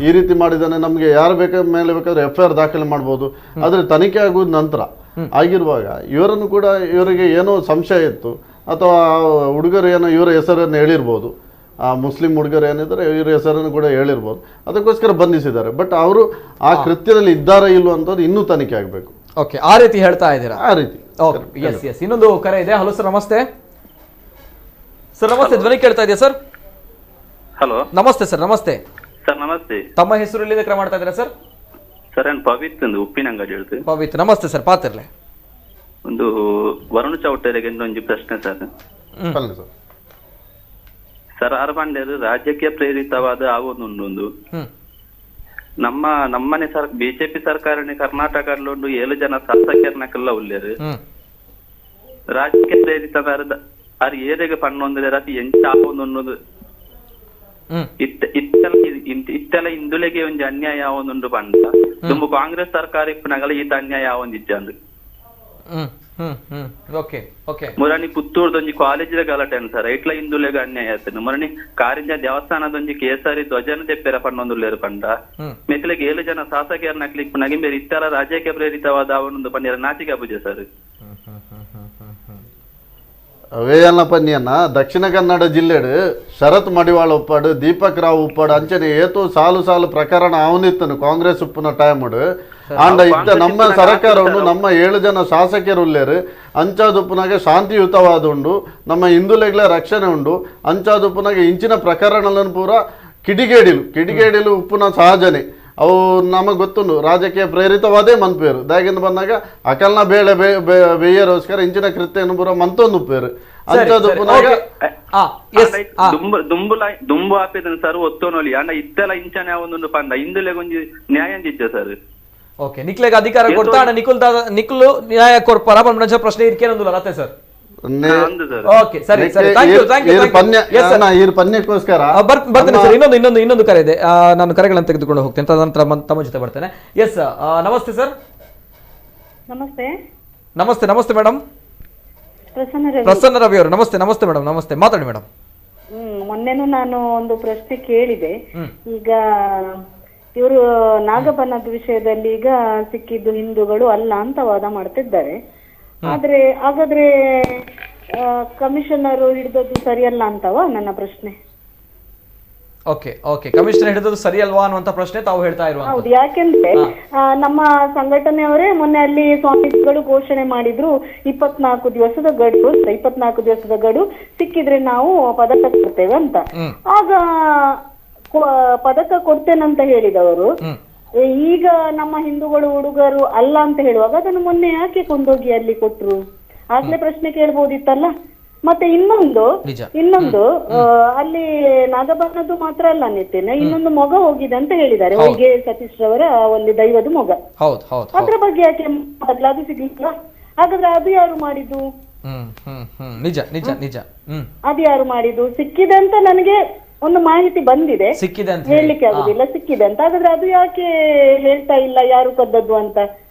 ಈ ರೀತಿ ಮಾಡಿದಾನೆ, ನಮ್ಗೆ ಯಾರ ಮೇಲೆ ಬೇಕಾದ್ರೆ FIR ದಾಖಲೆ ಮಾಡ್ಬೋದು. ಆದ್ರೆ ತನಿಖೆ ಆಗುವುದು ನಂತರ. ಆಗಿರುವಾಗ ಇವರನ್ನು ಕೂಡ, ಇವರಿಗೆ ಏನೋ ಸಂಶಯ ಇತ್ತು ಅಥವಾ ಹುಡುಗರು ಏನೋ ಇವರ ಹೆಸರನ್ನು ಹೇಳಿರ್ಬೋದು, ಆ ಮುಸ್ಲಿಂ ಹುಡುಗರು ಏನಿದ್ದಾರೆ ಇವರ ಹೆಸರನ್ನು ಕೂಡ ಹೇಳಿರ್ಬೋದು, ಅದಕ್ಕೋಸ್ಕರ ಬಂಧಿಸಿದ್ದಾರೆ. ಬಟ್ ಅವರು ಆ ಕೃತ್ಯದಲ್ಲಿ ಇದ್ದಾರಾ ಇಲ್ವ ಅಂತದ್ದು ಇನ್ನೂ ತನಿಖೆ ಆಗಬೇಕು. ಓಕೆ, ಆ ರೀತಿ ಹೇಳ್ತಾ ಇದ್ದೀರಾ? ಆ ರೀತಿ. ಎಸ್. ಇನ್ನೊಂದು ಕರೆ ಇದೆ. ಹಲೋ ಸರ್, ನಮಸ್ತೆ. ಸರ್ ನಮಸ್ತೆ, ಧ್ವನಿ ಕೇಳ್ತಾ ಇದೆಯಾ ಸರ್? ಹಲೋ, ನಮಸ್ತೆ ಸರ್. ನಮಸ್ತೆ ಸರ್. ನಮಸ್ತೆ. ತಮ್ಮ ಹೆಸರು ಎಲ್ಲಿಂದ ಕ್ರಮ ಮಾಡ್ತಾ ಇದ್ದೀರಾ ಸರ್? ಸರ್, ನಾನು ಪವಿತ್ ಉಪ್ಪಿನಂಗಡಿ ಹೇಳ್ತೇನೆ. ಪವಿತ್, ನಮಸ್ತೆ ಸರ್. ಪಾತಿರ್ಲೆ ಒಂದು ವರುಣ ಚೌಟರಿಗೆ ಒಂದು ಪ್ರಶ್ನೆ ಸರ್. ಸರ್, ಅರಬಂಡರು ರಾಜ್ಯಕ್ಕೆ ಪ್ರೇರಿತವಾದ ಆಗೋದೊಂದು ನಮ್ಮನೆ ಬಿಜೆಪಿ ಸರ್ಕಾರನೇ ಕರ್ನಾಟಕದಲ್ಲಿ 7 ಜನ ಶಾಸಕರನ್ನಕ್ಕೆಲ್ಲ ಉಳ್ಳೇರು ರಾಜ್ಯಕ್ಕೆ ಪ್ರೇರಿತ ಅದು ಏರಿಗೆ ಪಣ್ಣೊಂದ್ರೆ ಅದು ಎಂಚ ಆಗೋದೊಂದು ಇತ್ತೆಲ್ಲ ಹಿಂದುಳಿಗೆ ಒಂದು ಅನ್ಯಾಯ ಆವೊಂದುಂಡು ಪಂಡ ತುಂಬ ಕಾಂಗ್ರೆಸ್ ಸರ್ಕಾರ ಇಪ್ಪನಾಗಲ್ಲ ಈತ ಅನ್ಯಾಯ ಆವೊಂದಿಜ್ಜಂದು ಮುರಣಿ ಪುತ್ತೂರ್ದೊಂಜಿ ಕಾಲೇಜಿದ ಗಲಾಟೆ ಸರ್ ಐಟ್ಲ ಹಿಂದುಳಿಗ ಅನ್ಯಾಯ ಆಯ್ತು. ಮುರಣಿ ಕಾರಿಂಜ ದೇವಸ್ಥಾನದೊಂಜಿ ಕೇಸರಿ ಧ್ವಜನ ತೆಪ್ಪೆರ ಪಣ್ಣೊಂದುಲ್ಲೇರು ಪಂಡ ಮೆಕ್ಲಿಗೆ 7 ಜನ ಶಾಸಕರ ನಕ್ಲಿಕ್ ನಗಿಂಬೇರಿ ಇತ್ತರ ರಾಜ್ಯಕ್ಕೆ ಪ್ರೇರಿತವಾದ ಅವನೊಂದು ಪಂಡಿರ ನಾಚಿಕೆ ಅಬುಜ ಸರ್. ಅವೇಯನ್ನ ಪನ್ಯನ್ನ ದಕ್ಷಿಣ ಕನ್ನಡ ಜಿಲ್ಲೆಡು ಶರತ್ ಮಡಿವಾಳ ಉಪ್ಪಾಡು, ದೀಪಕ್ ರಾವ್ ಉಪ್ಪಾಡು ಅಂಚನೆ ಏತು ಸಾಲು ಪ್ರಕರಣ ಅವನಿತ್ತನು ಕಾಂಗ್ರೆಸ್ ಉಪ್ಪುನ ಟೈಮುಡು ಆಂಡ ಇತ್ತ ನಮ್ಮ ಸರ್ಕಾರವನ್ನು ನಮ್ಮ 7 ಜನ ಶಾಸಕರು ಉಳ್ಳೇರು ಅಂಚಾದುಪ್ಪುನಾಗೆ ಶಾಂತಿಯುತವಾದ ಉಂಡು, ನಮ್ಮ ಹಿಂದುಲೆಗಳ ರಕ್ಷಣೆ ಉಂಡು, ಅಂಚಾದುಪ್ಪುನಾಗೆ ಇಂಚಿನ ಪ್ರಕರಣಗಳನ್ನು ಪೂರ ಕಿಡಿಗೇಡಿಲು ಉಪ್ಪುನ ಸಹಜನೆ ಅವು ನಮಗೆ ಗೊತ್ತುಂಡು. ರಾಜಕೀಯ ಪ್ರೇರಿತವಾದೇ ಮಂತ್ಪೇರು ದಾಗಿಂದ ಬಂದಾಗ ಅಕಲ್ನ ಬೇಳೆ ಬೇಯರೋಸ್ಕರ ಇಂಚಿನ ಕೃತ್ಯನು ಪೂರ ಮಂತೊಂದು ಉಪ್ಪೇರು ಅಂಚಾದುಪ್ಪುನಾಗ ದುಂಬು ಹಾಪಿದನು ಸರ್ ಒತ್ತೋನೊಲಿ ಅಂಡ ಇತ್ತೆಲ್ಲ ಇಂಚನೆ ಅವನೊಂದು ಪಂಡ ಹಿಂದುಲೆಗೊಂಜಿ ನ್ಯಾಯ ಅಂದಿದ್ದ ಸರ್. ಓಕೆ, ನಿಕ್ಲೆಗೆ ಅಧಿಕಾರ ಕೊಡ್ತಾ ನಿಖುಲ್ ನ್ಯಾಯ ಕೊರ್ಪಾರ ಪ್ರಶ್ನೆ ಇರ್ಕೇನೊಂದು ರತೆ ಸರ್. ಓಕೆ ಸರಿ ಸರಿ ಥ್ಯಾಂಕ್ ಯು ಥ್ಯಾಂಕ್ ಯು ಪನ್ಯಕ್ಕೋಸ್ಕರ ಬರ್ತೇನೆ ಸರ್. ಇನ್ನೊಂದು ಕರೆ ಇದೆ, ನಾನು ಕರೆಗಳನ್ನು ತೆಗೆದುಕೊಂಡು ಹೋಗ್ತೇನೆ, ತದನಂತರ ತಮ್ಮ ಜೊತೆ ಬರ್ತೇನೆ. ಎಸ್ ನಮಸ್ತೆ ಸರ್. ನಮಸ್ತೆ. ನಮಸ್ತೆ ನಮಸ್ತೆ ಮೇಡಮ್. ಪ್ರಸನ್ನ ರವಿ ಅವರು ನಮಸ್ತೆ. ನಮಸ್ತೆ ಮೇಡಮ್, ನಮಸ್ತೆ, ಮಾತಾಡಿ ಮೇಡಮ್. ಮೊನ್ನೆನೂ ನಾನು ಒಂದು ಪ್ರಶ್ನೆ ಕೇಳಿದೆ. ಈಗ ಇವರು ನಾಗಬನದ ವಿಷಯದಲ್ಲಿ ಈಗ ಸಿಕ್ಕಿದ್ದು ಹಿಂದೂಗಳು ಅಲ್ಲ ಅಂತ ವಾದ ಮಾಡ್ತಿದ್ದಾರೆ. ಆದ್ರೆ ಹಾಗಾದ್ರೆ ಕಮಿಷನರ್ ಹಿಡಿದದ್ದು ಸರಿಯಲ್ಲ ಅಂತವಾ ನನ್ನ ಪ್ರಶ್ನೆ. ಓಕೆ ಓಕೆ, ಕಮಿಷನರ್ ಹಿಡಿದದ್ದು ಸರಿ ಅಲ್ವಾ ಅನ್ನುವಂತ ಪ್ರಶ್ನೆ ತಾವು ಹೇಳ್ತಾ ಇರುವಂತ. ಹೌದು, ಯಾಕೆಂದ್ರೆ ನಮ್ಮ ಸಂಘಟನೆಯವರೇ ಮೊನ್ನೆ ಅಲ್ಲಿ ಸ್ವಾಮೀಜಿಗಳು ಘೋಷಣೆ ಮಾಡಿದ್ರು 24 ದಿವಸದ ಗಡು ಸಿಕ್ಕಿದ್ರೆ ನಾವು ಪದಕ ಕೊಡ್ತೇವೆ ಅಂತ. ಆಗ ಪದಕ ಕೊಡ್ತೇನಂತ ಹೇಳಿದವರು ಈಗ ನಮ್ಮ ಹಿಂದೂಗಳು ಹುಡುಗರು ಅಲ್ಲ ಅಂತ ಹೇಳುವಾಗ ಅದನ್ನು ಮೊನ್ನೆ ಯಾಕೆ ಕೊಂಡೋಗಿ ಅಲ್ಲಿ ಕೊಟ್ರು? ಆಗ್ಲೇ ಪ್ರಶ್ನೆ ಕೇಳ್ಬೋದಿತ್ತಲ್ಲ. ಮತ್ತೆ ಇನ್ನೊಂದು ಅಲ್ಲಿ ನಾಗಬನದ್ದು ಮಾತ್ರ ಅಲ್ಲ ನಿತಿನ್, ಇನ್ನೊಂದು ಮೊಗ ಹೋಗಿದೆ ಅಂತ ಹೇಳಿದ್ದಾರೆ. ಹೊಯ್ಗೆ ಸತೀಶ್ ರವರ ಒಂದು ದೈವದ ಮೊಗ. ಅದ್ರ ಬಗ್ಗೆ ಯಾಕೆ ಮಾತಾಡ್ಲ? ಅದು ಸಿಗ್ಲಿಲ್ಲ. ಹಾಗಾದ್ರೆ ಅದು ಯಾರು ಮಾಡಿದ್ದು? ನಿಜ ನಿಜ ನಿಜ. ಅದು ಯಾರು ಮಾಡಿದ್ದು? ಸಿಕ್ಕಿದೆ ಅಂತ ನನಗೆ ಒಂದು ಮಾಹಿತಿ ಬಂದಿದೆ, ಸಿಕ್ಕಿದೆ ಅಂತ ಹೇಳಲಿಕ್ಕೆ ಆಗುದಿಲ್ಲ, ಸಿಕ್ಕಿದೆ ಅಂತ. ಹಾಗಾದ್ರೆ ಅದು ಯಾಕೆ ಹೇಳ್ತಾ ಇಲ್ಲ ಯಾರು ಕದ್ದದ್ದು ಅಂತ?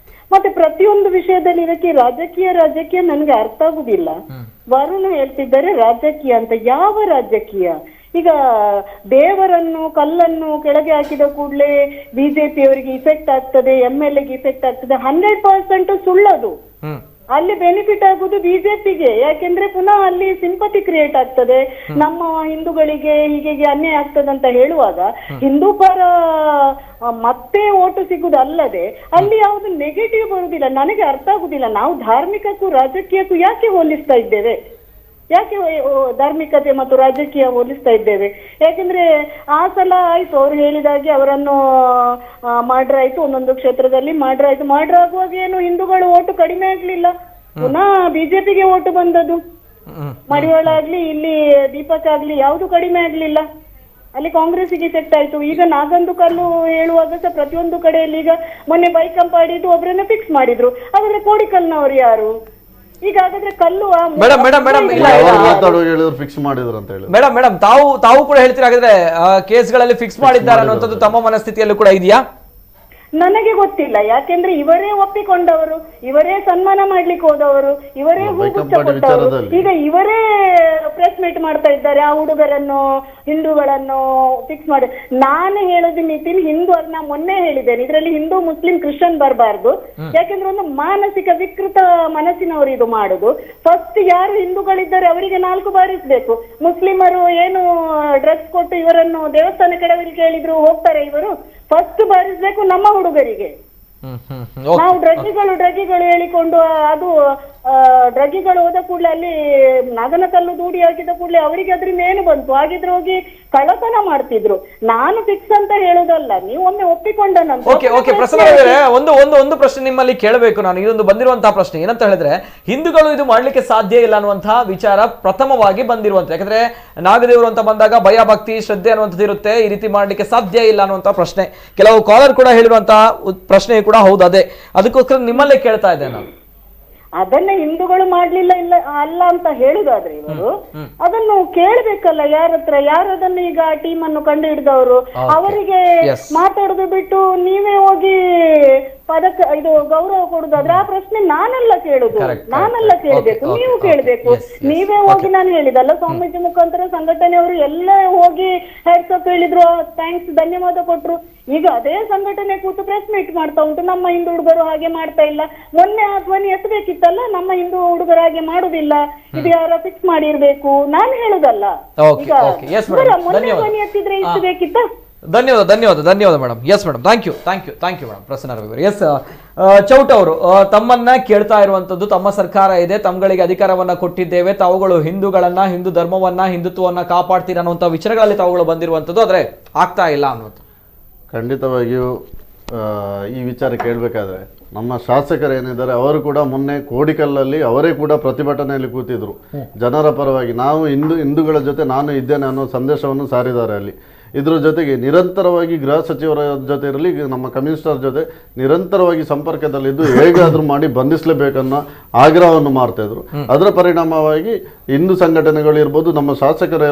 ಮತ್ತೆ ಪ್ರತಿಯೊಂದು ವಿಷಯದಲ್ಲಿ ಇದಕ್ಕೆ ರಾಜಕೀಯ ನನಗೆ ಅರ್ಥ ಆಗುದಿಲ್ಲ. ವರುಣ್ ಹೇಳ್ತಿದ್ದಾರೆ ರಾಜಕೀಯ ಅಂತ. ಯಾವ ರಾಜಕೀಯ? ಈಗ ದೇವರನ್ನು ಕಲ್ಲನ್ನು ಕೆಳಗೆ ಹಾಕಿದ ಕೂಡಲೇ ಬಿಜೆಪಿ ಅವರಿಗೆ ಇಫೆಕ್ಟ್ ಆಗ್ತದೆ, MLA ಗೆ ಇಫೆಕ್ಟ್ ಆಗ್ತದೆ, 100% ಸುಳ್ಳದು. ಅಲ್ಲಿ ಬೆನಿಫಿಟ್ ಆಗುದು ಬಿಜೆಪಿಗೆ. ಯಾಕೆಂದ್ರೆ ಪುನಃ ಅಲ್ಲಿ ಸಿಂಪತಿ ಕ್ರಿಯೇಟ್ ಆಗ್ತದೆ, ನಮ್ಮ ಹಿಂದೂಗಳಿಗೆ ಹೀಗೆ ಅನ್ಯಾಯ ಆಗ್ತದೆ ಅಂತ ಹೇಳುವಾಗ ಹಿಂದೂ ಪರ ಮತ್ತೆ ಓಟು ಸಿಗುದು ಅಲ್ಲದೆ ಅಲ್ಲಿ ಯಾವುದು ನೆಗೆಟಿವ್ ಬರುದಿಲ್ಲ. ನನಗೆ ಅರ್ಥ ಆಗುದಿಲ್ಲ, ನಾವು ಧಾರ್ಮಿಕಕ್ಕೂ ರಾಜಕೀಯಕ್ಕೂ ಯಾಕೆ ಹೋಲಿಸ್ತಾ ಇದ್ದೇವೆ? ಯಾಕೆ ಧಾರ್ಮಿಕತೆ ಮತ್ತು ರಾಜಕೀಯ ಹೋಲಿಸ್ತಾ ಇದ್ದೇವೆ? ಯಾಕೆಂದ್ರೆ ಆ ಸಲ ಆಯ್ತು, ಅವ್ರು ಹೇಳಿದಾಗೆ ಅವರನ್ನು ಮಾಡ್ರ್ ಆಯ್ತು, ಒಂದೊಂದು ಕ್ಷೇತ್ರದಲ್ಲಿ ಮಾಡ್ರ್ ಆಯ್ತು. ಮಾಡ್ರ್ ಆಗುವಾಗ ಏನು ಹಿಂದೂಗಳು ಓಟು ಕಡಿಮೆ ಆಗ್ಲಿಲ್ಲ, ಪುನಃ ಬಿಜೆಪಿಗೆ ಓಟು ಬಂದದ್ದು. ಮಡಿವಾಳ ಆಗ್ಲಿ ಇಲ್ಲಿ ದೀಪಕ್ ಆಗ್ಲಿ ಯಾವ್ದು ಕಡಿಮೆ ಆಗ್ಲಿಲ್ಲ, ಅಲ್ಲಿ ಕಾಂಗ್ರೆಸ್ಗೆ ಸೆಟ್ ಆಯ್ತು. ಈಗ ನಾಗಂದು ಕಲ್ಲು ಹೇಳುವಾಗ ಸಹ ಪ್ರತಿಯೊಂದು ಕಡೆಯಲ್ಲಿ ಈಗ ಮೊನ್ನೆ ಬೈಕಂಪಾಡಿದ್ದು ಒಬ್ಬರನ್ನ ಫಿಕ್ಸ್ ಮಾಡಿದ್ರು. ಹಾಗಾದ್ರೆ ಕೋಡಿಕಲ್ನವರು ಯಾರು? ಈಗ ಹಾಗಾದ್ರೆ ಕಲ್ಲು ಮೇಡಮ್ ತಾವು ಕೂಡ ಹೇಳ್ತೀರಾ, ಹಾಗಾದ್ರೆ ಕೇಸ್ಗಳಲ್ಲಿ ಫಿಕ್ಸ್ ಮಾಡಿದ್ದಾರೆ ಅನ್ನುವಂಥದ್ದು ತಮ್ಮ ಮನಸ್ಥಿತಿಯಲ್ಲೂ ಕೂಡ ಇದೆಯಾ? ನನಗೆ ಗೊತ್ತಿಲ್ಲ. ಯಾಕೆಂದ್ರೆ ಇವರೇ ಒಪ್ಪಿಕೊಂಡವರು, ಇವರೇ ಸನ್ಮಾನ ಮಾಡ್ಲಿಕ್ಕೆ ಹೋದವರು, ಇವರೇ ಹೂಗುಚ್ಛ ಕೊಟ್ಟವರು. ಈಗ ಇವರೇ ಪ್ರೆಸ್ ಮೀಟ್ ಮಾಡ್ತಾ ಇದ್ದಾರೆ, ಆ ಹುಡುಗರನ್ನು ಹಿಂದೂಗಳನ್ನು ಫಿಕ್ಸ್ ಮಾಡಿ. ನಾನು ಹೇಳೋದು ನಿತಿನ್, ಹಿಂದೂ ನಾ ಮೊನ್ನೆ ಹೇಳಿದ್ದೇನೆ, ಇದರಲ್ಲಿ ಹಿಂದೂ ಮುಸ್ಲಿಂ ಕ್ರಿಶ್ಚಿಯನ್ ಬರಬಾರ್ದು. ಯಾಕೆಂದ್ರೆ ಒಂದು ಮಾನಸಿಕ ವಿಕೃತ ಮನಸ್ಸಿನವರು ಇದು ಮಾಡುದು. ಫಸ್ಟ್ ಯಾರು ಹಿಂದೂಗಳಿದ್ದಾರೆ ಅವರಿಗೆ 4 ಬಾರಿಸ್ಬೇಕು. ಮುಸ್ಲಿಮರು ಏನು ಡ್ರೆಸ್ ಕೊಟ್ಟು ಇವರನ್ನು ದೇವಸ್ಥಾನ ಕೆಡವಲಿಕ್ಕೆ ಹೇಳಿದ್ರು ಹೋಗ್ತಾರೆ ಇವರು? ಫಸ್ಟ್ ಬಾರಿಸ್ಬೇಕು ನಮ್ಮ ಹುಡುಗರಿಗೆ. ನಾವು ಡ್ರಗ್ಗಿಗಳು ಹೇಳಿಕೊಂಡು ಅದು ಡ್ರಗ್ಗಿಗಳು ಹೋದ ಕೂಡಲೇ ಅಲ್ಲಿ ನಾಗನಕಲ್ಲು ದೂಡಿ ಹಾಕಿದ ಕೂಡಲೇ ಅವರಿಗೆ ಅದ್ರಿಂದ ಏನು ಬಂತು? ಹಾಗಿದ್ರೆ ಹೋಗಿ ಕಳ್ಳತನ ಮಾಡ್ತಿದ್ರು. ನಾನು ಫಿಕ್ಸ್ ಅಂತ ಹೇಳುದಲ್ಲ, ನೀವು ಒಮ್ಮೆ ಒಪ್ಪಿಕೊಂಡ ನಂತರ. ಓಕೆ ಪ್ರಸನ್ನ, ಒಂದು ಪ್ರಶ್ನೆ ನಿಮ್ಮಲ್ಲಿ ಕೇಳಬೇಕು ನಾನು. ಇದೊಂದು ಬಂದಿರುವಂತಹ ಪ್ರಶ್ನೆ ಏನಂತ ಹೇಳಿದ್ರೆ, ಹಿಂದೂಗಳು ಇದು ಮಾಡ್ಲಿಕ್ಕೆ ಸಾಧ್ಯ ಇಲ್ಲ ಅನ್ನುವಂತಹ ವಿಚಾರ ಪ್ರಥಮವಾಗಿ ಬಂದಿರುವಂತ. ಯಾಕಂದ್ರೆ ನಾಗದೇವರು ಅಂತ ಬಂದಾಗ ಭಯ ಭಕ್ತಿ ಶ್ರದ್ಧೆ ಅನ್ನುವಂಥದ್ದು ಇರುತ್ತೆ, ಈ ರೀತಿ ಮಾಡ್ಲಿಕ್ಕೆ ಸಾಧ್ಯ ಇಲ್ಲ ಅನ್ನುವಂತಹ ಪ್ರಶ್ನೆ ಕೆಲವು ಕಾಲರ್ ಕೂಡ ಹೇಳಿರುವಂತಹ ಪ್ರಶ್ನೆ ಕೂಡ ಹೌದು. ಅದೇ ಅದಕ್ಕೋಸ್ಕರ ನಿಮ್ಮಲ್ಲೇ ಕೇಳ್ತಾ ಇದ್ದೆ ನಾನು. ಅದನ್ನ ಹಿಂದೂಗಳು ಮಾಡ್ಲಿಲ್ಲ ಇಲ್ಲ ಅಲ್ಲ ಅಂತ ಹೇಳುದಾದ್ರೆ ಇವರು ಅದನ್ನು ಕೇಳ್ಬೇಕಲ್ಲ ಯಾರ ಹತ್ರ? ಯಾರದನ್ನು ಈಗ ಟೀಮ್ ಅನ್ನು ಕಂಡು ಹಿಡಿದವರು ಅವರಿಗೆ ಮಾತಾಡುದು ಬಿಟ್ಟು ನೀವೇ ಹೋಗಿ ಪದಕ ಇದು ಗೌರವ ಕೊಡುದಾದ್ರೆ ಆ ಪ್ರಶ್ನೆ ನಾನೆಲ್ಲ ಕೇಳುದು, ನಾನೆಲ್ಲ ಕೇಳ್ಬೇಕು, ನೀವು ಕೇಳ್ಬೇಕು. ನೀವೇ ಹೋಗಿ ನಾನು ಹೇಳಿದಲ್ಲ, ಸ್ವಾಮೀಜಿ ಮುಖಾಂತರ ಸಂಘಟನೆಯವರು ಎಲ್ಲ ಹೋಗಿ ಹೆಡ್ಸ್ ಅಪ್ ಹೇಳಿದ್ರು, ಥ್ಯಾಂಕ್ಸ್ ಧನ್ಯವಾದ ಕೊಟ್ರು. ಈಗ ಅದೇ ಸಂಘಟನೆ ಕೂತು ಪ್ರೆಸ್ ಮೀಟ್ ಮಾಡ್ತಾ ಉಂಟು, ನಮ್ಮ ಹಿಂದೂ ಹುಡುಗರು ಹಾಗೆ ಮಾಡ್ತಾ ಇಲ್ಲ. ಮೊನ್ನೆ ಆ ಧ್ವನಿ ಎತ್ತಬೇಕಿತ್ತಲ್ಲ, ನಮ್ಮ ಹಿಂದೂ ಹುಡುಗರು ಹಾಗೆ ಮಾಡುದಿಲ್ಲ, ಇದು ಯಾರ ಫಿಕ್ಸ್ ಮಾಡಿರ್ಬೇಕು ನಾನು ಹೇಳುದಲ್ಲ. ಈಗ ಮೊನ್ನೆ ಧ್ವನಿ ಎತ್ತಿದ್ರೆ ಇಷ್ಟು ಬೇಕಿತ್ತ? ಧನ್ಯವಾದ madam. Yes madam, thank you madam. Prasanna Ravi. Yes Chowta ಅವರು ತಮ್ಮನ್ನ ಕೇಳ್ತಾ ಇರುವಂತದ್ದು, ತಮ್ಮ ಸರ್ಕಾರ ಇದೆ, ತಮ್ಗಳಿಗೆ ಅಧಿಕಾರವನ್ನ ಕೊಟ್ಟಿದ್ದೇವೆ, ತಾವುಗಳು ಹಿಂದೂಗಳನ್ನ, ಹಿಂದೂ ಧರ್ಮವನ್ನ, ಹಿಂದುತ್ವವನ್ನ ಕಾಪಾಡ್ತೀರ ಅನ್ನುವಂಥ ವಿಚಾರಗಳಲ್ಲಿ ತಾವುಗಳು ಬಂದಿರುವಂತದ್ದು, ಆದ್ರೆ ಆಗ್ತಾ ಇಲ್ಲ ಅನ್ನೋದು. ಖಂಡಿತವಾಗಿಯೂ ಈ ವಿಚಾರ ಕೇಳಬೇಕಾದ್ರೆ ನಮ್ಮ ಶಾಸಕರು ಏನಿದ್ದಾರೆ ಅವರು ಕೂಡ ಮೊನ್ನೆ ಕೋಡಿಕಲ್ಲಲ್ಲಿ ಅವರೇ ಕೂಡ ಪ್ರತಿಭಟನೆಯಲ್ಲಿ ಕೂತಿದ್ರು ಜನರ ಪರವಾಗಿ. ನಾವು ಹಿಂದೂಗಳ ಜೊತೆ ನಾನು ಇದ್ದೇನೆ ಅನ್ನೋ ಸಂದೇಶವನ್ನು ಸಾರಿದ್ದಾರೆ ಅಲ್ಲಿ. ಇದ್ರ ಜೊತೆಗೆ ನಿರಂತರವಾಗಿ ಗೃಹ ಸಚಿವರ ಜೊತೆ ಇರಲಿ, ನಮ್ಮ ಕಮ್ಯುನಿಸ್ಟರ ಜೊತೆ ನಿರಂತರವಾಗಿ ಸಂಪರ್ಕದಲ್ಲಿದ್ದು ಹೇಗಾದ್ರೂ ಮಾಡಿ ಬಂಧಿಸಲೇಬೇಕನ್ನೋ ಆಗ್ರಹವನ್ನು ಮಾಡ್ತಾ ಇದ್ರು. ಅದರ ಪರಿಣಾಮವಾಗಿ ಹಿಂದೂ ಸಂಘಟನೆಗಳು ಇರ್ಬೋದು, ನಮ್ಮ ಶಾಸಕರು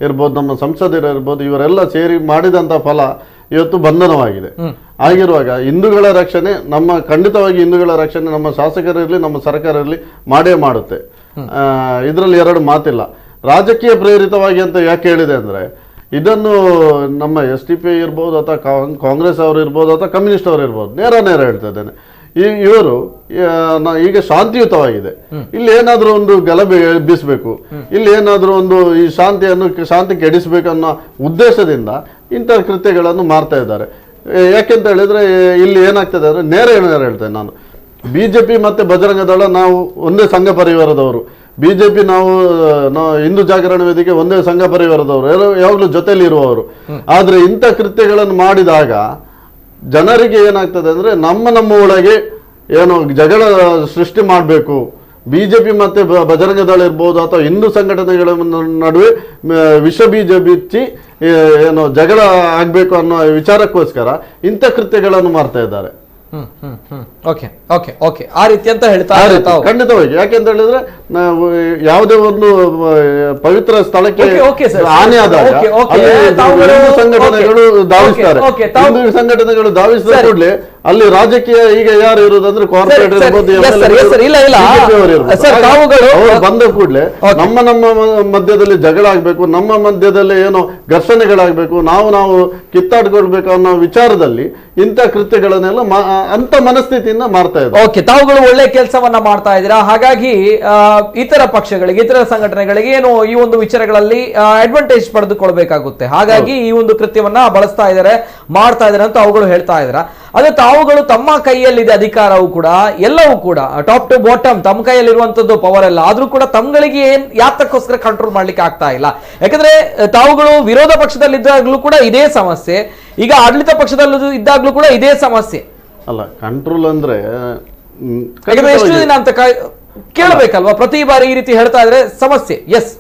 ಇರ್ಬೋದು, ನಮ್ಮ ಸಂಸದರು ಇರ್ಬೋದು, ಇವರೆಲ್ಲ ಸೇರಿ ಮಾಡಿದಂತ ಫಲ ಇವತ್ತು ಬಂಧನವಾಗಿದೆ. ಆಗಿರುವಾಗ ಹಿಂದೂಗಳ ರಕ್ಷಣೆ ಖಂಡಿತವಾಗಿ ಹಿಂದೂಗಳ ರಕ್ಷಣೆ ನಮ್ಮ ಶಾಸಕರಿರಲಿ ನಮ್ಮ ಸರ್ಕಾರ ಇರಲಿ ಮಾಡೇ ಮಾಡುತ್ತೆ. ಇದರಲ್ಲಿ ಎರಡು ಮಾತಿಲ್ಲ. ರಾಜಕೀಯ ಪ್ರೇರಿತವಾಗಿ ಅಂತ ಯಾಕೆ ಹೇಳಿದೆ ಅಂದ್ರೆ, ಇದನ್ನು ನಮ್ಮ SDPI ಇರ್ಬೋದು ಅಥವಾ ಕಾಂಗ್ರೆಸ್ ಅವರು ಇರ್ಬೋದು ಅಥವಾ ಕಮ್ಯುನಿಸ್ಟ್ ಅವರು ಇರ್ಬೋದು, ನೇರ ಹೇಳ್ತಾ ಇದ್ದೇನೆ, ಇವರು ಈಗ ಶಾಂತಿಯುತವಾಗಿದೆ. ಇಲ್ಲಿ ಏನಾದ್ರೂ ಒಂದು ಗಲಭೆ ಎಬ್ಬಿಸ್ಬೇಕು, ಇಲ್ಲಿ ಏನಾದ್ರೂ ಒಂದು ಈ ಶಾಂತಿ ಕೆಡಿಸ್ಬೇಕು ಅನ್ನೋ ಉದ್ದೇಶದಿಂದ ಇಂಥ ಕೃತ್ಯಗಳನ್ನು ಮಾಡ್ತಾ ಇದ್ದಾರೆ. ಯಾಕೆಂತ ಹೇಳಿದ್ರೆ ಇಲ್ಲಿ ಏನಾಗ್ತದೆ ಅಂದ್ರೆ, ನೇರ ಹೇಳ್ತೇನೆ ನಾನು, BJP ಮತ್ತೆ ಬಜರಂಗ ದಳ ನಾವು ಒಂದೇ ಸಂಘ ಪರಿವಾರದವರು. BJP ನಾವು ಹಿಂದೂ ಜಾಗರಣ ವೇದಿಕೆ ಒಂದೇ ಸಂಘ ಪರಿವಾರದವರು, ಯಾವಾಗಲೂ ಜೊತೆಲಿ ಇರುವವರು. ಆದ್ರೆ ಇಂಥ ಕೃತ್ಯಗಳನ್ನು ಮಾಡಿದಾಗ ಜನರಿಗೆ ಏನಾಗ್ತದೆ ಅಂದ್ರೆ, ನಮ್ಮ ಒಳಗೆ ಏನು ಜಗಳ ಸೃಷ್ಟಿ ಮಾಡಬೇಕು, BJP ಮತ್ತೆ ಬಜರಂಗ ದಳ ಇರ್ಬೋದು ಅಥವಾ ಹಿಂದೂ ಸಂಘಟನೆಗಳ ನಡುವೆ ವಿಷ ಬೀಜ ಬಿಚ್ಚಿ ಏನು ಜಗಳ ಆಗ್ಬೇಕು ಅನ್ನೋ ವಿಚಾರಕ್ಕೋಸ್ಕರ ಇಂಥ ಕೃತ್ಯಗಳನ್ನು ಮಾಡ್ತಾ ಇದ್ದಾರೆ. ಆ ರೀತಿ ಅಂತ ಹೇಳ್ತಾ ಖಂಡಿತವಾಗಿ. ಯಾಕೆಂತ ಹೇಳಿದ್ರೆ ಯಾವುದೇ ಒಂದು ಪವಿತ್ರ ಸ್ಥಳಕ್ಕೆ ಹಾನಿ ಆದಾಗ ಸಂಘಟನೆಗಳು ಧಾವಿಸ್ತಾರೆ. ಹಿಂದೂ ಸಂಘಟನೆಗಳು ಧಾವಿಸಿದ ಕೂಡಲೇ ಅಲ್ಲಿ ರಾಜಕೀಯ ಈಗ ಯಾರು ಇರುವುದಂದ್ರೆ ಕಾರ್ಪೊರೇಟ್ ಇರ್ಬೋದು, ಬಂದ ಕೂಡಲೇ ನಮ್ಮ ಮಧ್ಯದಲ್ಲಿ ಜಗಳ ಆಗ್ಬೇಕು, ನಮ್ಮ ಮಧ್ಯದಲ್ಲಿ ಏನೋ ಘರ್ಷಣೆಗಳಾಗಬೇಕು, ನಾವು ಕಿತ್ತಾಡ್ಕೊಳ್ಬೇಕು ಅನ್ನೋ ವಿಚಾರದಲ್ಲಿ ಇಂಥ ಕೃತ್ಯಗಳನ್ನೆಲ್ಲ ಅಂತ ಮನಸ್ಥಿತಿಯಿಂದ ಮಾಡ್ತಾ ಇದ್ದಾರೆ. ಓಕೆ, ತಾವುಗಳು ಒಳ್ಳೆ ಕೆಲಸವನ್ನ ಮಾಡ್ತಾ ಇದ್ದೀರಾ. ಹಾಗಾಗಿ ಇತರ ಪಕ್ಷಗಳಿಗೆ, ಇತರ ಸಂಘಟನೆಗಳಿಗೆ ಏನು ಈ ಒಂದು ವಿಚಾರಗಳಲ್ಲಿ ಅಡ್ವಾಂಟೇಜ್ ಪಡೆದುಕೊಳ್ಬೇಕಾಗುತ್ತೆ. ಹಾಗಾಗಿ ಈ ಒಂದು ಕೃತ್ಯವನ್ನ ಬಳಸ್ತಾ ಇದ್ದಾರೆ, ಮಾಡ್ತಾ ಇದ್ದಾರೆ ಅಂತ ತಾವುಗಳು ಹೇಳ್ತಾ ಇದ್ದೀರಾ. ಅದೇ ತಾವುಗಳು ತಮ್ಮ ಕೈಯಲ್ಲಿದೆ ಅಧಿಕಾರವು ಕೂಡ, ಎಲ್ಲವೂ ಕೂಡ ಟಾಪ್ ಟು ಬಾಟಮ್ ತಮ್ಮ ಕೈಯಲ್ಲಿರುವಂತದ್ದು ಪವರ್ ಎಲ್ಲ, ಆದ್ರೂ ಕೂಡ ತಮ್ಗಳಿಗೆ ಯಾತಕ್ಕೋಸ್ಕರ ಕಂಟ್ರೋಲ್ ಮಾಡ್ಲಿಕ್ಕೆ ಆಗ್ತಾ ಇಲ್ಲ. ಯಾಕಂದ್ರೆ ತಾವುಗಳು ವಿರೋಧ ಪಕ್ಷದಲ್ಲಿದ್ದಾಗಲೂ ಕೂಡ ಇದೇ ಸಮಸ್ಯೆ, ಈಗ ಆಡಳಿತ ಪಕ್ಷದಲ್ಲಿ ಇದ್ದಾಗ್ಲೂ ಕೂಡ ಇದೇ ಸಮಸ್ಯೆ ಅಲ್ಲ. ಕಂಟ್ರೋಲ್ ಅಂದ್ರೆ ಎಷ್ಟು ದಿನ ಅಂತ ಕೇಳಬೇಕಲ್ವಾ? ಪ್ರತಿ ಬಾರಿ ಈ ರೀತಿ ಹೇಳ್ತಾ ಇದ್ರೆ ಸಮಸ್ಯೆ. ಎಸ್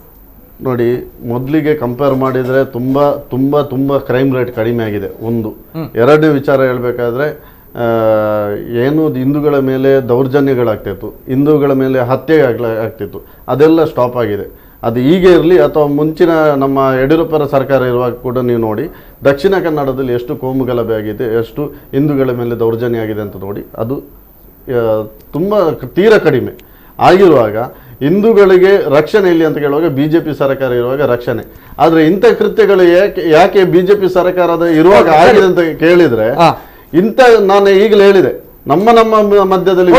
ನೋಡಿ, ಮೊದಲಿಗೆ ಕಂಪೇರ್ ಮಾಡಿದ್ರೆ ತುಂಬಾ ತುಂಬಾ ತುಂಬಾ ಕ್ರೈಮ್ ರೇಟ್ ಕಡಿಮೆ ಆಗಿದೆ. ಒಂದು. ಎರಡನೇ ವಿಚಾರ ಹೇಳ್ಬೇಕಾದ್ರೆ, ಏನು ಹಿಂದೂಗಳ ಮೇಲೆ ದೌರ್ಜನ್ಯಗಳಾಗ್ತಿತ್ತು, ಹಿಂದೂಗಳ ಮೇಲೆ ಹತ್ಯೆ ಆಗ್ತಿತ್ತು, ಅದೆಲ್ಲ ಸ್ಟಾಪ್ ಆಗಿದೆ. ಅದು ಈಗ ಇರಲಿ ಅಥವಾ ಮುಂಚಿನ ನಮ್ಮ ಯಡಿಯೂರಪ್ಪರ ಸರ್ಕಾರ ಇರುವಾಗ ಕೂಡ ನೀವು ನೋಡಿ, ದಕ್ಷಿಣ ಕನ್ನಡದಲ್ಲಿ ಎಷ್ಟು ಕೋಮು ಗಲಭೆ ಆಗಿದೆ, ಎಷ್ಟು ಹಿಂದೂಗಳ ಮೇಲೆ ದೌರ್ಜನ್ಯ ಆಗಿದೆ ಅಂತ ನೋಡಿ, ಅದು ತುಂಬ ತೀರಾ ಕಡಿಮೆ ಆಗಿರುವಾಗ ಹಿಂದೂಗಳಿಗೆ ರಕ್ಷಣೆ ಇಲ್ಲಿ ಅಂತ ಕೇಳುವಾಗ BJP ಸರ್ಕಾರ ಇರುವಾಗ ರಕ್ಷಣೆ. ಆದ್ರೆ ಇಂಥ ಕೃತ್ಯಗಳು ಯಾಕೆ BJP ಸರ್ಕಾರದ ಇರುವಾಗ ಆಗಿದೆ ಅಂತ ಕೇಳಿದ್ರೆ, ನಾನು ಈಗಲೇ ಹೇಳಿದೆ, ನಮ್ಮ ಮಧ್ಯದಲ್ಲಿ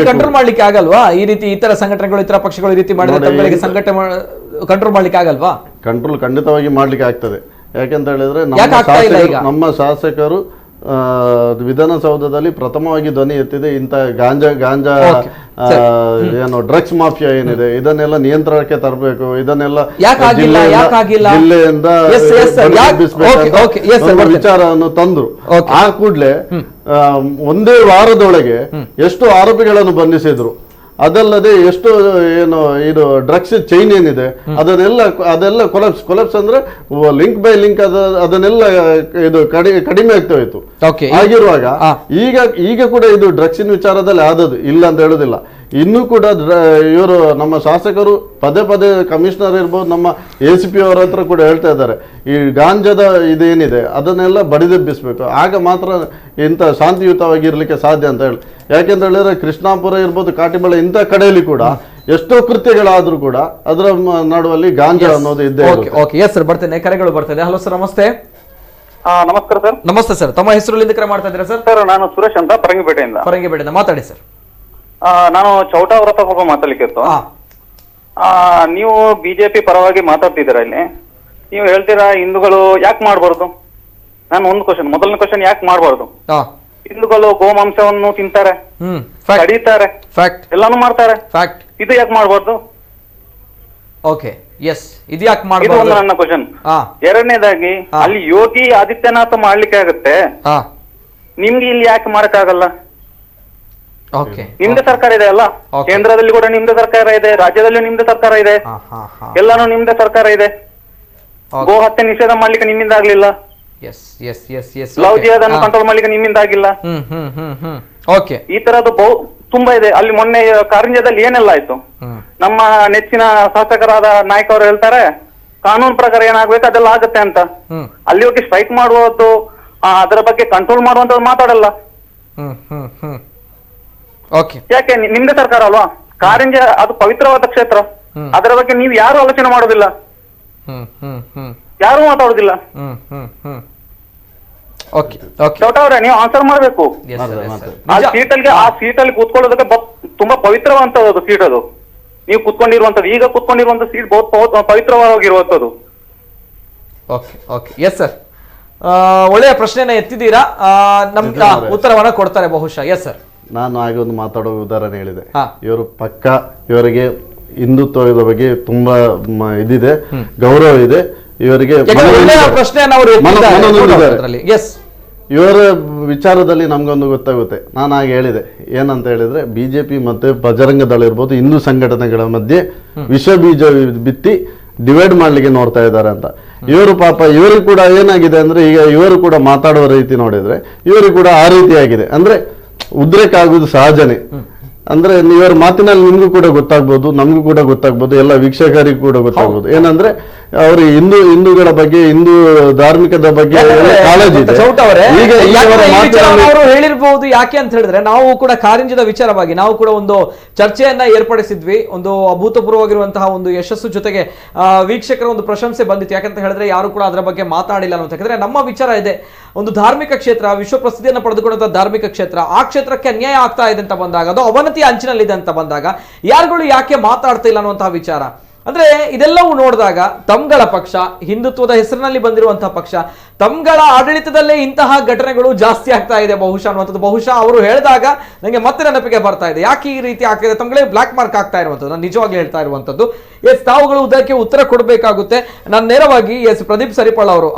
ಕಂಟ್ರೋಲ್ ಮಾಡ್ಲಿಕ್ಕೆ ಆಗಲ್ವಾ? ಈ ರೀತಿ ಇತರ ಸಂಘಟನೆಗಳು, ಇತರ ಪಕ್ಷಗಳು ಈ ರೀತಿ ಮಾಡಿದ್ರೆ ಸಂಘಟನೆ ಕಂಟ್ರೋಲ್ ಮಾಡ್ಲಿಕ್ಕೆ ಆಗಲ್ವಾ? ಕಂಟ್ರೋಲ್ ಖಂಡಿತವಾಗಿ ಮಾಡ್ಲಿಕ್ಕೆ ಆಗ್ತದೆ. ಯಾಕೆಂತ ಹೇಳಿದ್ರೆ ನಮ್ಮ ಶಾಸಕರು ವಿಧಾನಸೌಧದಲ್ಲಿ ಪ್ರಥಮವಾಗಿ ಧ್ವನಿ ಎತ್ತಿದೆ, ಇಂಥ ಗಾಂಜಾ ಏನು ಡ್ರಗ್ಸ್ ಮಾಫಿಯಾ ಏನಿದೆ ಇದನ್ನೆಲ್ಲ ನಿಯಂತ್ರಣಕ್ಕೆ ತರಬೇಕು, ಇದನ್ನೆಲ್ಲ ಜಿಲ್ಲೆಯಿಂದ ವಿಚಾರವನ್ನು ತಂದ್ರು. ಆ ಕೂಡಲೇ ಒಂದೇ ವಾರದೊಳಗೆ ಎಷ್ಟು ಆರೋಪಿಗಳನ್ನು ಬಂಧಿಸಿದ್ರು. ಅದಲ್ಲದೆ ಎಷ್ಟು ಏನು ಇದು ಡ್ರಗ್ಸ್ ಚೈನ್ ಏನಿದೆ ಅದೆಲ್ಲ ಕೊಲಾಪ್ಸ್ ಅಂದ್ರೆ ಲಿಂಕ್ ಬೈ ಲಿಂಕ್ ಅದನ್ನೆಲ್ಲ ಇದು ಕಡಿಮೆ ಆಗ್ತಾ ಹೋಯ್ತು. ಆಗಿರುವಾಗ ಈಗ ಕೂಡ ಇದು ಡ್ರಗ್ಸಿನ ವಿಚಾರದಲ್ಲಿ ಆದದ್ದು ಇಲ್ಲ ಅಂತ ಹೇಳುದಿಲ್ಲ. ಇನ್ನೂ ಕೂಡ ಇವರು ನಮ್ಮ ಶಾಸಕರು ಪದೇ ಕಮಿಷನರ್ ಇರ್ಬೋದು, ನಮ್ಮ ACP ಅವರ ಹತ್ರ ಕೂಡ ಹೇಳ್ತಾ ಇದ್ದಾರೆ, ಈ ಗಾಂಜಾದ ಇದೇನಿದೆ ಅದನ್ನೆಲ್ಲ ಬಡಿದೆಬ್ಬಿಸ್ಬೇಕು, ಆಗ ಮಾತ್ರ ಇಂಥ ಶಾಂತಿಯುತವಾಗಿರ್ಲಿಕ್ಕೆ ಸಾಧ್ಯ ಅಂತ ಹೇಳಿ. ಯಾಕೆಂತ ಹೇಳಿದ್ರೆ ಕೃಷ್ಣಾಪುರ ಇರ್ಬೋದು, ಕಾಟಿಬಳ ಇಂಥ ಕಡೆಯಲ್ಲಿ ಕೂಡ ಎಷ್ಟೋ ಕೃತ್ಯಗಳಾದ್ರೂ ಕೂಡ ಅದರ ನಡುವಲ್ಲಿ ಗಾಂಜಾ ಅನ್ನೋದು ಇದ್ದೇ. ಬರ್ತೇನೆ, ಕರೆಗಳು ಬರ್ತದೆ. ಹಲೋ ಸರ್, ನಮಸ್ತೆ. ನಮಸ್ಕಾರ ಸರ್. ನಮಸ್ತೆ ಸರ್, ತಮ್ಮ ಹೆಸರು ಕರೆ ಮಾಡ್ತಾ ಇದ್ದೀರಾ ಸರ್? ಸರ್, ನಾನು ಸುರೇಶ್ ಅಂತ ಪರಂಗಿಪೇಟೆಯಿಂದ ಮಾತಾಡಿ ಸರ್. ನಾನು ಚೌಟಾ ವ್ರತ ಬಗ್ಗೆ ಮಾತಾಡ್ಲಿಕ್ಕಿತ್ತು. ನೀವು BJP ಪರವಾಗಿ ಮಾತಾಡ್ತಿದ್ದೀರಾ ಇಲ್ಲಿ. ನೀವು ಹೇಳ್ತೀರಾ ಹಿಂದೂಗಳು ಯಾಕೆ ಮಾಡಬಾರ್ದು? ನಾನು ಒಂದು ಕ್ವಶನ್, ಮೊದಲನೇ ಕ್ವಶನ್, ಯಾಕೆ ಮಾಡಬಾರ್ದು? ಹಿಂದೂಗಳು ಗೋಮಾಂಸವನ್ನು ತಿಂತಾರೆ, ಕಡಿತಾರೆ, ಎಲ್ಲಾನು ಮಾಡ್ತಾರೆ, ಇದು ಯಾಕೆ ಮಾಡಬಾರ್ದು? ಓಕೆ, ಎಸ್, ಇದು ಯಾಕೆ ಮಾಡಬಾರ್ದು? ಇದು ನನ್ನ ಕ್ವಶನ್. ಎರಡನೇದಾಗಿ, ಅಲ್ಲಿ ಯೋಗಿ ಆದಿತ್ಯನಾಥ್ ಮಾಡ್ಲಿಕ್ಕೆ ಆಗುತ್ತೆ, ನಿಮ್ಗೆ ಇಲ್ಲಿ ಯಾಕೆ ಮಾಡಕ್ಕಾಗಲ್ಲ? ನಿಮ್ದೇ ಸರ್ಕಾರ ಇದೆ ಅಲ್ಲ, ಕೇಂದ್ರದಲ್ಲಿ ಕೂಡ ನಿಮ್ದೇ ಸರ್ಕಾರ ಇದೆ, ರಾಜ್ಯದಲ್ಲೂ ನಿಮ್ದೇ ಸರ್ಕಾರ ಇದೆ, ಎಲ್ಲಾನು ನಿಮ್ದೇ ಸರ್ಕಾರ ಇದೆ. ಗೋ ಹತ್ಯೆ ನಿಷೇಧ ಮಾಡ್ಲಿಕ್ಕೆ ನಿಮ್ಮಿಂದ ಆಗ್ಲಿಲ್ಲ. Yes yes yes yes love ಜಿಹಾದನ್ನು ಕಂಟ್ರೋಲ್ ಮಾಡ್ಲಿಕ್ಕೆ ನಿಮ್ಮಿಂದ ಆಗಿಲ್ಲ. ಓಕೆ, ಈ ತರದ್ದು ತುಂಬಾ ಇದೆ. ಅಲ್ಲಿ ಮೊನ್ನೆ ಕಾರಿಂಜದಲ್ಲಿ ಏನೆಲ್ಲ ಆಯ್ತು, ನಮ್ಮ ನೆಚ್ಚಿನ ಶಾಸಕರಾದ ನಾಯಕ್ ಅವರು ಹೇಳ್ತಾರೆ ಕಾನೂನು ಪ್ರಕಾರ ಏನಾಗ್ಬೇಕು ಅದೆಲ್ಲ ಆಗತ್ತೆ ಅಂತ. ಅಲ್ಲಿ ಹೋಗಿ ಸ್ಟ್ರೈಕ್ ಮಾಡುವುದು, ಅದರ ಬಗ್ಗೆ ಕಂಟ್ರೋಲ್ ಮಾಡುವಂತದ್ದು ಮಾತಾಡಲ್ಲ. ಯಾಕೆ? ನಿಮ್ದೇ ಸರ್ಕಾರ ಅಲ್ವಾ? ಕಾರಿಂಜ ಅದು ಪವಿತ್ರವಾದ ಕ್ಷೇತ್ರ, ಅದರ ಬಗ್ಗೆ ನೀವು ಯಾರು ಆಲೋಚನೆ ಮಾಡೋದಿಲ್ಲ, ಯಾರು ಮಾತಾಡೋದಿಲ್ಲ. ಚೌಟ ಅವರೇ, ನೀವು ಆನ್ಸರ್ ಮಾಡ್ಬೇಕು. ಆ ಸೀಟಲ್ಲಿ ಕೂತ್ಕೊಳ್ಳೋದಕ್ಕೆ ತುಂಬಾ ಪವಿತ್ರವಂತದ್ದು ಸೀಟ್ ಅದು. ನೀವು ಕೂತ್ಕೊಂಡಿರುವಂತದ್ದು, ಈಗ ಕೂತ್ಕೊಂಡಿರುವಂತ ಸೀಟ್ ಬಹುತ್ ಪವಿತ್ರವಾಗಿರುವಂತದ್ದು. ಓಕೆ ಓಕೆ, ಎಸ್ ಸರ್, ಒಳ್ಳೆಯ ಪ್ರಶ್ನೆನ ಎತ್ತಿದ್ದೀರಾ. ನಮ್ಗೆ ಉತ್ತರವನ್ನ ಕೊಡ್ತಾರೆ ಬಹುಶಃ. ಎಸ್ ಸರ್, ನಾನು ಹಾಗೆ ಒಂದು ಮಾತಾಡೋ ಉದಾಹರಣೆ ಹೇಳಿದೆ. ಇವರು ಪಕ್ಕ ಇವರಿಗೆ ಹಿಂದುತ್ವದ ಬಗ್ಗೆ ತುಂಬಾ ಇದಿದೆ, ಗೌರವ ಇದೆ ಇವರಿಗೆ. ಇವರ ವಿಚಾರದಲ್ಲಿ ನಮ್ಗೊಂದು ಗೊತ್ತಾಗುತ್ತೆ. ನಾನು ಹಾಗೆ ಹೇಳಿದೆ, ಏನಂತ ಹೇಳಿದ್ರೆ ಬಿಜೆಪಿ ಮತ್ತೆ ಬಜರಂಗ ದಳ ಇರ್ಬೋದು, ಹಿಂದೂ ಸಂಘಟನೆಗಳ ಮಧ್ಯೆ ವಿಷ ಬೀಜ ಬಿತ್ತಿ ಡಿವೈಡ್ ಮಾಡ್ಲಿಕ್ಕೆ ನೋಡ್ತಾ ಇದ್ದಾರೆ ಅಂತ. ಇವರು ಪಾಪ, ಇವರು ಕೂಡ ಏನಾಗಿದೆ ಅಂದ್ರೆ, ಈಗ ಇವರು ಕೂಡ ಮಾತಾಡುವ ರೀತಿ ನೋಡಿದ್ರೆ ಇವರು ಕೂಡ ಆ ರೀತಿಯಾಗಿದೆ. ಅಂದ್ರೆ ಉದ್ರೇಕ ಆಗುವುದು ಸಹಜನೇ. ಅಂದ್ರೆ ಇವರ ಮಾತಿನಲ್ಲಿ ನಿಮ್ಗೂ ಕೂಡ ಗೊತ್ತಾಗ್ಬೋದು, ನಮ್ಗೂ ಕೂಡ ಗೊತ್ತಾಗ್ಬೋದು, ಎಲ್ಲ ವೀಕ್ಷಕರಿಗೂ ಕೂಡ ಗೊತ್ತಾಗ್ಬೋದು. ಏನಂದ್ರೆ ಅವರು ಹಿಂದೂಗಳ ಬಗ್ಗೆ, ಹಿಂದೂ ಧಾರ್ಮಿಕದ ಬಗ್ಗೆ ಕಾಳಜಿ ಇದೆ. ಅವರು ಹೇಳಿರ್ಬಹುದು. ಯಾಕೆ ಅಂತ ಹೇಳಿದ್ರೆ, ನಾವು ಕೂಡ ಕಾರಿಂಜದ ವಿಚಾರವಾಗಿ ನಾವು ಕೂಡ ಒಂದು ಚರ್ಚೆಯನ್ನ ಏರ್ಪಡಿಸಿದ್ವಿ. ಒಂದು ಅಭೂತಪೂರ್ವವಾಗಿರುವಂತಹ ಒಂದು ಯಶಸ್ಸು ಜೊತೆಗೆ ವೀಕ್ಷಕರ ಒಂದು ಪ್ರಶಂಸೆ ಬಂದಿತ್ತು. ಯಾಕಂತ ಹೇಳಿದ್ರೆ ಯಾರು ಕೂಡ ಅದರ ಬಗ್ಗೆ ಮಾತಾಡಿಲ್ಲ ಅಂತ. ಯಾಕಂದ್ರೆ ನಮ್ಮ ವಿಚಾರ ಇದೆ, ಒಂದು ಧಾರ್ಮಿಕ ಕ್ಷೇತ್ರ, ವಿಶ್ವ ಪ್ರಸಿದ್ಧಿಯನ್ನು ಪಡೆದುಕೊಂಡಂತಹ ಧಾರ್ಮಿಕ ಕ್ಷೇತ್ರ, ಆ ಕ್ಷೇತ್ರಕ್ಕೆ ಅನ್ಯಾಯ ಆಗ್ತಾ ಇದೆ ಅಂತ ಬಂದಾಗ, ಅದು ಅವನತಿ ಅಂಚಿನಲ್ಲಿದೆ ಅಂತ ಬಂದಾಗ ಯಾರುಗಳು ಯಾಕೆ ಮಾತಾಡ್ತಾ ಇಲ್ಲ ಅನ್ನುವಂತಹ ವಿಚಾರ. ಅಂದ್ರೆ ಇದೆಲ್ಲವೂ ನೋಡಿದಾಗ ತಮ್ಗಳ ಪಕ್ಷ, ಹಿಂದುತ್ವದ ಹೆಸರಿನಲ್ಲಿ ಬಂದಿರುವಂತಹ ಪಕ್ಷ, ತಮ್ಗಳ ಆಡಳಿತದಲ್ಲೇ ಇಂತಹ ಘಟನೆಗಳು ಜಾಸ್ತಿ ಆಗ್ತಾ ಇದೆ ಬಹುಶಃ ಅನ್ನುವಂಥದ್ದು ಬಹುಶಃ ಅವರು ಹೇಳಿದಾಗ ನನಗೆ ಮತ್ತೆ ನೆನಪಿಗೆ ಬರ್ತಾ ಇದೆ. ಯಾಕೆ ಈ ರೀತಿ ಆಗ್ತಿದೆ, ತಮ್ಗಳೇ ಬ್ಲಾಕ್ ಮಾರ್ಕ್ ಆಗ್ತಾ ಇರುವಂಥದ್ದು, ನಾನು ನಿಜವಾಗ್ಲೂ ಹೇಳ್ತಾ ಇರುವಂಥದ್ದು. ಎಸ್, ತಾವುಗಳು ಇದಕ್ಕೆ ಉತ್ತರ ಕೊಡಬೇಕಾಗುತ್ತೆ. ನಾನು ನೇರವಾಗಿ ಪ್ರದೀಪ್ ಸರಿಪಳ ಅವರು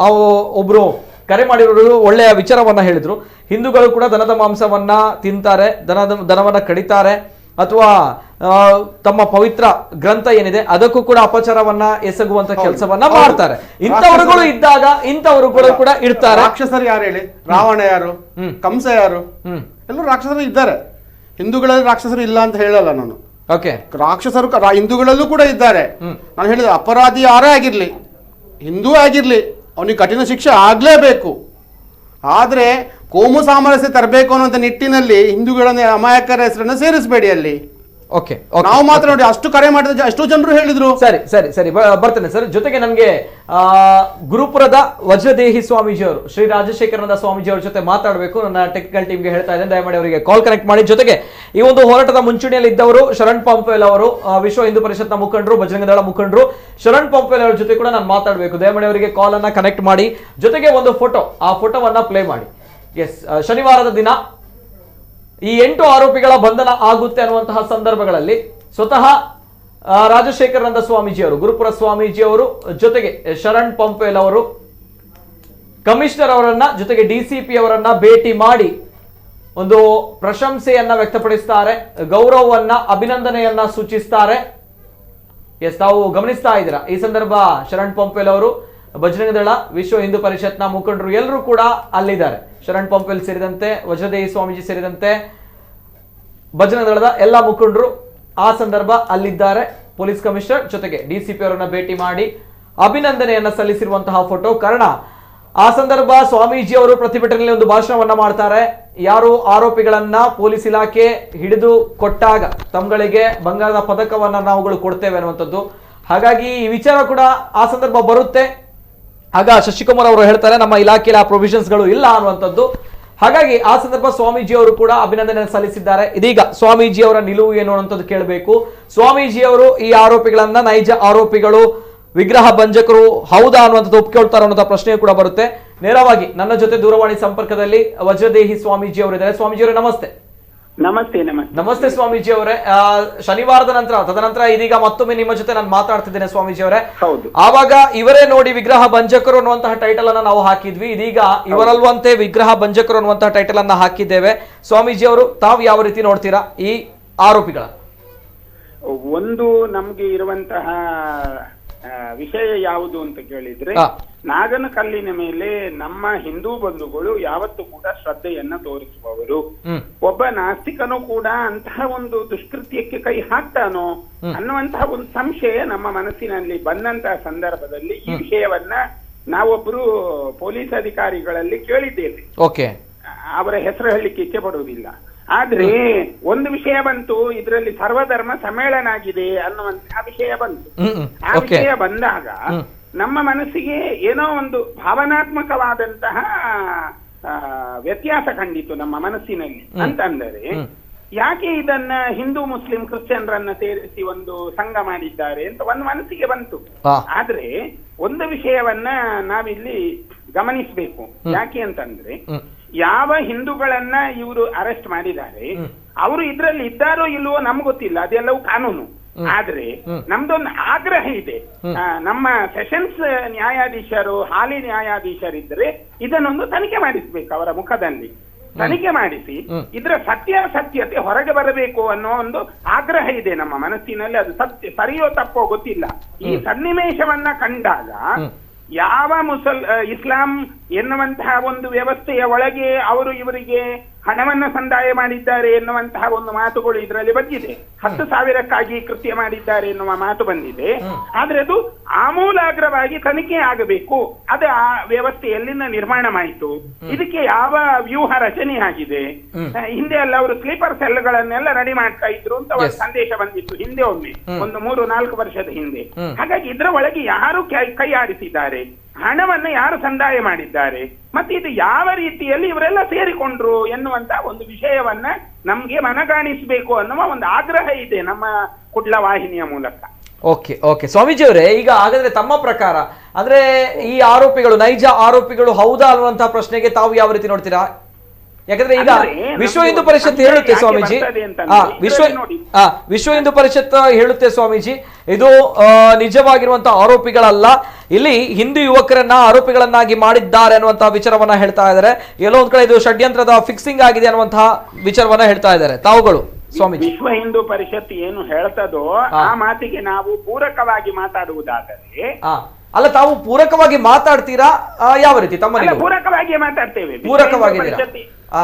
ಒಬ್ರು ಕರೆ ಮಾಡಿರೋರು ಒಳ್ಳೆಯ ವಿಚಾರವನ್ನ ಹೇಳಿದ್ರು. ಹಿಂದೂಗಳು ಕೂಡ ದನದ ಮಾಂಸವನ್ನ ತಿಂತಾರೆ, ದನವನ್ನ ಕಡಿತಾರೆ, ಅಥವಾ ತಮ್ಮ ಪವಿತ್ರ ಗ್ರಂಥ ಏನಿದೆ ಅದಕ್ಕೂ ಕೂಡ ಅಪಚಾರವನ್ನ ಎಸಗುವಂತ ಕೆಲಸವನ್ನ ಮಾಡ್ತಾರೆ. ಇಂಥವರುಗಳು ಇದ್ದಾಗ ಇಂಥವರುಗಳು ಕೂಡ ಇರ್ತಾರೆ. ರಾಕ್ಷಸರು ಯಾರು ಹೇಳಿ? ರಾವಣ ಯಾರು? ಕಂಸ ಯಾರು? ಎಲ್ಲರೂ ರಾಕ್ಷಸರು ಇದ್ದಾರೆ. ಹಿಂದೂಗಳಲ್ಲಿ ರಾಕ್ಷಸರು ಇಲ್ಲ ಅಂತ ಹೇಳಲ್ಲ ನಾನು. ಓಕೆ, ರಾಕ್ಷಸರು ಹಿಂದೂಗಳಲ್ಲೂ ಕೂಡ ಇದ್ದಾರೆ. ನಾನು ಹೇಳಿದ ಅಪರಾಧಿ ಯಾರೇ ಆಗಿರ್ಲಿ, ಹಿಂದೂ ಆಗಿರ್ಲಿ, ಅವನಿಗೆ ಕಠಿಣ ಶಿಕ್ಷೆ ಆಗ್ಲೇಬೇಕು. ಆದ್ರೆ ಕೋಮು ಸಾಮರಸ್ಯ ತರಬೇಕು ಅನ್ನುವಂಥ ನಿಟ್ಟಿನಲ್ಲಿ ಹಿಂದೂಗಳನ್ನ ಅಮಾಯಕರ ಹೆಸರನ್ನ ಸೇರಿಸಬೇಡಿ ಅಲ್ಲಿ. ಓಕೆ, ನಾವು ಮಾತ್ರ ನೋಡಿ, ಅಷ್ಟು ಕರೆ ಮಾಡಿದ ಎಷ್ಟೋ ಜನರು ಹೇಳಿದ್ರು. ಸರಿ ಸರಿ ಸರಿ, ಬರ್ತೇನೆ ಸರ್. ಜೊತೆಗೆ ನನಗೆ ಗುರುಪುರದ ವಜ್ರದೇಹಿ ಸ್ವಾಮೀಜಿ ಅವರು, ಶ್ರೀ ರಾಜಶೇಖರಾನಂದ ಸ್ವಾಮೀಜಿ ಅವ್ರ ಜೊತೆ ಮಾತಾಡಬೇಕು. ನನ್ನ ಟೆಕ್ನಿಕಲ್ ಟೀಮ್ಗೆ ಹೇಳ್ತಾ ಇದ್ದೇನೆ, ದಯಮಾಡಿ ಅವರಿಗೆ ಕಾಲ್ ಕನೆಕ್ಟ್ ಮಾಡಿ. ಜೊತೆಗೆ ಈ ಒಂದು ಹೋರಾಟದ ಮುಂಚೂಣಿಯಲ್ಲಿ ಇದ್ದವರು ಶರಣ್ ಪಂಪೇಲ್ ಅವರು, ವಿಶ್ವ ಹಿಂದೂ ಪರಿಷತ್ನ ಮುಖಂಡರು, ಬಜರಂಗ ದಳ ಮುಖಂಡರು, ಶರಣ್ ಪಂಪೇಲ್ ಅವರ ಜೊತೆ ಕೂಡ ನಾನು ಮಾತಾಡಬೇಕು. ದಯಮಾಡಿ ಅವರಿಗೆ ಕಾಲ್ ಅನ್ನ ಕನೆಕ್ಟ್ ಮಾಡಿ. ಜೊತೆಗೆ ಒಂದು ಫೋಟೋ, ಆ ಫೋಟೋವನ್ನ ಪ್ಲೇ ಮಾಡಿ. ಎಸ್, ಶನಿವಾರದ ದಿನ ಈ 8 ಆರೋಪಿಗಳ ಬಂಧನ ಆಗುತ್ತೆ ಅನ್ನುವಂತಹ ಸಂದರ್ಭಗಳಲ್ಲಿ ಸ್ವತಃ ರಾಜಶೇಖರಾನಂದ ಸ್ವಾಮೀಜಿ ಅವರು, ಗುರುಪುರ ಸ್ವಾಮೀಜಿ ಅವರು, ಜೊತೆಗೆ ಶರಣ್ ಪಂಪೇಲ್ ಅವರು ಕಮಿಷನರ್ ಅವರನ್ನ, ಜೊತೆಗೆ ಡಿಸಿಪಿ ಅವರನ್ನ ಭೇಟಿ ಮಾಡಿ ಒಂದು ಪ್ರಶಂಸೆಯನ್ನ ವ್ಯಕ್ತಪಡಿಸ್ತಾರೆ, ಗೌರವವನ್ನ, ಅಭಿನಂದನೆಯನ್ನ ಸೂಚಿಸ್ತಾರೆ. ಎಸ್, ತಾವು ಗಮನಿಸ್ತಾ ಇದ್ದೀರಾ. ಈ ಸಂದರ್ಭ ಶರಣ್ ಪಂಪೇಲ್ ಅವರು, ಬಜರಂಗ ದಳ, ವಿಶ್ವ ಹಿಂದೂ ಪರಿಷತ್ನ ಮುಖಂಡರು ಎಲ್ಲರೂ ಕೂಡ ಅಲ್ಲಿದ್ದಾರೆ. ಶರಣ್ ಪಂಪೇಲ್ ಸೇರಿದಂತೆ, ವಜ್ರದೇಹಿ ಸ್ವಾಮೀಜಿ ಸೇರಿದಂತೆ ಬಜರಂಗ ದಳದ ಎಲ್ಲ ಮುಖಂಡರು ಆ ಸಂದರ್ಭ ಅಲ್ಲಿದ್ದಾರೆ. ಪೊಲೀಸ್ ಕಮಿಷನರ್ ಜೊತೆಗೆ ಡಿಸಿಪಿ ಅವರನ್ನ ಭೇಟಿ ಮಾಡಿ ಅಭಿನಂದನೆಯನ್ನ ಸಲ್ಲಿಸಿರುವಂತಹ ಫೋಟೋ. ಕಾರಣ ಆ ಸಂದರ್ಭ ಸ್ವಾಮೀಜಿ ಅವರು ಪ್ರತಿಭಟನೆಯಲ್ಲಿ ಒಂದು ಭಾಷಣವನ್ನ ಮಾಡ್ತಾರೆ. ಯಾರು ಆರೋಪಿಗಳನ್ನ ಪೊಲೀಸ್ ಇಲಾಖೆ ಹಿಡಿದು ಕೊಟ್ಟಾಗ ತಮ್ಗಳಿಗೆ ಬಂಗಾರದ ಪದಕವನ್ನ ನಾವುಗಳು ಕೊಡ್ತೇವೆ ಅನ್ನುವಂಥದ್ದು. ಹಾಗಾಗಿ ಈ ವಿಚಾರ ಕೂಡ ಆ ಸಂದರ್ಭ ಬರುತ್ತೆ. ಆಗ ಶಶಿಕುಮಾರ್ ಅವರು ಹೇಳ್ತಾರೆ, ನಮ್ಮ ಇಲಾಖೆಯಲ್ಲಿ ಆ ಪ್ರೊವಿಷನ್ಸ್ ಗಳು ಇಲ್ಲ ಅನ್ನುವಂಥದ್ದು. ಹಾಗಾಗಿ ಆ ಸಂದರ್ಭ ಸ್ವಾಮೀಜಿ ಅವರು ಕೂಡ ಅಭಿನಂದನೆ ಸಲ್ಲಿಸಿದ್ದಾರೆ. ಇದೀಗ ಸ್ವಾಮೀಜಿ ಅವರ ನಿಲುವು ಏನು ಅನ್ನುವಂಥದ್ದು ಕೇಳಬೇಕು. ಸ್ವಾಮೀಜಿ ಅವರು ಈ ಆರೋಪಿಗಳನ್ನ ನೈಜ ಆರೋಪಿಗಳು, ವಿಗ್ರಹ ಭಂಜಕರು ಹೌದಾ ಅನ್ನುವಂಥದ್ದು ಒಪ್ಪಿಕೊಳ್ತಾರೆ ಅನ್ನೋ ಪ್ರಶ್ನೆ ಕೂಡ ಬರುತ್ತೆ. ನೇರವಾಗಿ ನನ್ನ ಜೊತೆ ದೂರವಾಣಿ ಸಂಪರ್ಕದಲ್ಲಿ ವಜ್ರದೇಹಿ ಸ್ವಾಮೀಜಿ ಅವರಿದ್ದಾರೆ. ಸ್ವಾಮೀಜಿ ಅವರೇ ನಮಸ್ತೆ. ನಮಸ್ತೆ. ನಮಸ್ತೆ ನಮಸ್ತೆ ಸ್ವಾಮೀಜಿ ಅವರೇ. ತದನಂತರ ಇದೀಗ ಮತ್ತೊಮ್ಮೆ ನಿಮ್ಮ ಜೊತೆ ನಾನು ಮಾತಾಡ್ತಿದ್ದೇನೆ ಸ್ವಾಮೀಜಿ ಅವರೇ. ಹೌದು, ಆವಾಗ ಇವರೇ ನೋಡಿ ವಿಗ್ರಹ ಭಂಜಕರು ಅನ್ನುವಂತಹ ಟೈಟಲ್ ಅನ್ನ ನಾವು ಹಾಕಿದ್ವಿ. ಇದೀಗ ಇವರಲ್ವಂತೆ ವಿಗ್ರಹ ಭಂಜಕರು ಅನ್ನುವಂತಹ ಟೈಟಲ್ ಅನ್ನ ಹಾಕಿದ್ದೇವೆ. ಸ್ವಾಮೀಜಿ ಅವರು, ತಾವು ಯಾವ ರೀತಿ ನೋಡ್ತೀರಾ ಈ ಆರೋಪಿಗಳ? ಒಂದು ನಮ್ಗೆ ಇರುವಂತಹ ವಿಷಯ ಯಾವುದು ಅಂತ ಕೇಳಿದ್ರೆ, ನಾಗನ ಕಲ್ಲಿನ ಮೇಲೆ ನಮ್ಮ ಹಿಂದೂ ಬಂಧುಗಳು ಯಾವತ್ತೂ ಕೂಡ ಶ್ರದ್ಧೆಯನ್ನ ತೋರಿಸುವವರು. ಒಬ್ಬ ನಾಸ್ತಿಕನು ಕೂಡ ಅಂತಹ ಒಂದು ದುಷ್ಕೃತ್ಯಕ್ಕೆ ಕೈ ಹಾಕ್ತಾನೋ ಅನ್ನುವಂತಹ ಒಂದು ಸಂಶಯ ನಮ್ಮ ಮನಸ್ಸಿನಲ್ಲಿ ಬಂದಂತಹ ಸಂದರ್ಭದಲ್ಲಿ ಈ ವಿಷಯವನ್ನ ನಾವೊಬ್ರು ಪೊಲೀಸ್ ಅಧಿಕಾರಿಗಳಲ್ಲಿ ಕೇಳಿದ್ದೇವೆ. ಅವರ ಹೆಸರು ಹೇಳಲಿಕ್ಕೆ ಇಚ್ಛೆ ಪಡುವುದಿಲ್ಲ. ಆದ್ರೆ ಒಂದು ವಿಷಯ ಬಂತು, ಇದರಲ್ಲಿ ಸರ್ವಧರ್ಮ ಸಮ್ಮೇಳನ ಆಗಿದೆ ಅನ್ನುವಂತಹ ವಿಷಯ ಬಂತು. ಆ ವಿಷಯ ಬಂದಾಗ ನಮ್ಮ ಮನಸ್ಸಿಗೆ ಏನೋ ಒಂದು ಭಾವನಾತ್ಮಕವಾದಂತಹ ವ್ಯತ್ಯಾಸ ಕಂಡಿತು ನಮ್ಮ ಮನಸ್ಸಿನಲ್ಲಿ. ಅಂತಂದರೆ ಯಾಕೆ ಇದನ್ನ ಹಿಂದೂ ಮುಸ್ಲಿಂ ಕ್ರಿಶ್ಚಿಯನ್ರನ್ನ ಸೇರಿಸಿ ಒಂದು ಸಂಘ ಮಾಡಿದ್ದಾರೆ ಅಂತ ಒಂದು ಮನಸ್ಸಿಗೆ ಬಂತು. ಆದ್ರೆ ಒಂದು ವಿಷಯವನ್ನ ನಾವಿಲ್ಲಿ ಗಮನಿಸಬೇಕು. ಯಾಕೆ ಅಂತಂದ್ರೆ, ಯಾವ ಹಿಂದೂಗಳನ್ನ ಇವರು ಅರೆಸ್ಟ್ ಮಾಡಿದ್ದಾರೆ ಅವರು ಇದ್ರಲ್ಲಿ ಇದ್ದಾರೋ ಇಲ್ವೋ ನಮ್ಗೆ ಗೊತ್ತಿಲ್ಲ, ಅದೆಲ್ಲವೂ ಕಾನೂನು. ಆದ್ರೆ ನಮ್ದೊಂದು ಆಗ್ರಹ ಇದೆ, ನಮ್ಮ ಸೆಷನ್ಸ್ ನ್ಯಾಯಾಧೀಶರು ಹಾಲಿ ನ್ಯಾಯಾಧೀಶರಿದ್ರೆ ಇದನ್ನೊಂದು ತನಿಖೆ ಮಾಡಿಸ್ಬೇಕು, ಅವರ ಮುಖದಲ್ಲಿ ತನಿಖೆ ಮಾಡಿಸಿ ಇದರ ಸತ್ಯಾಸತ್ಯತೆ ಹೊರಗೆ ಬರಬೇಕು ಅನ್ನೋ ಒಂದು ಆಗ್ರಹ ಇದೆ ನಮ್ಮ ಮನಸ್ಸಿನಲ್ಲಿ. ಅದು ಸರಿಯೋ ತಪ್ಪೋ ಗೊತ್ತಿಲ್ಲ. ಈ ಸನ್ನಿವೇಶವನ್ನ ಕಂಡಾಗ ಯಾವ ಇಸ್ಲಾಂ ಎನ್ನುವಂತಹ ಒಂದು ವ್ಯವಸ್ಥೆಯ ಒಳಗೆ ಅವರು ಇವರಿಗೆ ಹಣವನ್ನ ಸಂದಾಯ ಮಾಡಿದ್ದಾರೆ ಎನ್ನುವಂತಹ ಒಂದು ಮಾತುಗಳು ಇದರಲ್ಲಿ ಬಂದಿದೆ. 10,000ಕ್ಕಾಗಿ ಕೃತ್ಯ ಮಾಡಿದ್ದಾರೆ ಎನ್ನುವ ಮಾತು ಬಂದಿದೆ. ಆದ್ರೆ ಅದು ಆಮೂಲಾಗ್ರವಾಗಿ ತನಿಖೆ ಆಗಬೇಕು. ಅದು ಆ ವ್ಯವಸ್ಥೆ ಎಲ್ಲಿಂದ ನಿರ್ಮಾಣವಾಯಿತು, ಇದಕ್ಕೆ ಯಾವ ವ್ಯೂಹ ರಚನೆ ಆಗಿದೆ. ಹಿಂದೆ ಎಲ್ಲ ಅವರು ಸ್ಲೀಪರ್ ಸೆಲ್ಗಳನ್ನೆಲ್ಲ ರೆಡಿ ಮಾಡ್ತಾ ಇದ್ರು ಅಂತ ಒಂದು ಸಂದೇಶ ಬಂದಿತ್ತು ಹಿಂದೆ ಒಮ್ಮೆ, ಒಂದು 3-4 ವರ್ಷದ ಹಿಂದೆ. ಹಾಗಾಗಿ ಇದರ ಒಳಗೆ ಯಾರು ಕೈ ಆಡಿಸಿದ್ದಾರೆ, ಹಣವನ್ನು ಯಾರು ಸಂದಾಯ ಮಾಡಿದ್ದಾರೆ, ಮತ್ತೆ ಇದು ಯಾವ ರೀತಿಯಲ್ಲಿ ಇವರೆಲ್ಲ ಸೇರಿಕೊಂಡ್ರು ಎನ್ನುವಂತ ಒಂದು ವಿಷಯವನ್ನ ನಮ್ಗೆ ಮನಗಾಣಿಸಬೇಕು ಅನ್ನುವ ಒಂದು ಆಗ್ರಹ ಇದೆ ನಮ್ಮ ಕುಡ್ಲ ವಾಹಿನಿಯ ಮೂಲಕ. ಓಕೆ ಸ್ವಾಮೀಜಿ ಅವರೇ, ಈಗ ಹಾಗಾದ್ರೆ ತಮ್ಮ ಪ್ರಕಾರ ಅಂದ್ರೆ ಈ ಆರೋಪಿಗಳು ನೈಜ ಆರೋಪಿಗಳು ಹೌದಾ ಅನ್ನುವಂತಹ ಪ್ರಶ್ನೆಗೆ ತಾವು ಯಾವ ರೀತಿ ನೋಡ್ತೀರಾ? ಯಾಕಂದ್ರೆ ಈಗ ವಿಶ್ವ ಹಿಂದೂ ಪರಿಷತ್ ಹೇಳುತ್ತೆ ಸ್ವಾಮೀಜಿ, ವಿಶ್ವ ಹಿಂದೂ ಪರಿಷತ್ ಹೇಳುತ್ತೆ ಸ್ವಾಮೀಜಿ, ಇದು ನಿಜವಾಗಿರುವಂತಹ ಆರೋಪಿಗಳಲ್ಲ, ಇಲ್ಲಿ ಹಿಂದೂ ಯುವಕರನ್ನ ಆರೋಪಿಗಳನ್ನಾಗಿ ಮಾಡಿದ್ದಾರೆ ಅನ್ನುವಂತಹ ವಿಚಾರವನ್ನ ಹೇಳ್ತಾ ಇದ್ದಾರೆ. ಎಲ್ಲೋ ಒಂದ್ ಕಡೆ ಇದು ಷಡ್ಯಂತ್ರದ ಫಿಕ್ಸಿಂಗ್ ಆಗಿದೆ ಅನ್ನುವಂತಹ ವಿಚಾರವನ್ನ ಹೇಳ್ತಾ ಇದ್ದಾರೆ ತಾವುಗಳು. ಸ್ವಾಮೀಜಿ, ವಿಶ್ವ ಹಿಂದೂ ಪರಿಷತ್ ಏನು ಹೇಳ್ತದೋ ಆ ಮಾತಿಗೆ ನಾವು ಪೂರಕವಾಗಿ ಮಾತಾಡುವುದಾದರೆ, ಅಲ್ಲ ತಾವು ಪೂರಕವಾಗಿ ಮಾತಾಡ್ತೀರಾ ಯಾವ ರೀತಿ? ತಮ್ಮ ಪೂರಕವಾಗಿ ಮಾತಾಡ್ತೇವೆ. ಪೂರಕವಾಗಿ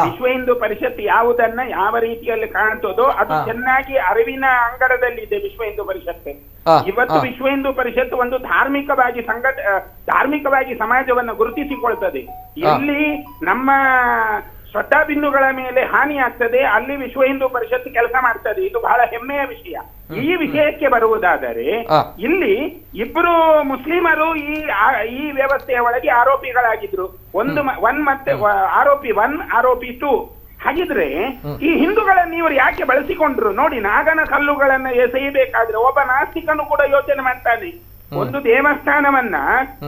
ವಿಶ್ವ ಹಿಂದೂ ಪರಿಷತ್ ಯಾವುದನ್ನ ಯಾವ ರೀತಿಯಲ್ಲಿ ಕಾಣ್ತದೋ ಅದು ಚೆನ್ನಾಗಿ ಅರಿವಿನ ಅಂಗಡದಲ್ಲಿದೆ ವಿಶ್ವ ಹಿಂದೂ ಪರಿಷತ್. ಇವತ್ತು ವಿಶ್ವ ಹಿಂದೂ ಪರಿಷತ್ ಒಂದು ಧಾರ್ಮಿಕವಾಗಿ ಸಮಾಜವನ್ನು ಗುರುತಿಸಿಕೊಳ್ತದೆ. ಎಲ್ಲಿ ನಮ್ಮ ಶ್ರದ್ಧಾ ಬಿಂದುಗಳ ಮೇಲೆ ಹಾನಿ ಆಗ್ತದೆ ಅಲ್ಲಿ ವಿಶ್ವ ಹಿಂದೂ ಪರಿಷತ್ ಕೆಲಸ ಮಾಡ್ತದೆ. ಇದು ಬಹಳ ಹೆಮ್ಮೆಯ ವಿಷಯ. ಈ ವಿಷಯಕ್ಕೆ ಬರುವುದಾದರೆ, ಇಲ್ಲಿ ಇಬ್ಬರು ಮುಸ್ಲಿಮರು ಈ ವ್ಯವಸ್ಥೆಯ ಒಳಗೆ ಆರೋಪಿಗಳಾಗಿದ್ರು. ಮತ್ತೆ ಆರೋಪಿ 1 ಆರೋಪಿ 2. ಹಾಗಿದ್ರೆ ಈ ಹಿಂದೂಗಳನ್ನ ಇವರು ಯಾಕೆ ಬಳಸಿಕೊಂಡ್ರು ನೋಡಿ. ನಾಗನ ಕಲ್ಲುಗಳನ್ನ ಎಸೆಯಬೇಕಾದ್ರೆ ಒಬ್ಬ ನಾಸ್ತಿಕನು ಕೂಡ ಯೋಚನೆ ಮಾಡ್ತಾನೆ. ಒಂದು ದೇವಸ್ಥಾನವನ್ನ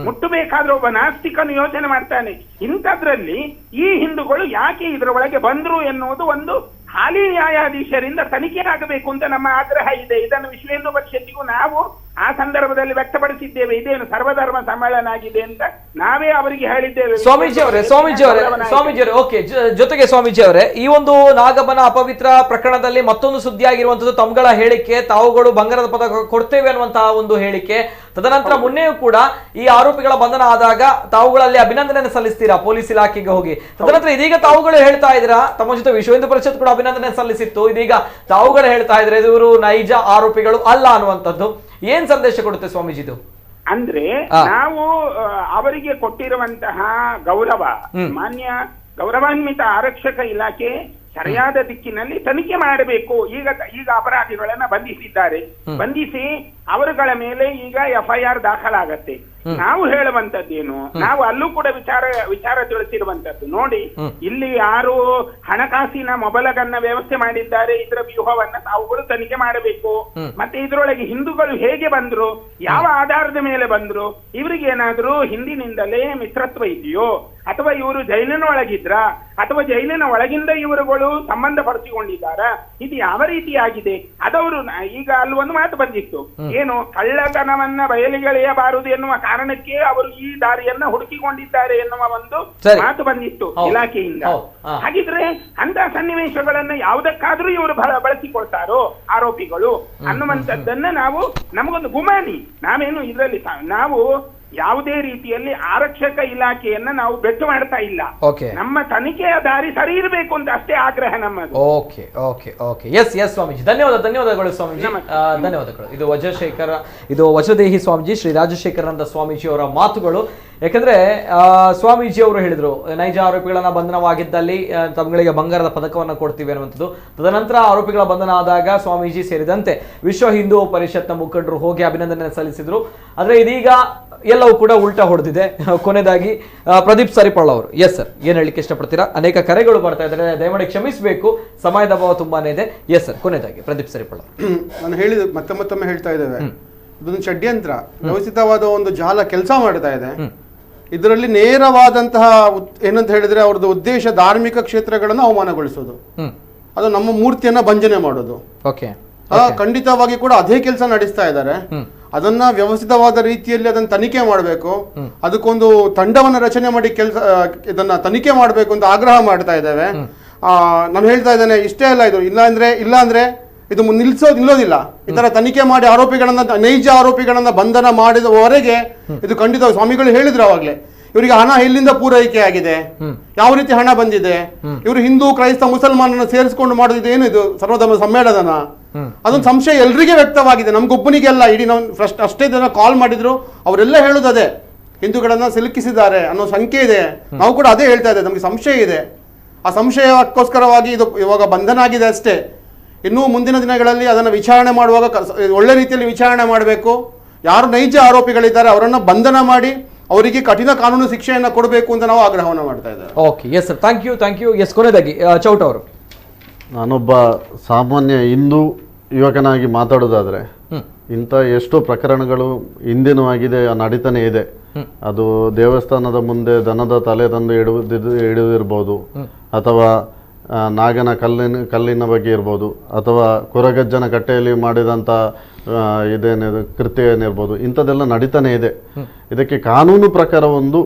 ಮುಟ್ಟಬೇಕಾದ್ರೆ ಒಬ್ಬ ನಾಸ್ತಿಕನು ಯೋಚನೆ ಮಾಡ್ತಾನೆ. ಇಂಥದ್ರಲ್ಲಿ ಈ ಹಿಂದೂಗಳು ಯಾಕೆ ಇದರ ಒಳಗೆ ಬಂದ್ರು ಎನ್ನುವುದು ಒಂದು ಹಾಲಿ ನ್ಯಾಯಾಧೀಶರಿಂದ ತನಿಖೆ ಆಗಬೇಕು ಅಂತ ನಮ್ಮ ಆಗ್ರಹ ಇದೆ. ಇದನ್ನು ವಿಶ್ವ ಹಿಂದೂ ಪರಿಷತ್ತಿಗೂ ನಾವು ಆ ಸಂದರ್ಭದಲ್ಲಿ ವ್ಯಕ್ತಪಡಿಸಿದ್ದೇವೆ. ಇದೇನು ಸರ್ವಧರ್ಮ ಸಮ್ಮೇಳನ ಆಗಿದೆ ಅಂತ ನಾವೇ ಅವರಿಗೆ ಹೇಳಿದ್ದೇವೆ. ಸ್ವಾಮೀಜಿ ಅವರೇ ಓಕೆ. ಜೊತೆಗೆ ಸ್ವಾಮೀಜಿ ಅವರೇ, ಈ ಒಂದು ನಾಗಬನ ಅಪವಿತ್ರ ಪ್ರಕರಣದಲ್ಲಿ ಮತ್ತೊಂದು ಸುದ್ದಿ ಆಗಿರುವಂತದ್ದು ತಮ್ಗಳ ಹೇಳಿಕೆ, ತಾವುಗಳು ಬಂಗಾರದ ಪದಕ ಕೊಡ್ತೇವೆ ಅನ್ನುವಂತಹ ಒಂದು ಹೇಳಿಕೆ. ತದನಂತರ ಮೊನ್ನೆಯೂ ಕೂಡ ಈ ಆರೋಪಿಗಳ ಬಂಧನ ಆದಾಗ ತಾವುಗಳಲ್ಲಿ ಅಭಿನಂದನೆ ಸಲ್ಲಿಸ್ತೀರಾ ಪೊಲೀಸ್ ಇಲಾಖೆಗೆ ಹೋಗಿ. ತದನಂತರ ಇದೀಗ ತಾವುಗಳು ಹೇಳ್ತಾ ಇದ್ದೀರಾ, ತಮ್ಮ ಜೊತೆ ವಿಶ್ವ ಹಿಂದೂ ಪರಿಷತ್ ಕೂಡ ಅಭಿನಂದನೆ ಸಲ್ಲಿಸಿತ್ತು, ಇದೀಗ ತಾವುಗಳು ಹೇಳ್ತಾ ಇದ್ರೆ ಇವರು ನೈಜ ಆರೋಪಿಗಳು ಅಲ್ಲ ಅನ್ನುವಂಥದ್ದು. ಏನ್ ಸಂದೇಶ ಕೊಡುತ್ತೆ ಸ್ವಾಮೀಜಿದು? ಅಂದ್ರೆ ನಾವು ಅವರಿಗೆ ಕೊಟ್ಟಿರುವಂತಹ ಗೌರವ, ಮಾನ್ಯ ಗೌರವಾನ್ವಿತ ಆರಕ್ಷಕ ಇಲಾಖೆ ಸರಿಯಾದ ದಿಕ್ಕಿನಲ್ಲಿ ತನಿಖೆ ಮಾಡಬೇಕು. ಈಗ ಅಪರಾಧಿಗಳನ್ನ ಬಂಧಿಸಿದ್ದಾರೆ, ಬಂಧಿಸಿ ಅವರುಗಳ ಮೇಲೆ ಈಗ FIR ದಾಖಲಾಗತ್ತೆ. ನಾವು ಹೇಳುವಂತದ್ದೇನು, ನಾವು ಅಲ್ಲೂ ಕೂಡ ವಿಚಾರ ತಿಳಿಸಿರುವಂತದ್ದು ನೋಡಿ. ಇಲ್ಲಿ ಯಾರು ಹಣಕಾಸಿನ ಮೊಬಲಗನ್ನ ವ್ಯವಸ್ಥೆ ಮಾಡಿದ್ದಾರೆ ಇದರ ವ್ಯೂಹವನ್ನ ತಾವುಗಳು ತನಿಖೆ ಮಾಡಬೇಕು. ಮತ್ತೆ ಇದರೊಳಗೆ ಹಿಂದೂಗಳು ಹೇಗೆ ಬಂದ್ರು, ಯಾವ ಆಧಾರದ ಮೇಲೆ ಬಂದ್ರು, ಇವರಿಗೆ ಏನಾದ್ರೂ ಹಿಂದಿನಿಂದಲೇ ಮಿತ್ರತ್ವ ಇದೆಯೋ ಅಥವಾ ಇವರು ಜೈಲಿನ ಒಳಗಿದ್ರ ಅಥವಾ ಜೈಲಿನ ಒಳಗಿಂದ ಇವರುಗಳು ಸಂಬಂಧ ಪಡಿಸಿಕೊಂಡಿದ್ದಾರ? ಇದು ಯಾವ ರೀತಿಯಾಗಿದೆ ಅದವರು ಈಗ ಅಲ್ಲಿ ಒಂದು ಮಾತು ಬಂದಿತ್ತು, ಏನು ಕಳ್ಳತನವನ್ನ ಬಯಲಿಗೆಳೆಯಬಾರದು ಎನ್ನುವ ಕಾರಣಕ್ಕೆ ಅವರು ಈ ದಾರಿಯನ್ನ ಹುಡುಕಿಕೊಂಡಿದ್ದಾರೆ ಎನ್ನುವ ಒಂದು ಮಾತು ಬಂದಿತ್ತು ಇಲಾಖೆಯಿಂದ. ಹಾಗಿದ್ರೆ ಅಂತ ಸನ್ನಿವೇಶಗಳನ್ನ ಯಾವುದಕ್ಕಾದ್ರೂ ಇವರು ಬಳಸಿಕೊಳ್ತಾರೋ ಆರೋಪಿಗಳು ಅನ್ನುವಂಥದ್ದನ್ನ ನಾವು ನಮಗೊಂದು ಗುಮಾನಿ. ನಾವೇನು ಇದರಲ್ಲಿ ನಾವು ಯಾವುದೇ ರೀತಿಯಲ್ಲಿ ಆರಕ್ಷಕ ಇಲಾಖೆಯನ್ನ ನಾವು ಬೆಟ್ಟು ಮಾಡ್ತಾ ಇಲ್ಲ. ನಮ್ಮ ತನಿಖೆಯ ದಾರಿ ಸರಿ ಇರಬೇಕು ಅಂತ ಅಷ್ಟೇ ಆಗ್ರಹ ನಮ್ಮದು. Okay okay okay yes yes Swamiji, ಧನ್ಯವಾದಗಳು ಸ್ವಾಮೀಜಿ, ಧನ್ಯವಾದಗಳು. ಇದು ವಜ್ರದೇಹಿ ಸ್ವಾಮೀಜಿ ಶ್ರೀ ರಾಜಶೇಖರಾನಂದ ಸ್ವಾಮೀಜಿ ಅವರ ಮಾತುಗಳು. ಯಾಕಂದ್ರೆ ಸ್ವಾಮೀಜಿ ಅವರು ಹೇಳಿದ್ರು, ನೈಜ ಆರೋಪಿಗಳನ್ನ ಬಂಧನವಾಗಿದ್ದಲ್ಲಿ ತಮ್ಗಳಿಗೆ ಬಂಗಾರದ ಪದಕವನ್ನ ಕೊಡ್ತೀವಿ ಅನ್ನುವಂಥದ್ದು. ತದನಂತರ ಆರೋಪಿಗಳ ಬಂಧನ ಆದಾಗ ಸ್ವಾಮೀಜಿ ಸೇರಿದಂತೆ ವಿಶ್ವ ಹಿಂದೂ ಪರಿಷತ್ನ ಮುಖಂಡರು ಹೋಗಿ ಅಭಿನಂದನೆ ಸಲ್ಲಿಸಿದ್ರು. ಆದ್ರೆ ಇದೀಗ ಎಲ್ಲವೂ ಕೂಡ ಉಲ್ಟಾ ಹೊಡೆದಿದೆ. ಕೊನೆಯದಾಗಿ ಪ್ರದೀಪ್ ಸರಿಪಳ್ಳ ಅವರು, ಎಸ್ ಸರ್, ಏನ್ ಹೇಳಲಿಕ್ಕೆ ಇಷ್ಟಪಡ್ತೀರಾ? ಅನೇಕ ಕರೆಗಳು ಬರ್ತಾ ಇದ್ದಾರೆ, ದಯಮಾಡಿ ಕ್ಷಮಿಸಬೇಕು, ಸಮಯದ ಅಭಾವ ತುಂಬಾನೇ ಇದೆ. ಎಸ್ ಸರ್, ಕೊನೆಯದಾಗಿ ಪ್ರದೀಪ್ ಸರಿಪಳ್ಳ. ನಾನು ಹೇಳಿದ ಮತ್ತೊಮ್ಮೆ ಹೇಳ್ತಾ ಇದ್ದೇವೆ, ಇದೊಂದು ಷಡ್ಯಂತ್ರ, ವ್ಯವಸ್ಥಿತವಾದ ಒಂದು ಜಾಲ ಕೆಲಸ ಮಾಡ್ತಾ ಇದೆ. ಇದರಲ್ಲಿ ನೇರವಾದಂತಹ ಏನಂತ ಹೇಳಿದ್ರೆ ಅವ್ರದ್ದು ಉದ್ದೇಶ ಧಾರ್ಮಿಕ ಕ್ಷೇತ್ರಗಳನ್ನು ಅವಮಾನಗೊಳಿಸೋದು, ಅದು ನಮ್ಮ ಮೂರ್ತಿಯನ್ನ ಭಂಜನೆ ಮಾಡೋದು. ಖಂಡಿತವಾಗಿ ಕೂಡ ಅದೇ ಕೆಲಸ ನಡೆಸ್ತಾ ಇದ್ದಾರೆ. ಅದನ್ನ ವ್ಯವಸ್ಥಿತವಾದ ರೀತಿಯಲ್ಲಿ ಅದನ್ನ ತನಿಖೆ ಮಾಡಬೇಕು, ಅದಕ್ಕೊಂದು ತಂಡವನ್ನ ರಚನೆ ಮಾಡಿ ಇದನ್ನ ತನಿಖೆ ಮಾಡಬೇಕು ಅಂತ ಆಗ್ರಹ ಮಾಡ್ತಾ ಇದ್ದೇವೆ. ನಾನು ಹೇಳ್ತಾ ಇದ್ದೇನೆ, ಇಷ್ಟೇ ಅಲ್ಲ, ಇದು ಇಲ್ಲ ಅಂದ್ರೆ ಇದು ನಿಲ್ಲೋದಿಲ್ಲ. ಈ ತರ ತನಿಖೆ ಮಾಡಿ ನೈಜ ಆರೋಪಿಗಳನ್ನ ಬಂಧನ ಮಾಡಿದವರೆಗೆ ಇದು ಖಂಡಿತ. ಸ್ವಾಮಿಗಳು ಹೇಳಿದ್ರು ಅವಾಗ್ಲೇ, ಇವರಿಗೆ ಹಣ ಎಲ್ಲಿಂದ ಪೂರೈಕೆ ಆಗಿದೆ, ಯಾವ ರೀತಿ ಹಣ ಬಂದಿದೆ, ಇವರು ಹಿಂದೂ ಕ್ರೈಸ್ತ ಮುಸಲ್ಮಾನನ ಸೇರಿಸಿಕೊಂಡು ಮಾಡೋದು ಏನು ಇದು ಸರ್ವಧರ್ಮ ಸಮ್ಮೇಳನ, ಅದೊಂದು ಸಂಶಯ ಎಲ್ರಿಗೆ ವ್ಯಕ್ತವಾಗಿದೆ, ನಮ್ಗೊಬ್ಬನಿಗೆಲ್ಲ. ಇಡೀ ನಾವು ಅಷ್ಟೇ ಜನ ಕಾಲ್ ಮಾಡಿದ್ರು, ಅವರೆಲ್ಲ ಹೇಳುವುದೇ ಹಿಂದೂಗಳನ್ನ ಸಿಲುಕಿಸಿದ್ದಾರೆ ಅನ್ನೋ ಸಂಖ್ಯೆ ಇದೆ. ನಾವು ಕೂಡ ಅದೇ ಹೇಳ್ತಾ ಇದ್ದೇವೆ, ನಮ್ಗೆ ಸಂಶಯ ಇದೆ. ಆ ಸಂಶಯಕ್ಕೋಸ್ಕರವಾಗಿ ಇದು ಇವಾಗ ಬಂಧನ ಆಗಿದೆ ಅಷ್ಟೇ. ಇನ್ನೂ ಮುಂದಿನ ದಿನಗಳಲ್ಲಿ ಅದನ್ನು ವಿಚಾರಣೆ ಮಾಡುವಾಗ ಒಳ್ಳೆ ರೀತಿಯಲ್ಲಿ ವಿಚಾರಣೆ ಮಾಡಬೇಕು. ಯಾರು ನೈಜ ಆರೋಪಿಗಳಿದ್ದಾರೆ ಅವರನ್ನು ಬಂಧನ ಮಾಡಿ ಅವರಿಗೆ ಕಠಿಣ ಕಾನೂನು ಶಿಕ್ಷೆಯನ್ನು ಕೊಡಬೇಕು ಅಂತ ನಾವು ಆಗ್ರಹವನ್ನು ಮಾಡ್ತಾ ಇದ್ದೇವೆ. Okay, yes sir, thank you. Yes, ಕೊನೆಯದಾಗಿ ಚೌಟ ಅವರು. ನಾನೊಬ್ಬ ಸಾಮಾನ್ಯ ಹಿಂದೂ ಯುವಕನಾಗಿ ಮಾತಾಡೋದಾದ್ರೆ, ಇಂಥ ಎಷ್ಟೋ ಪ್ರಕರಣಗಳು ಹಿಂದೆನೂ ಆಗಿದೆ, ನಡೀತಾನೆ ಇದೆ. ಅದು ದೇವಸ್ಥಾನದ ಮುಂದೆ ದನದ ತಲೆ ತಂದು ಇಡುವುದಿರ್ಬೋದು, ಅಥವಾ ನಾಗನ ಕಲ್ಲಿನ ಬಗ್ಗೆ ಇರ್ಬೋದು, ಅಥವಾ ಕೊರಗಜ್ಜನ ಕಟ್ಟೆಯಲ್ಲಿ ಮಾಡಿದಂಥ ಇದೇನಿದೆ ಕೃತ್ಯ ಏನಿರ್ಬೋದು, ಇಂಥದ್ದೆಲ್ಲ ನಡೀತಾನೆ ಇದೆ. ಇದಕ್ಕೆ ಕಾನೂನು ಪ್ರಕಾರ ಒಂದು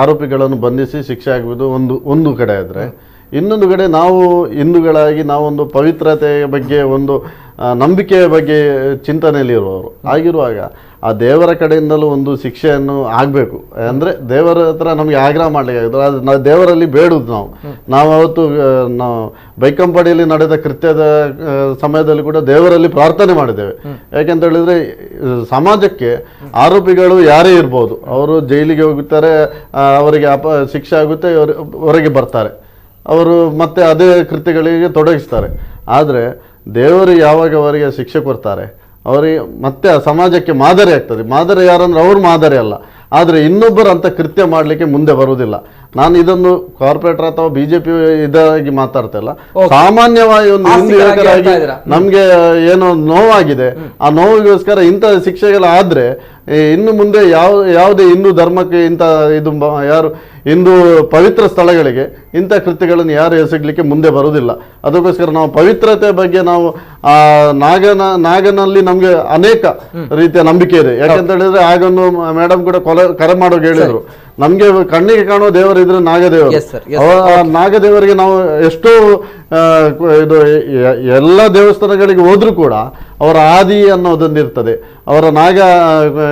ಆರೋಪಿಗಳನ್ನು ಬಂಧಿಸಿ ಶಿಕ್ಷೆ ಆಗುವುದು ಒಂದು ಕಡೆ ಆದರೆ, ಇನ್ನೊಂದು ಕಡೆ ನಾವು ಹಿಂದೂಗಳಾಗಿ ನಾವೊಂದು ಪವಿತ್ರತೆಯ ಬಗ್ಗೆ, ಒಂದು ನಂಬಿಕೆಯ ಬಗ್ಗೆ ಚಿಂತನೆಯಲ್ಲಿರುವವರು ಆಗಿರುವಾಗ ಆ ದೇವರ ಕಡೆಯಿಂದಲೂ ಒಂದು ಶಿಕ್ಷೆಯನ್ನು ಆಗಬೇಕು. ಅಂದರೆ ದೇವರ ಹತ್ರ ನಮಗೆ ಆಗ್ರಹ ಮಾಡಲಿಕ್ಕೆ, ನಾವು ದೇವರಲ್ಲಿ ಬೇಡುದು. ನಾವು ಅವತ್ತು ನಾವು ಬೈಕಂಪಾಡಿಯಲ್ಲಿ ನಡೆದ ಕೃತ್ಯದ ಸಮಯದಲ್ಲಿ ಕೂಡ ದೇವರಲ್ಲಿ ಪ್ರಾರ್ಥನೆ ಮಾಡಿದ್ದೇವೆ. ಯಾಕೆಂತ ಹೇಳಿದ್ರೆ ಸಮಾಜಕ್ಕೆ ಆರೋಪಿಗಳು ಯಾರೇ ಇರ್ಬೋದು, ಅವರು ಜೈಲಿಗೆ ಹೋಗುತ್ತಾರೆ, ಅವರಿಗೆ ಶಿಕ್ಷೆ ಆಗುತ್ತೆ, ಹೊರಗೆ ಬರ್ತಾರೆ, ಅವರು ಮತ್ತೆ ಅದೇ ಕೃತ್ಯಗಳಿಗೆ ತೊಡಗಿಸ್ತಾರೆ. ಆದರೆ ದೇವರು ಯಾವಾಗ ಅವರಿಗೆ ಶಿಕ್ಷೆ ಕೊಡ್ತಾರೆ, ಅವರಿಗೆ ಮತ್ತೆ ಆ ಸಮಾಜಕ್ಕೆ ಮಾದರಿ ಆಗ್ತದೆ. ಮಾದರಿ ಯಾರಂದ್ರೆ ಅವ್ರು ಮಾದರಿ ಅಲ್ಲ, ಆದರೆ ಇನ್ನೊಬ್ಬರು ಅಂತ ಕೃತ್ಯ ಮಾಡಲಿಕ್ಕೆ ಮುಂದೆ ಬರುವುದಿಲ್ಲ. ನಾನು ಇದೊಂದು ಕಾರ್ಪೊರೇಟರ್ ಅಥವಾ ಬಿಜೆಪಿ ಇದಾಗಿ ಮಾತಾಡ್ತಾ ಇಲ್ಲ, ಸಾಮಾನ್ಯವಾಗಿ ಒಂದು ಹಿಂದೂ ಯುವಕರಾಗಿ ನಮ್ಗೆ ಏನೋ ನೋವಾಗಿದೆ. ಆ ನೋವಿಗೋಸ್ಕರ ಇಂಥ ಶಿಕ್ಷೆಗಳಾದ್ರೆ ಇನ್ನು ಮುಂದೆ ಯಾವುದೇ ಹಿಂದೂ ಧರ್ಮಕ್ಕೆ ಇಂಥ ಇದು ಯಾರು ಹಿಂದೂ ಪವಿತ್ರ ಸ್ಥಳಗಳಿಗೆ ಇಂಥ ಕೃತ್ಯಗಳನ್ನು ಯಾರು ಎಸಗಲಿಕ್ಕೆ ಮುಂದೆ ಬರುವುದಿಲ್ಲ. ಅದಕ್ಕೋಸ್ಕರ ನಾವು ಪವಿತ್ರತೆ ಬಗ್ಗೆ ನಾವು ನಾಗನಲ್ಲಿ ನಮ್ಗೆ ಅನೇಕ ರೀತಿಯ ನಂಬಿಕೆ ಇದೆ. ಯಾಕಂತ ಹೇಳಿದ್ರೆ ಆಗನ್ನು ಮೇಡಮ್ ಕೂಡ ಕರೆ ಮಾಡೋಕೆ ಹೇಳಿದ್ರು, ನಮ್ಗೆ ಕಣ್ಣಿಗೆ ಕಾಣುವ ದೇವರು ಇದ್ರೆ ನಾಗದೇವರು. ನಾಗದೇವರಿಗೆ ನಾವು ಎಷ್ಟೋ ಇದು ಎಲ್ಲ ದೇವಸ್ಥಾನಗಳಿಗೆ ಹೋದ್ರೂ ಕೂಡ ಅವರ ಆದಿ ಅನ್ನೋದೊಂದಿರ್ತದೆ, ಅವರ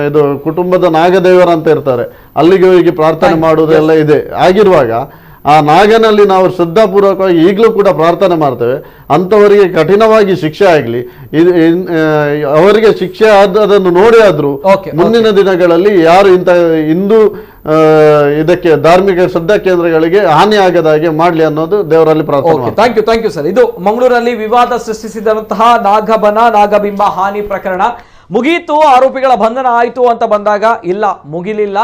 ಇದು ಕುಟುಂಬದ ನಾಗದೇವರ ಅಂತ ಇರ್ತಾರೆ, ಅಲ್ಲಿಗೆ ಹೋಗಿ ಪ್ರಾರ್ಥನೆ ಮಾಡುವುದೆಲ್ಲ ಇದೆ. ಆಗಿರುವಾಗ ಆ ನಾಗನಲ್ಲಿ ನಾವು ಶ್ರದ್ಧಾಪೂರ್ವಕವಾಗಿ ಈಗಲೂ ಕೂಡ ಪ್ರಾರ್ಥನೆ ಮಾಡ್ತೇವೆ. ಅಂಥವರಿಗೆ ಕಠಿಣವಾಗಿ ಶಿಕ್ಷೆ ಆಗಲಿ, ಅವರಿಗೆ ಶಿಕ್ಷೆ ಅದನ್ನು ನೋಡಿ ಆದ್ರೂ ಮುಂದಿನ ದಿನಗಳಲ್ಲಿ ಯಾರು ಇಂಥ ಹಿಂದೂ ಇದಕ್ಕೆ ಧಾರ್ಮಿಕ ಶ್ರದ್ಧಾ ಕೇಂದ್ರಗಳಿಗೆ ಹಾನಿ ಆಗದ ಹಾಗೆ ಮಾಡ್ಲಿ ಅನ್ನೋದು ದೇವರಲ್ಲಿ ಪ್ರಾರ್ಥನೆ. Thank you sir. ಇದು ಮಂಗಳೂರಲ್ಲಿ ವಿವಾದ ಸೃಷ್ಟಿಸಿದಂತಹ ನಾಗಬಿಂಬ ಹಾನಿ ಪ್ರಕರಣ ಮುಗಿಯಿತು, ಆರೋಪಿಗಳ ಬಂಧನ ಆಯಿತು ಅಂತ ಬಂದಾಗ ಇಲ್ಲ, ಮುಗಿಲಿಲ್ಲ.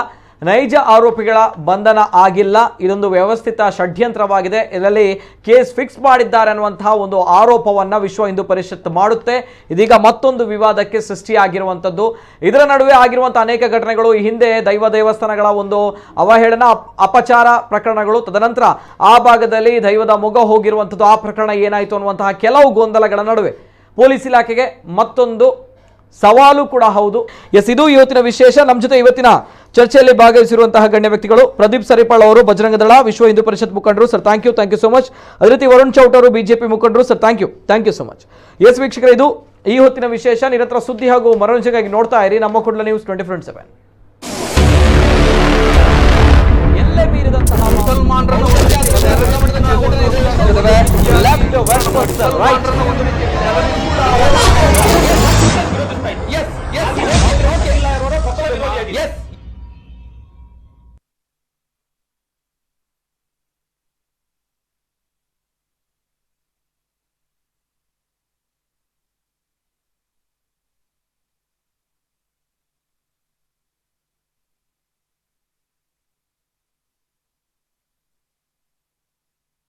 ನೈಜ ಆರೋಪಿಗಳ ಬಂಧನ ಆಗಿಲ್ಲ. ಇದೊಂದು ವ್ಯವಸ್ಥಿತ ಷಡ್ಯಂತ್ರವಾಗಿದೆ. ಇದರಲ್ಲಿ ಕೇಸ್ ಫಿಕ್ಸ್ ಮಾಡಿದ್ದಾರೆ ಅನ್ನುವಂತಹ ಒಂದು ಆರೋಪವನ್ನ ವಿಶ್ವ ಹಿಂದೂ ಪರಿಷತ್ ಮಾಡುತ್ತೆ. ಇದೀಗ ಮತ್ತೊಂದು ವಿವಾದಕ್ಕೆ ಸೃಷ್ಟಿಯಾಗಿರುವಂಥದ್ದು. ಇದರ ನಡುವೆ ಆಗಿರುವಂತಹ ಅನೇಕ ಘಟನೆಗಳು, ಈ ಹಿಂದೆ ದೈವ ದೇವಸ್ಥಾನಗಳ ಒಂದು ಅವಹೇಳನ ಅಪಚಾರ ಪ್ರಕರಣಗಳು, ತದನಂತರ ಆ ಭಾಗದಲ್ಲಿ ದೈವದ ಮೊಗ ಹೋಗಿರುವಂಥದ್ದು, ಆ ಪ್ರಕರಣ ಏನಾಯಿತು ಅನ್ನುವಂತಹ ಕೆಲವು ಗೊಂದಲಗಳ ನಡುವೆ ಪೊಲೀಸ್ ಇಲಾಖೆಗೆ ಮತ್ತೊಂದು ಸವಾಲು ಕೂಡ ಹೌದು. ಎಸ್, ಇದು ಇವತ್ತಿನ ವಿಶೇಷ. ನಮ್ಮ ಜೊತೆ ಇವತ್ತಿನ ಚರ್ಚೆಯಲ್ಲಿ ಭಾಗವಹಿಸಿರುವಂತಹ ಗಣ್ಯ ವ್ಯಕ್ತಿಗಳು ಪ್ರದೀಪ್ ಸರಿಪಾಳ್ ಅವರು, ಬಜರಂಗ ದಳ, ವಿಶ್ವ ಹಿಂದೂ ಪರಿಷತ್ ಮುಖಂಡರು. Sir thank you so much. ಅದೇ ರೀತಿ ವರುಣ್ ಚೌಟ್ ಅವರು, ಬಿಜೆಪಿ ಮುಖಂಡರು. Sir thank you so much. Yes ವೀಕ್ಷಕರೇ, ಇದು ಈ ಹೊತ್ತಿನ ವಿಶೇಷ. ನಿರಂತರ ಸುದ್ದಿ ಹಾಗೂ ಮನೋರಂಜನೆಗಾಗಿ ನೋಡ್ತಾ ಇರಿ ನಮ್ಮ ಕುಡ್ಲ ನ್ಯೂಸ್ 24/7.